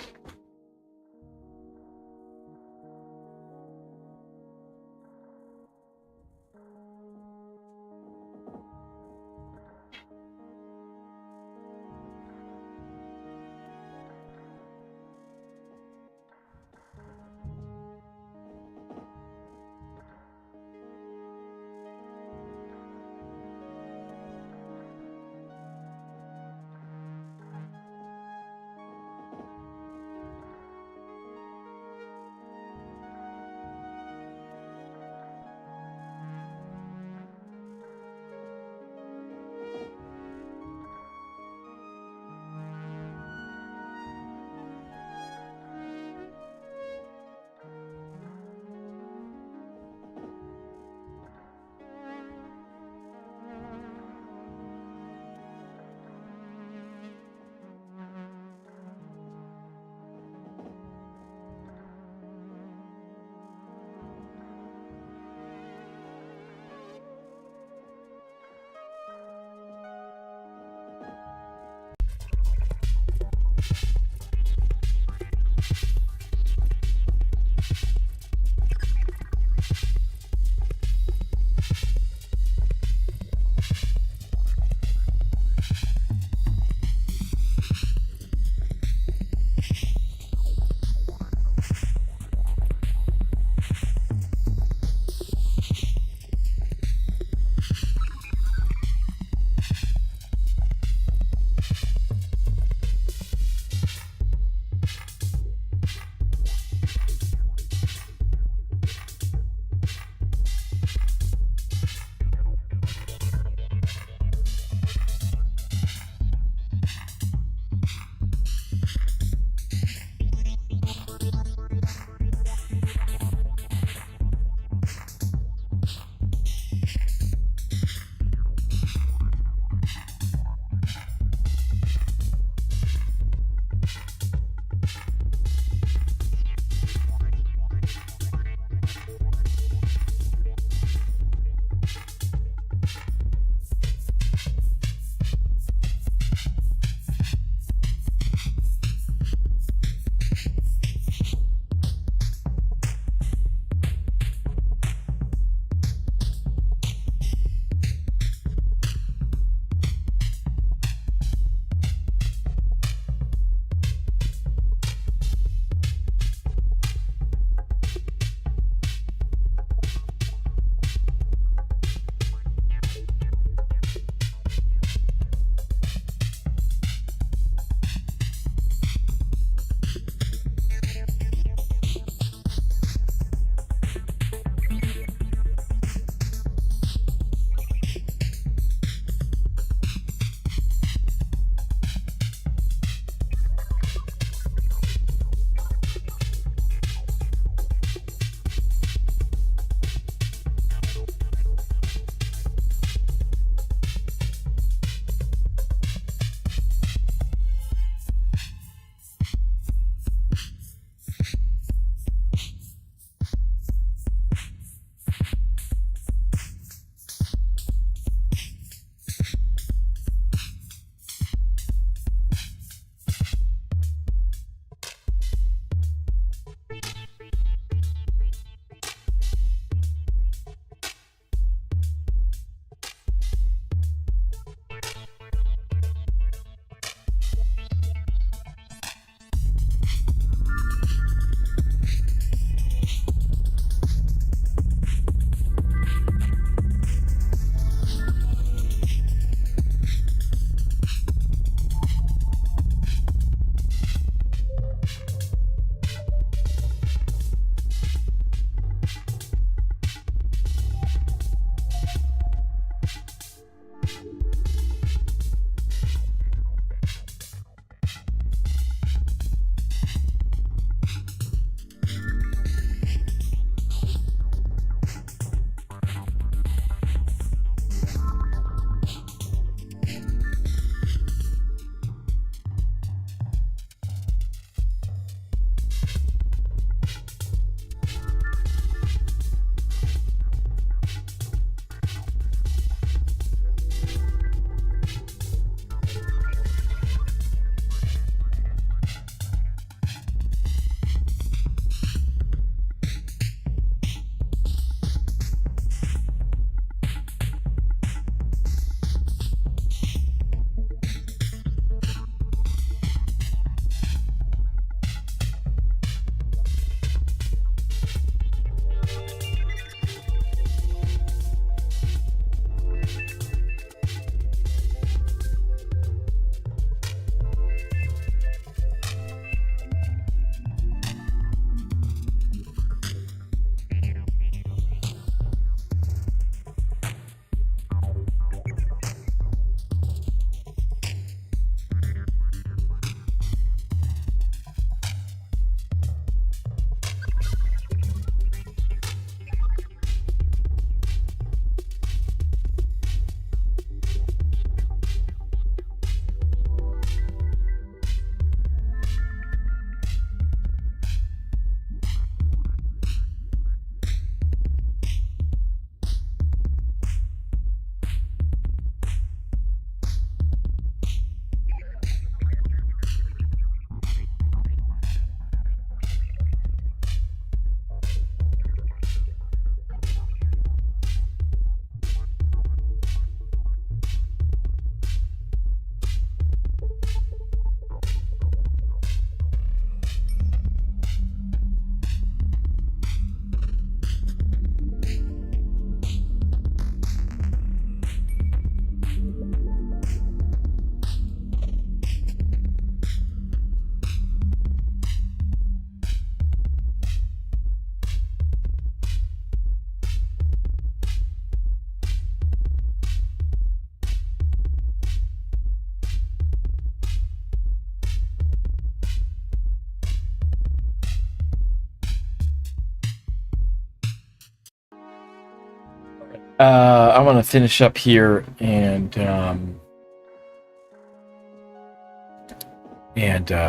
I want to finish up here and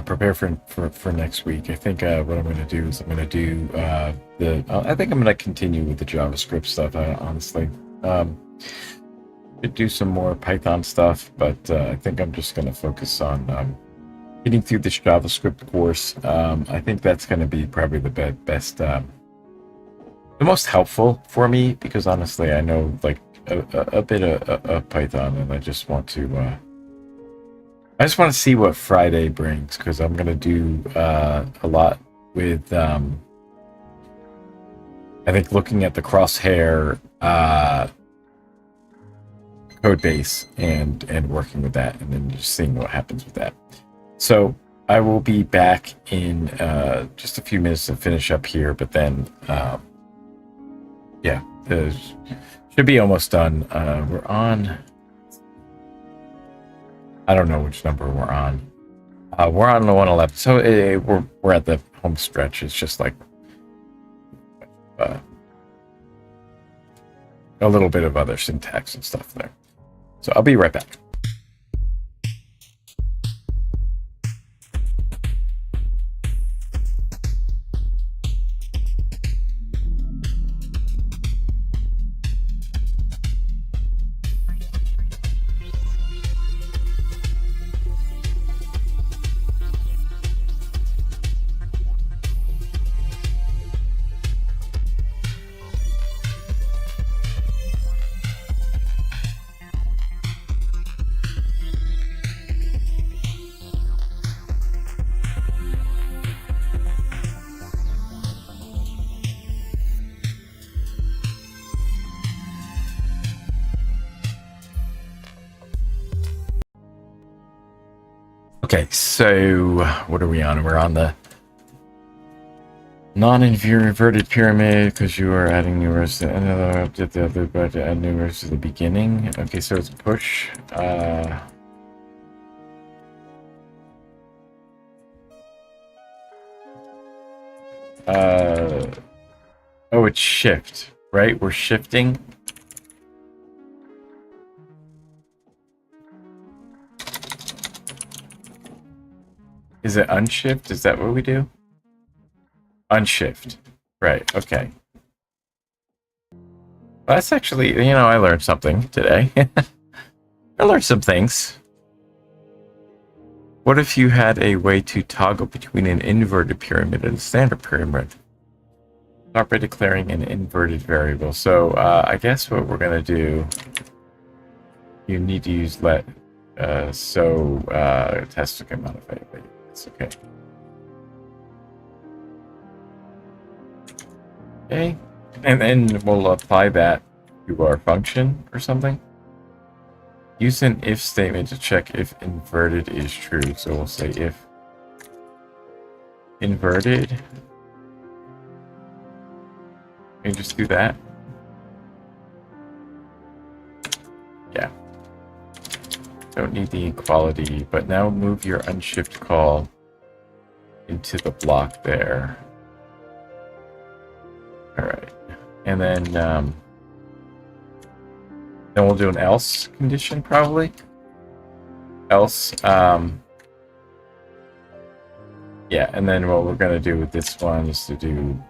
prepare for next week. I think what I'm going to do is I'm going to do I think I'm going to continue with the JavaScript stuff. Honestly, could do some more Python stuff, but I think I'm just going to focus on getting through this JavaScript course. I think that's going to be probably the best, the most helpful for me, because honestly, I know like a bit of Python, and I just want to see what Friday brings, because I'm going to do a lot with, I think, looking at the Crosshair code base and working with that, and then just seeing what happens with that. So I will be back in just a few minutes to finish up here, but then yeah, should be almost done. We're on, I don't know which number we're on. We're on the 111, so we're at the home stretch. It's just like a little bit of other syntax and stuff there. So I'll be right back. Okay, so what are we on? We're on the non-inverted pyramid, because you are adding new rows to another update the other, but add new rows to the beginning. Okay, so it's a push. Oh, it's shift, right? We're shifting. Is it unshift? Is that what we do? Unshift. Right, okay. Well, that's actually, I learned something today. I learned some things. What if you had a way to toggle between an inverted pyramid and a standard pyramid? Start by declaring an inverted variable. So I guess what we're going to do, you need to use let, test to can modify it. It's okay. Okay, and then we'll apply that to our function or something. Use an if statement to check if inverted is true. So we'll say if inverted. Can you just do that? Yeah. Don't need the equality, but now move your unshift call into the block there. All right, and then we'll do an else condition probably. Else, yeah, and then what we're gonna do with this one is to do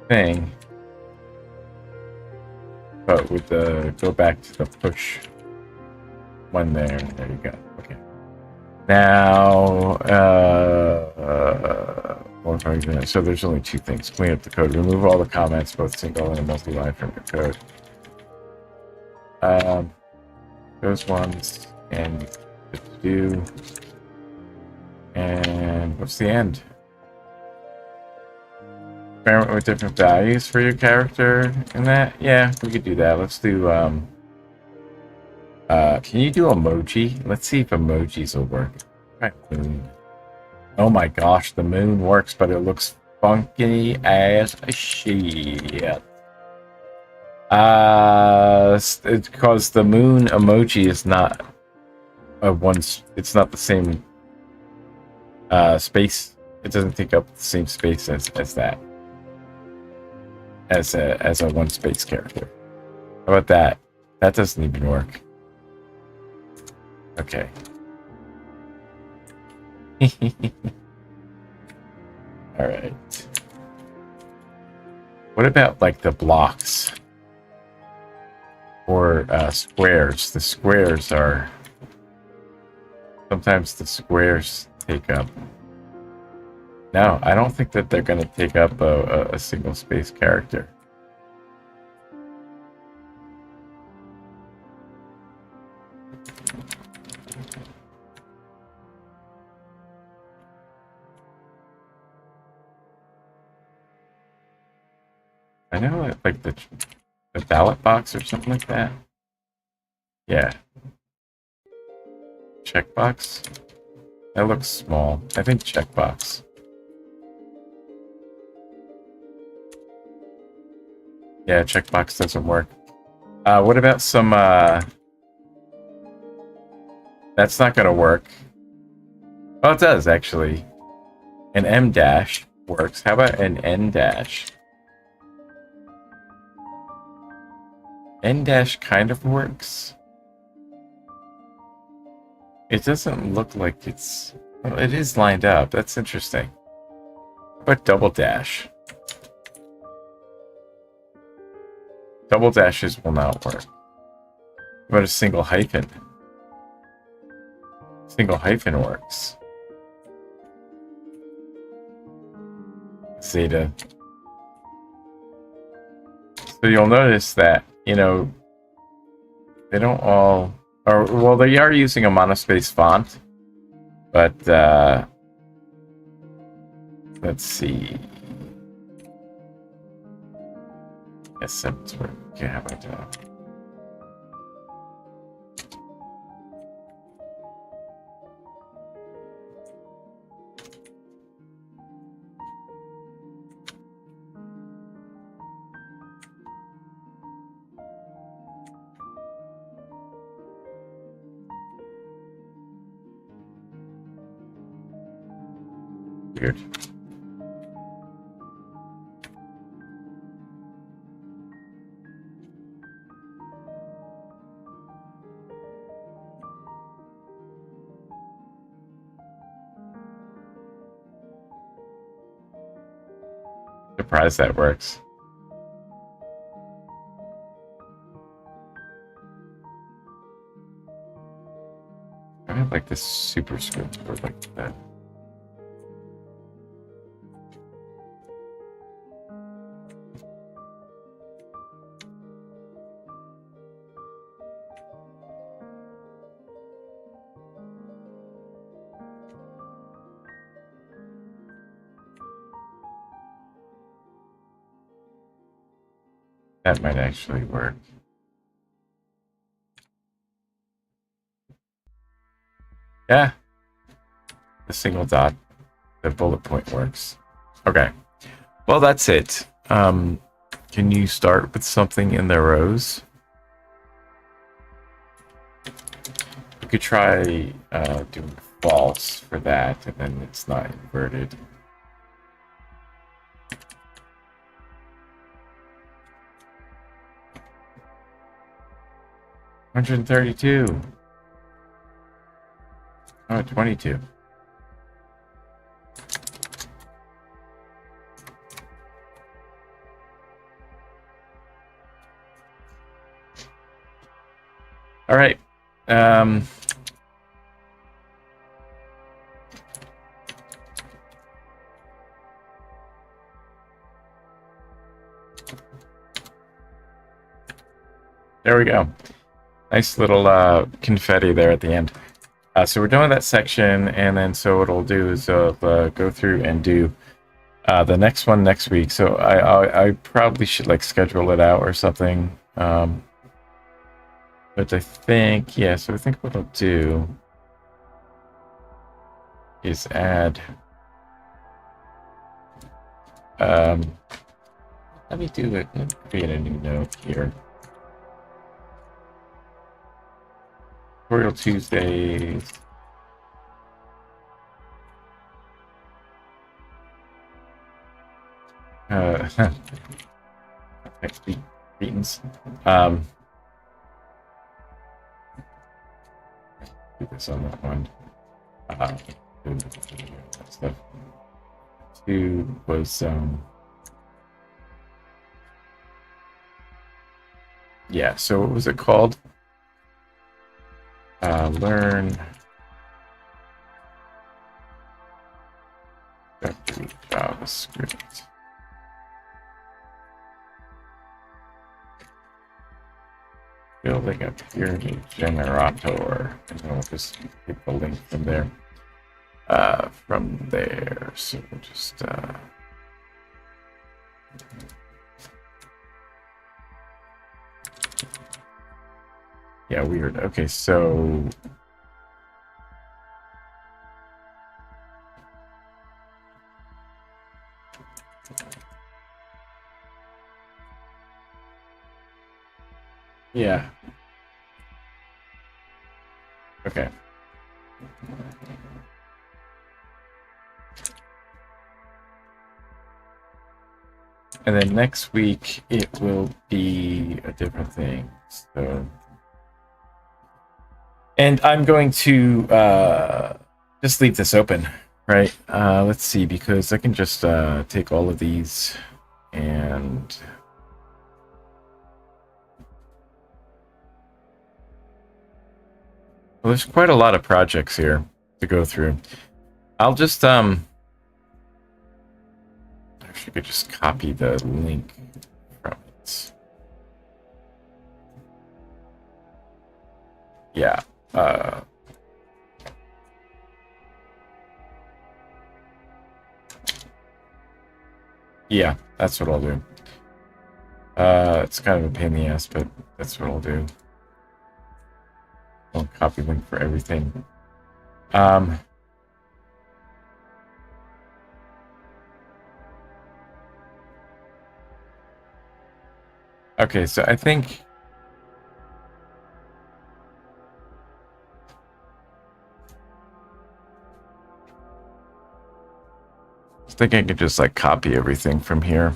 thing, but with the go back to the push one there. There you go. Okay. Now, so there's only two things. Clean up the code. Remove all the comments, both single and multi-line, from your code. Those ones, and good to do. And what's the end? Experiment with different values for your character in that? Yeah, we could do that. Let's do, can you do emoji? Let's see if emojis will work. Right, moon. Oh my gosh, the moon works, but it looks funky as shit. It's because the moon emoji is not it's not the same space. It doesn't take up the same space as that. as a one space character. How about that? That doesn't even work. Okay. All right. What about like the blocks or squares? The squares are sometimes the squares take up. No, I don't think that they're going to take up a single space character. I know, like the ballot box or something like that. Yeah. Checkbox? That looks small. I think checkbox. Yeah, checkbox doesn't work. What about some, that's not gonna work. Oh, it does, actually. An M dash works. How about an N dash? N dash kind of works. It doesn't look like it's... Well, it is lined up. That's interesting. But double dash. Double dashes will not work. But a single hyphen. Single hyphen works. Zeta. So you'll notice that, you know, they don't all... Or, well, they are using a monospace font. But, let's see. Yes, that's where... Okay, how about that? Weird. Surprised that works. I have like this super script or like that. That might actually work. Yeah. The single dot, the bullet point works. Okay. Well, that's it. Can you start with something in the rows? You could try doing false for that, and then it's not inverted. $132. Oh, 22. All right. There we go. Nice little confetti there at the end. So we're done with that section, and then so what I'll do is go through and do the next one next week. So I probably should like schedule it out or something. But I think, yeah, so I think what I'll do is add... let me do it. Let me create a new note here. Tutorial Tuesdays. Thetans. Do this on that one. Stuff. Two was yeah. So what was it called? Learn JavaScript. Building a pyramid generator. And then we'll just take the link from there. So we'll just yeah, weird. Okay, so yeah. Okay. And then next week it will be a different thing. So, and I'm going to just leave this open, right? Let's see, because I can just take all of these and well, there's quite a lot of projects here to go through. I'll just actually could just copy the link from it. Yeah. Yeah, that's what I'll do. It's kind of a pain in the ass, but that's what I'll do. I'll copy link for everything. Okay, so I think I could just like copy everything from here.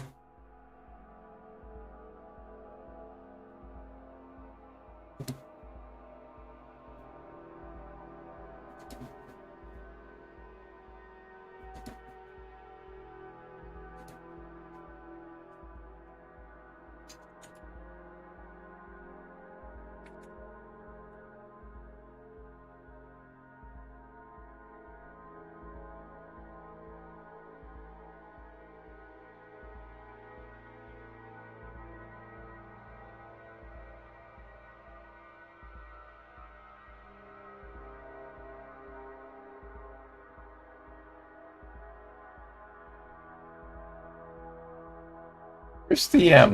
Where's the I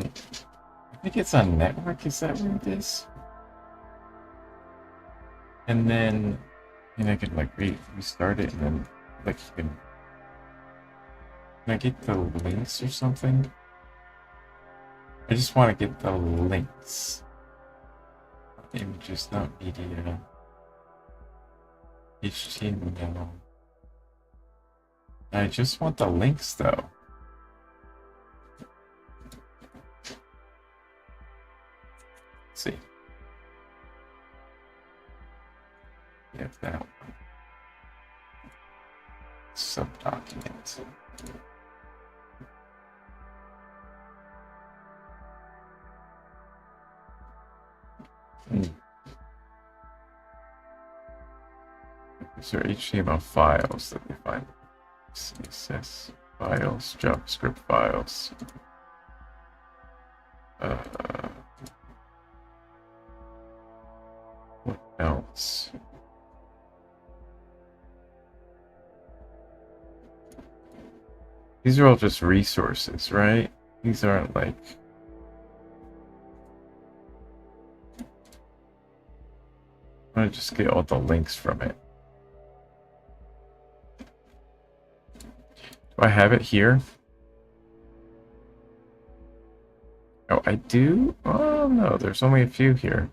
think it's on network. Is that where it is? And then I can like restart it, and then like can I get the links or something? I just want to get the links. Images, not media. HTML. I just want the links though. Let's see. Yeah, that one. Subdocument. These are HTML files that we find. CSS files, JavaScript files. What else? These are all just resources, right? These aren't like... I'm gonna just get all the links from it. Do I have it here? Oh, I do? Oh, no, there's only a few here.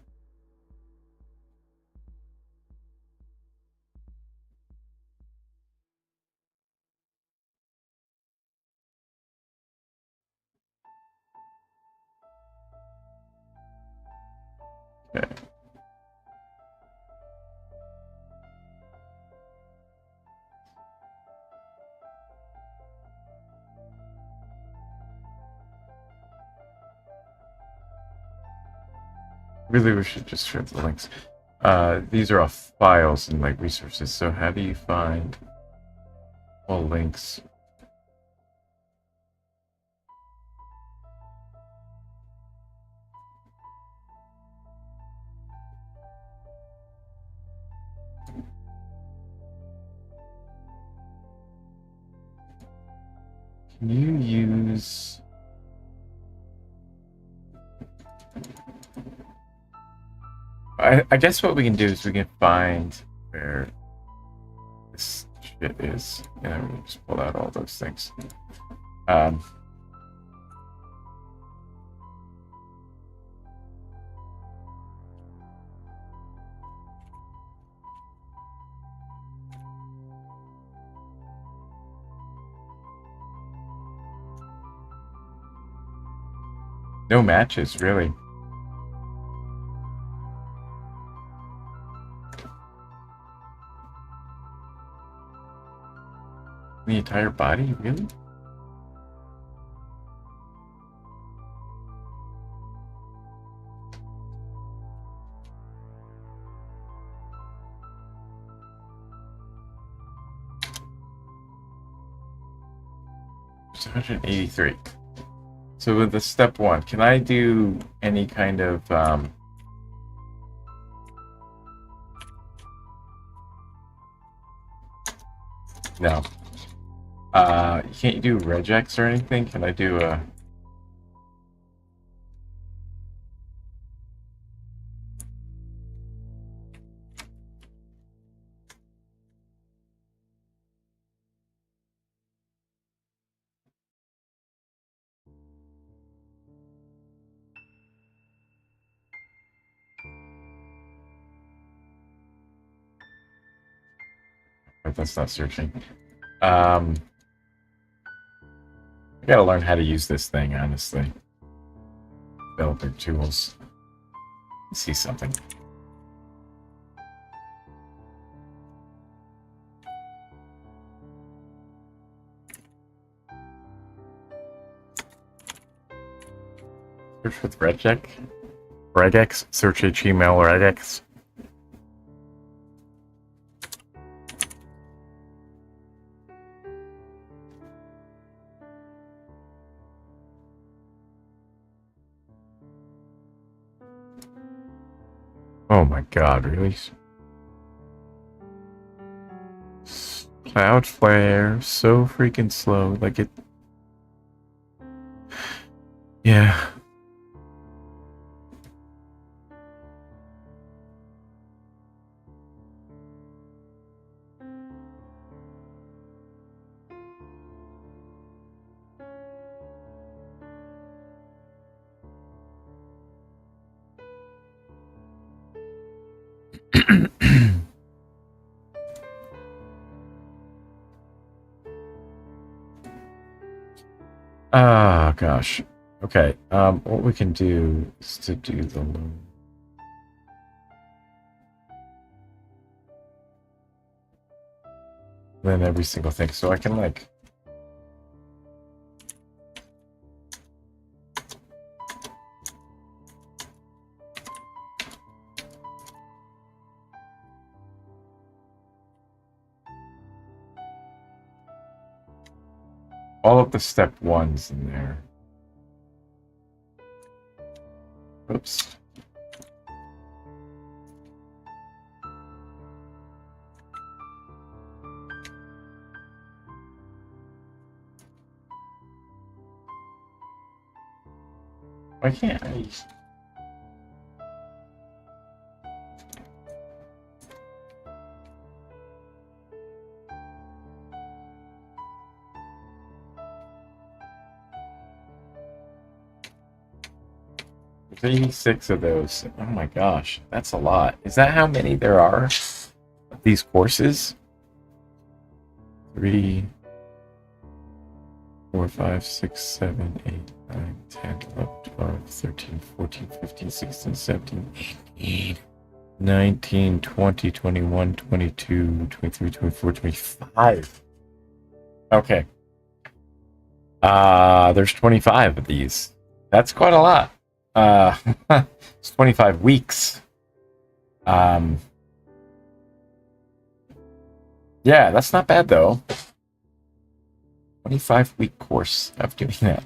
Really, we should just share the links. These are all files and like resources. So how do you find all links? Can you use... I guess what we can do is we can find where this shit is, and then we can just pull out all those things. No matches, really. The entire body, really? It's 183. So with the step one, can I do any kind of no. Can't you do regex or anything? Can I do a... That's not searching. I gotta learn how to use this thing, honestly. Developer tools. Let's see something. Search with regex. Regex. Search HTML regex. Oh my god, really? Cloudflare, so freaking slow. Like it... Yeah. Ah, gosh. Okay. What we can do is to do the loan. Then every single thing, so I can like... all of the step ones in there. Oops. Why can't I? There's 86 of those. Oh my gosh, that's a lot. Is that how many there are of these courses? 3, 4, 5, 6, 7, 8, 9, 10, 11, 12, 13, 14, 15, 16, 17, 18, 19, 20, 21, 22, 23, 24, 25. Okay. There's 25 of these. That's quite a lot. It's 25 weeks. Yeah, that's not bad though. 25-week course of doing that.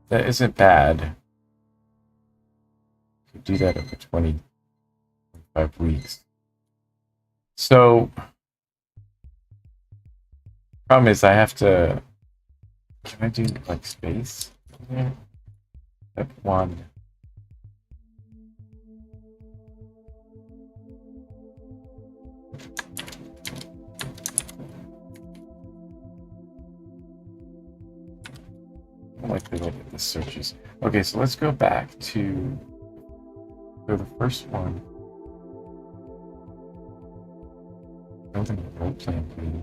That isn't bad. You do that over 25 weeks. So, problem is I have to. Can I do like space? Yeah. Step 1. I like to look at the searches. Okay, so let's go back to the first one. Building a role playing game.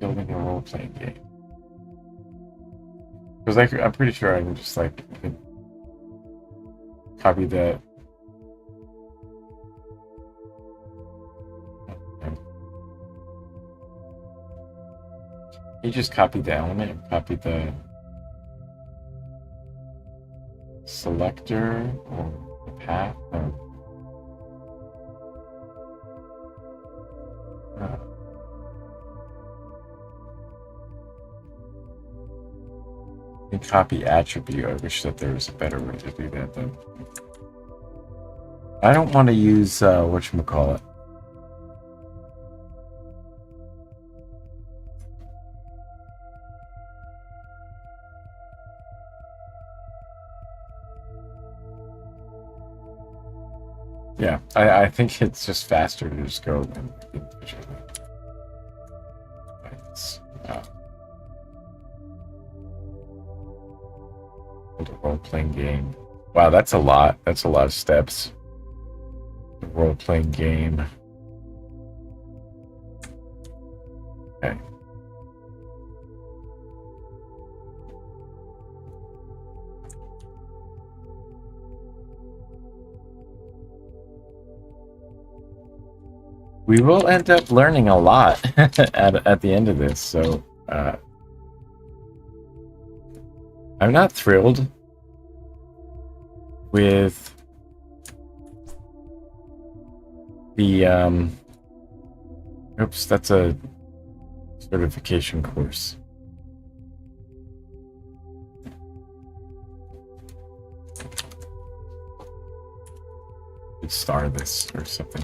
Building a role playing game. Because I'm pretty sure I can just like copy that. You just copy the element and copy the selector or the path. And copy attribute. I wish that there was a better way to do that though. I don't want to use whatchamacallit. Yeah, I think it's just faster to just go individually. Build a role-playing game. Wow, that's a lot. That's a lot of steps. The role-playing game. Okay. We will end up learning a lot at the end of this, so I'm not thrilled with the oops, that's a certification course. Could star this or something.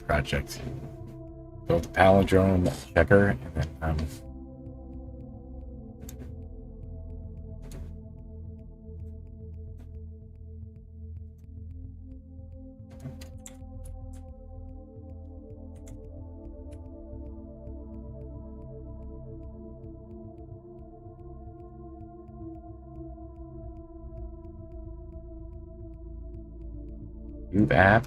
Project. Build a palindrome checker and then Move app.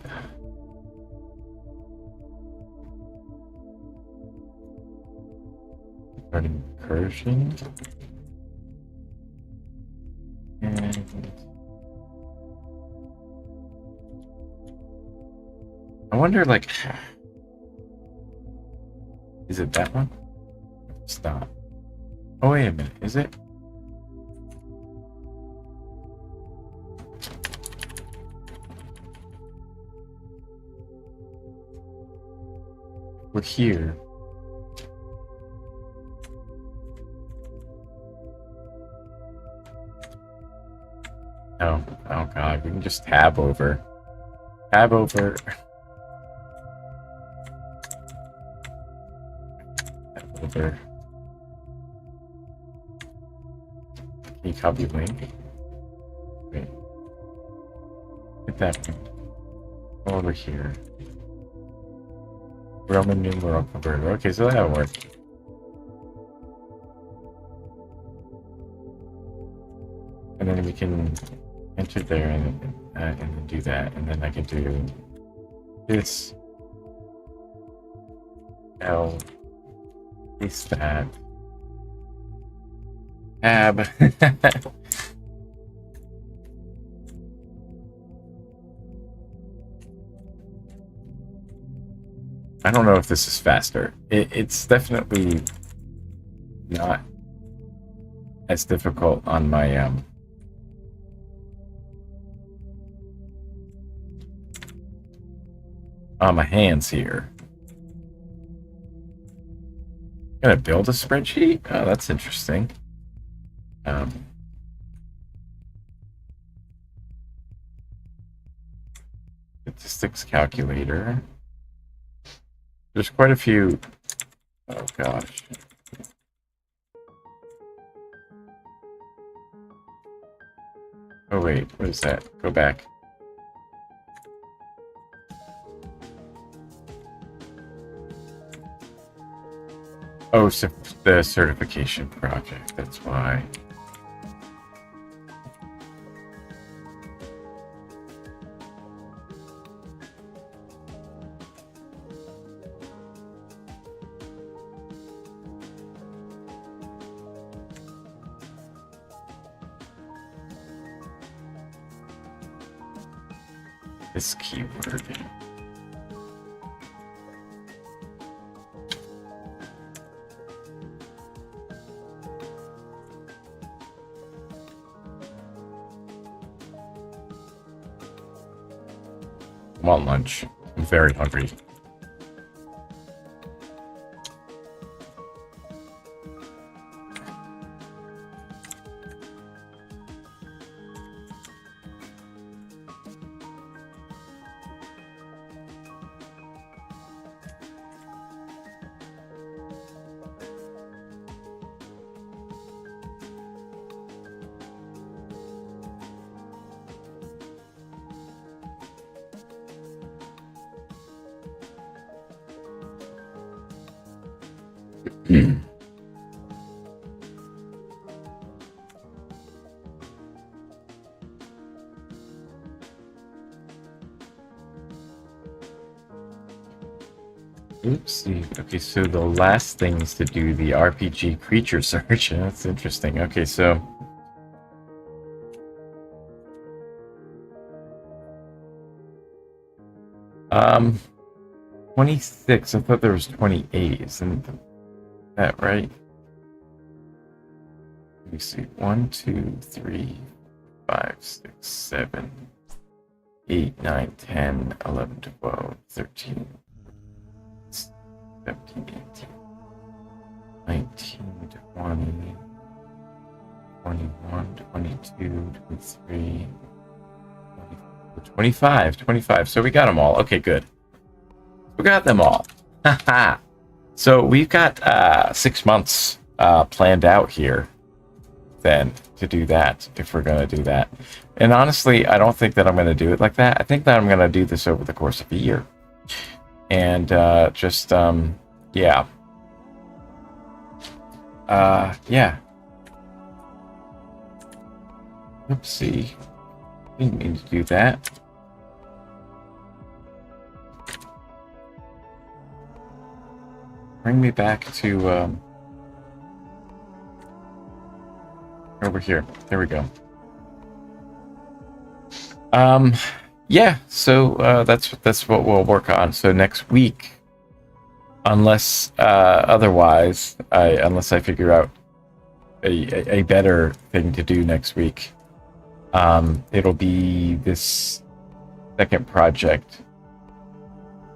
Incursion. And I wonder, like, is it that one? Stop. Oh, wait a minute. Is it? We're here. Oh, oh god, we can just tab over. Tab over. Tab over. Can you copy link? Wait. Hit that one. Go over here. Roman numeral converter. Okay, so that'll work. And then we can enter there and then do that, and then I can do this L, paste that, Tab. I don't know if this is faster. It's definitely not as difficult on my hands here. Gonna build a spreadsheet? Oh, that's interesting. Statistics calculator. There's quite a few. Oh gosh. Oh wait, what is that? Go back. Oh, so the certification project, that's why. This keyword. I want lunch. I'm very hungry. Oopsie. Okay, so the last thing is to do the RPG creature search. That's interesting. Okay, so 26. I thought there was 28. Isn't that right? Let me see. 1, 2, 3, 5, 6, 7, 8, 9, 10, 11, 12, 13, 17, 18, 19, 20, 21, 22, 23, 25, 25. So we got them all. Okay, good. We got them all. Haha. So we've got 6 months planned out here then to do that, if we're going to do that. And honestly, I don't think that I'm going to do it like that. I think that I'm going to do this over the course of a year. And just, yeah. Yeah. Oopsie. Didn't mean to do that. Bring me back to, over here. There we go. Yeah, so that's what we'll work on. So next week, unless otherwise, unless I figure out a better thing to do next week, it'll be this second project,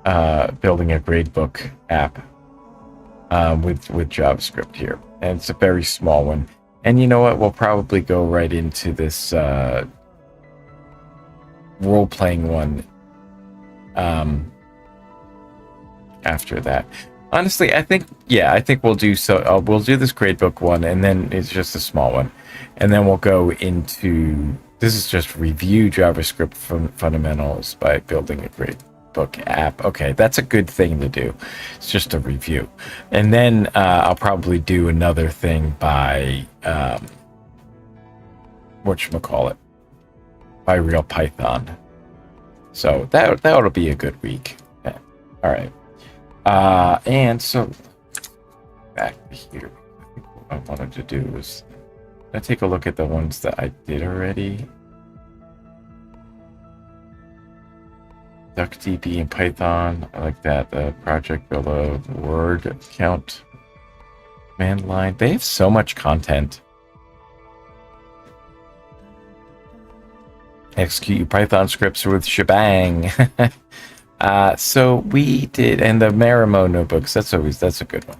building a gradebook app with JavaScript here, and it's a very small one. And you know what? We'll probably go right into this role-playing one after that. Honestly, I think we'll do so. We'll do this gradebook one, and then it's just a small one, and then we'll go into this is just review JavaScript fundamentals by building a gradebook app. Okay, that's a good thing to do. It's just a review, and then I'll probably do another thing by whatchamacallit, by Real Python. So that ought be a good week. Yeah. All right. And so back here, I think what I wanted to do was I take a look at the ones that I did already. DuckDB and Python. I like that. Project build a word count command line. They have so much content. Execute your Python scripts with shebang. So we did, and the Marimo notebooks. That's a good one.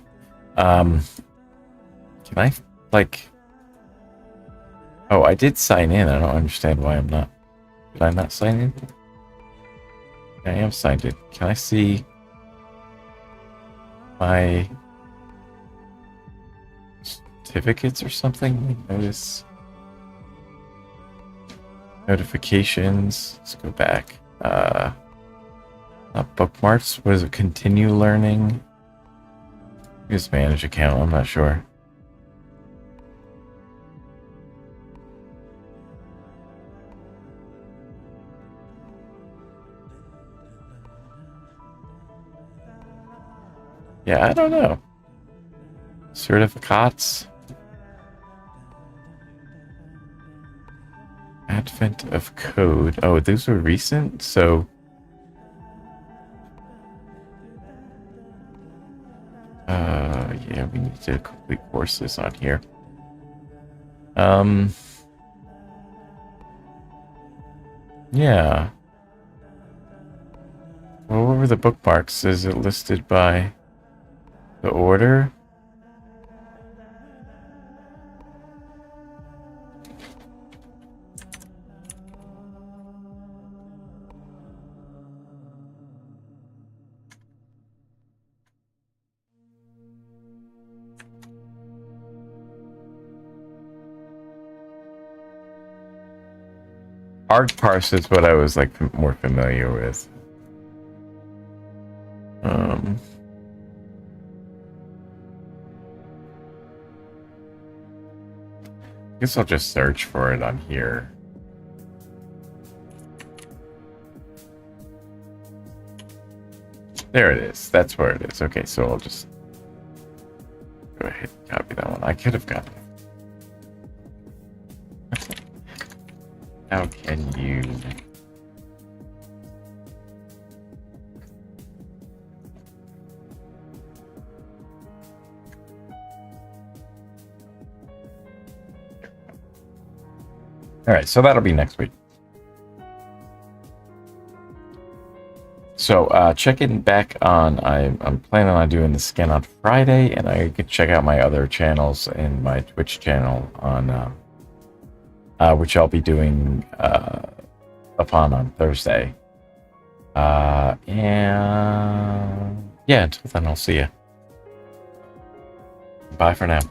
Can I like? Oh, I did sign in. I don't understand why I'm not. Did I not sign in? I am signed in. Can I see my certificates or something? Notice notifications. Let's go back. Not bookmarks. What is it? Continue learning. Use manage account. I'm not sure. Yeah, I don't know. Certificates. Advent of code. Oh, those were recent, so yeah, we need to complete courses on here. Yeah. Well, what were the bookmarks? Is it listed by the order? ArgParse is what I was like more familiar with. I guess I'll just search for it on here. There it is. That's where it is. Okay, so I'll just go ahead and copy that one. I could have gotten it. How can you... All right, so that'll be next week. So checking back on, I'm planning on doing the scan on Friday, and I can check out my other channels and my Twitch channel on, which I'll be doing upon on Thursday. And yeah, until then, I'll see you. Bye for now.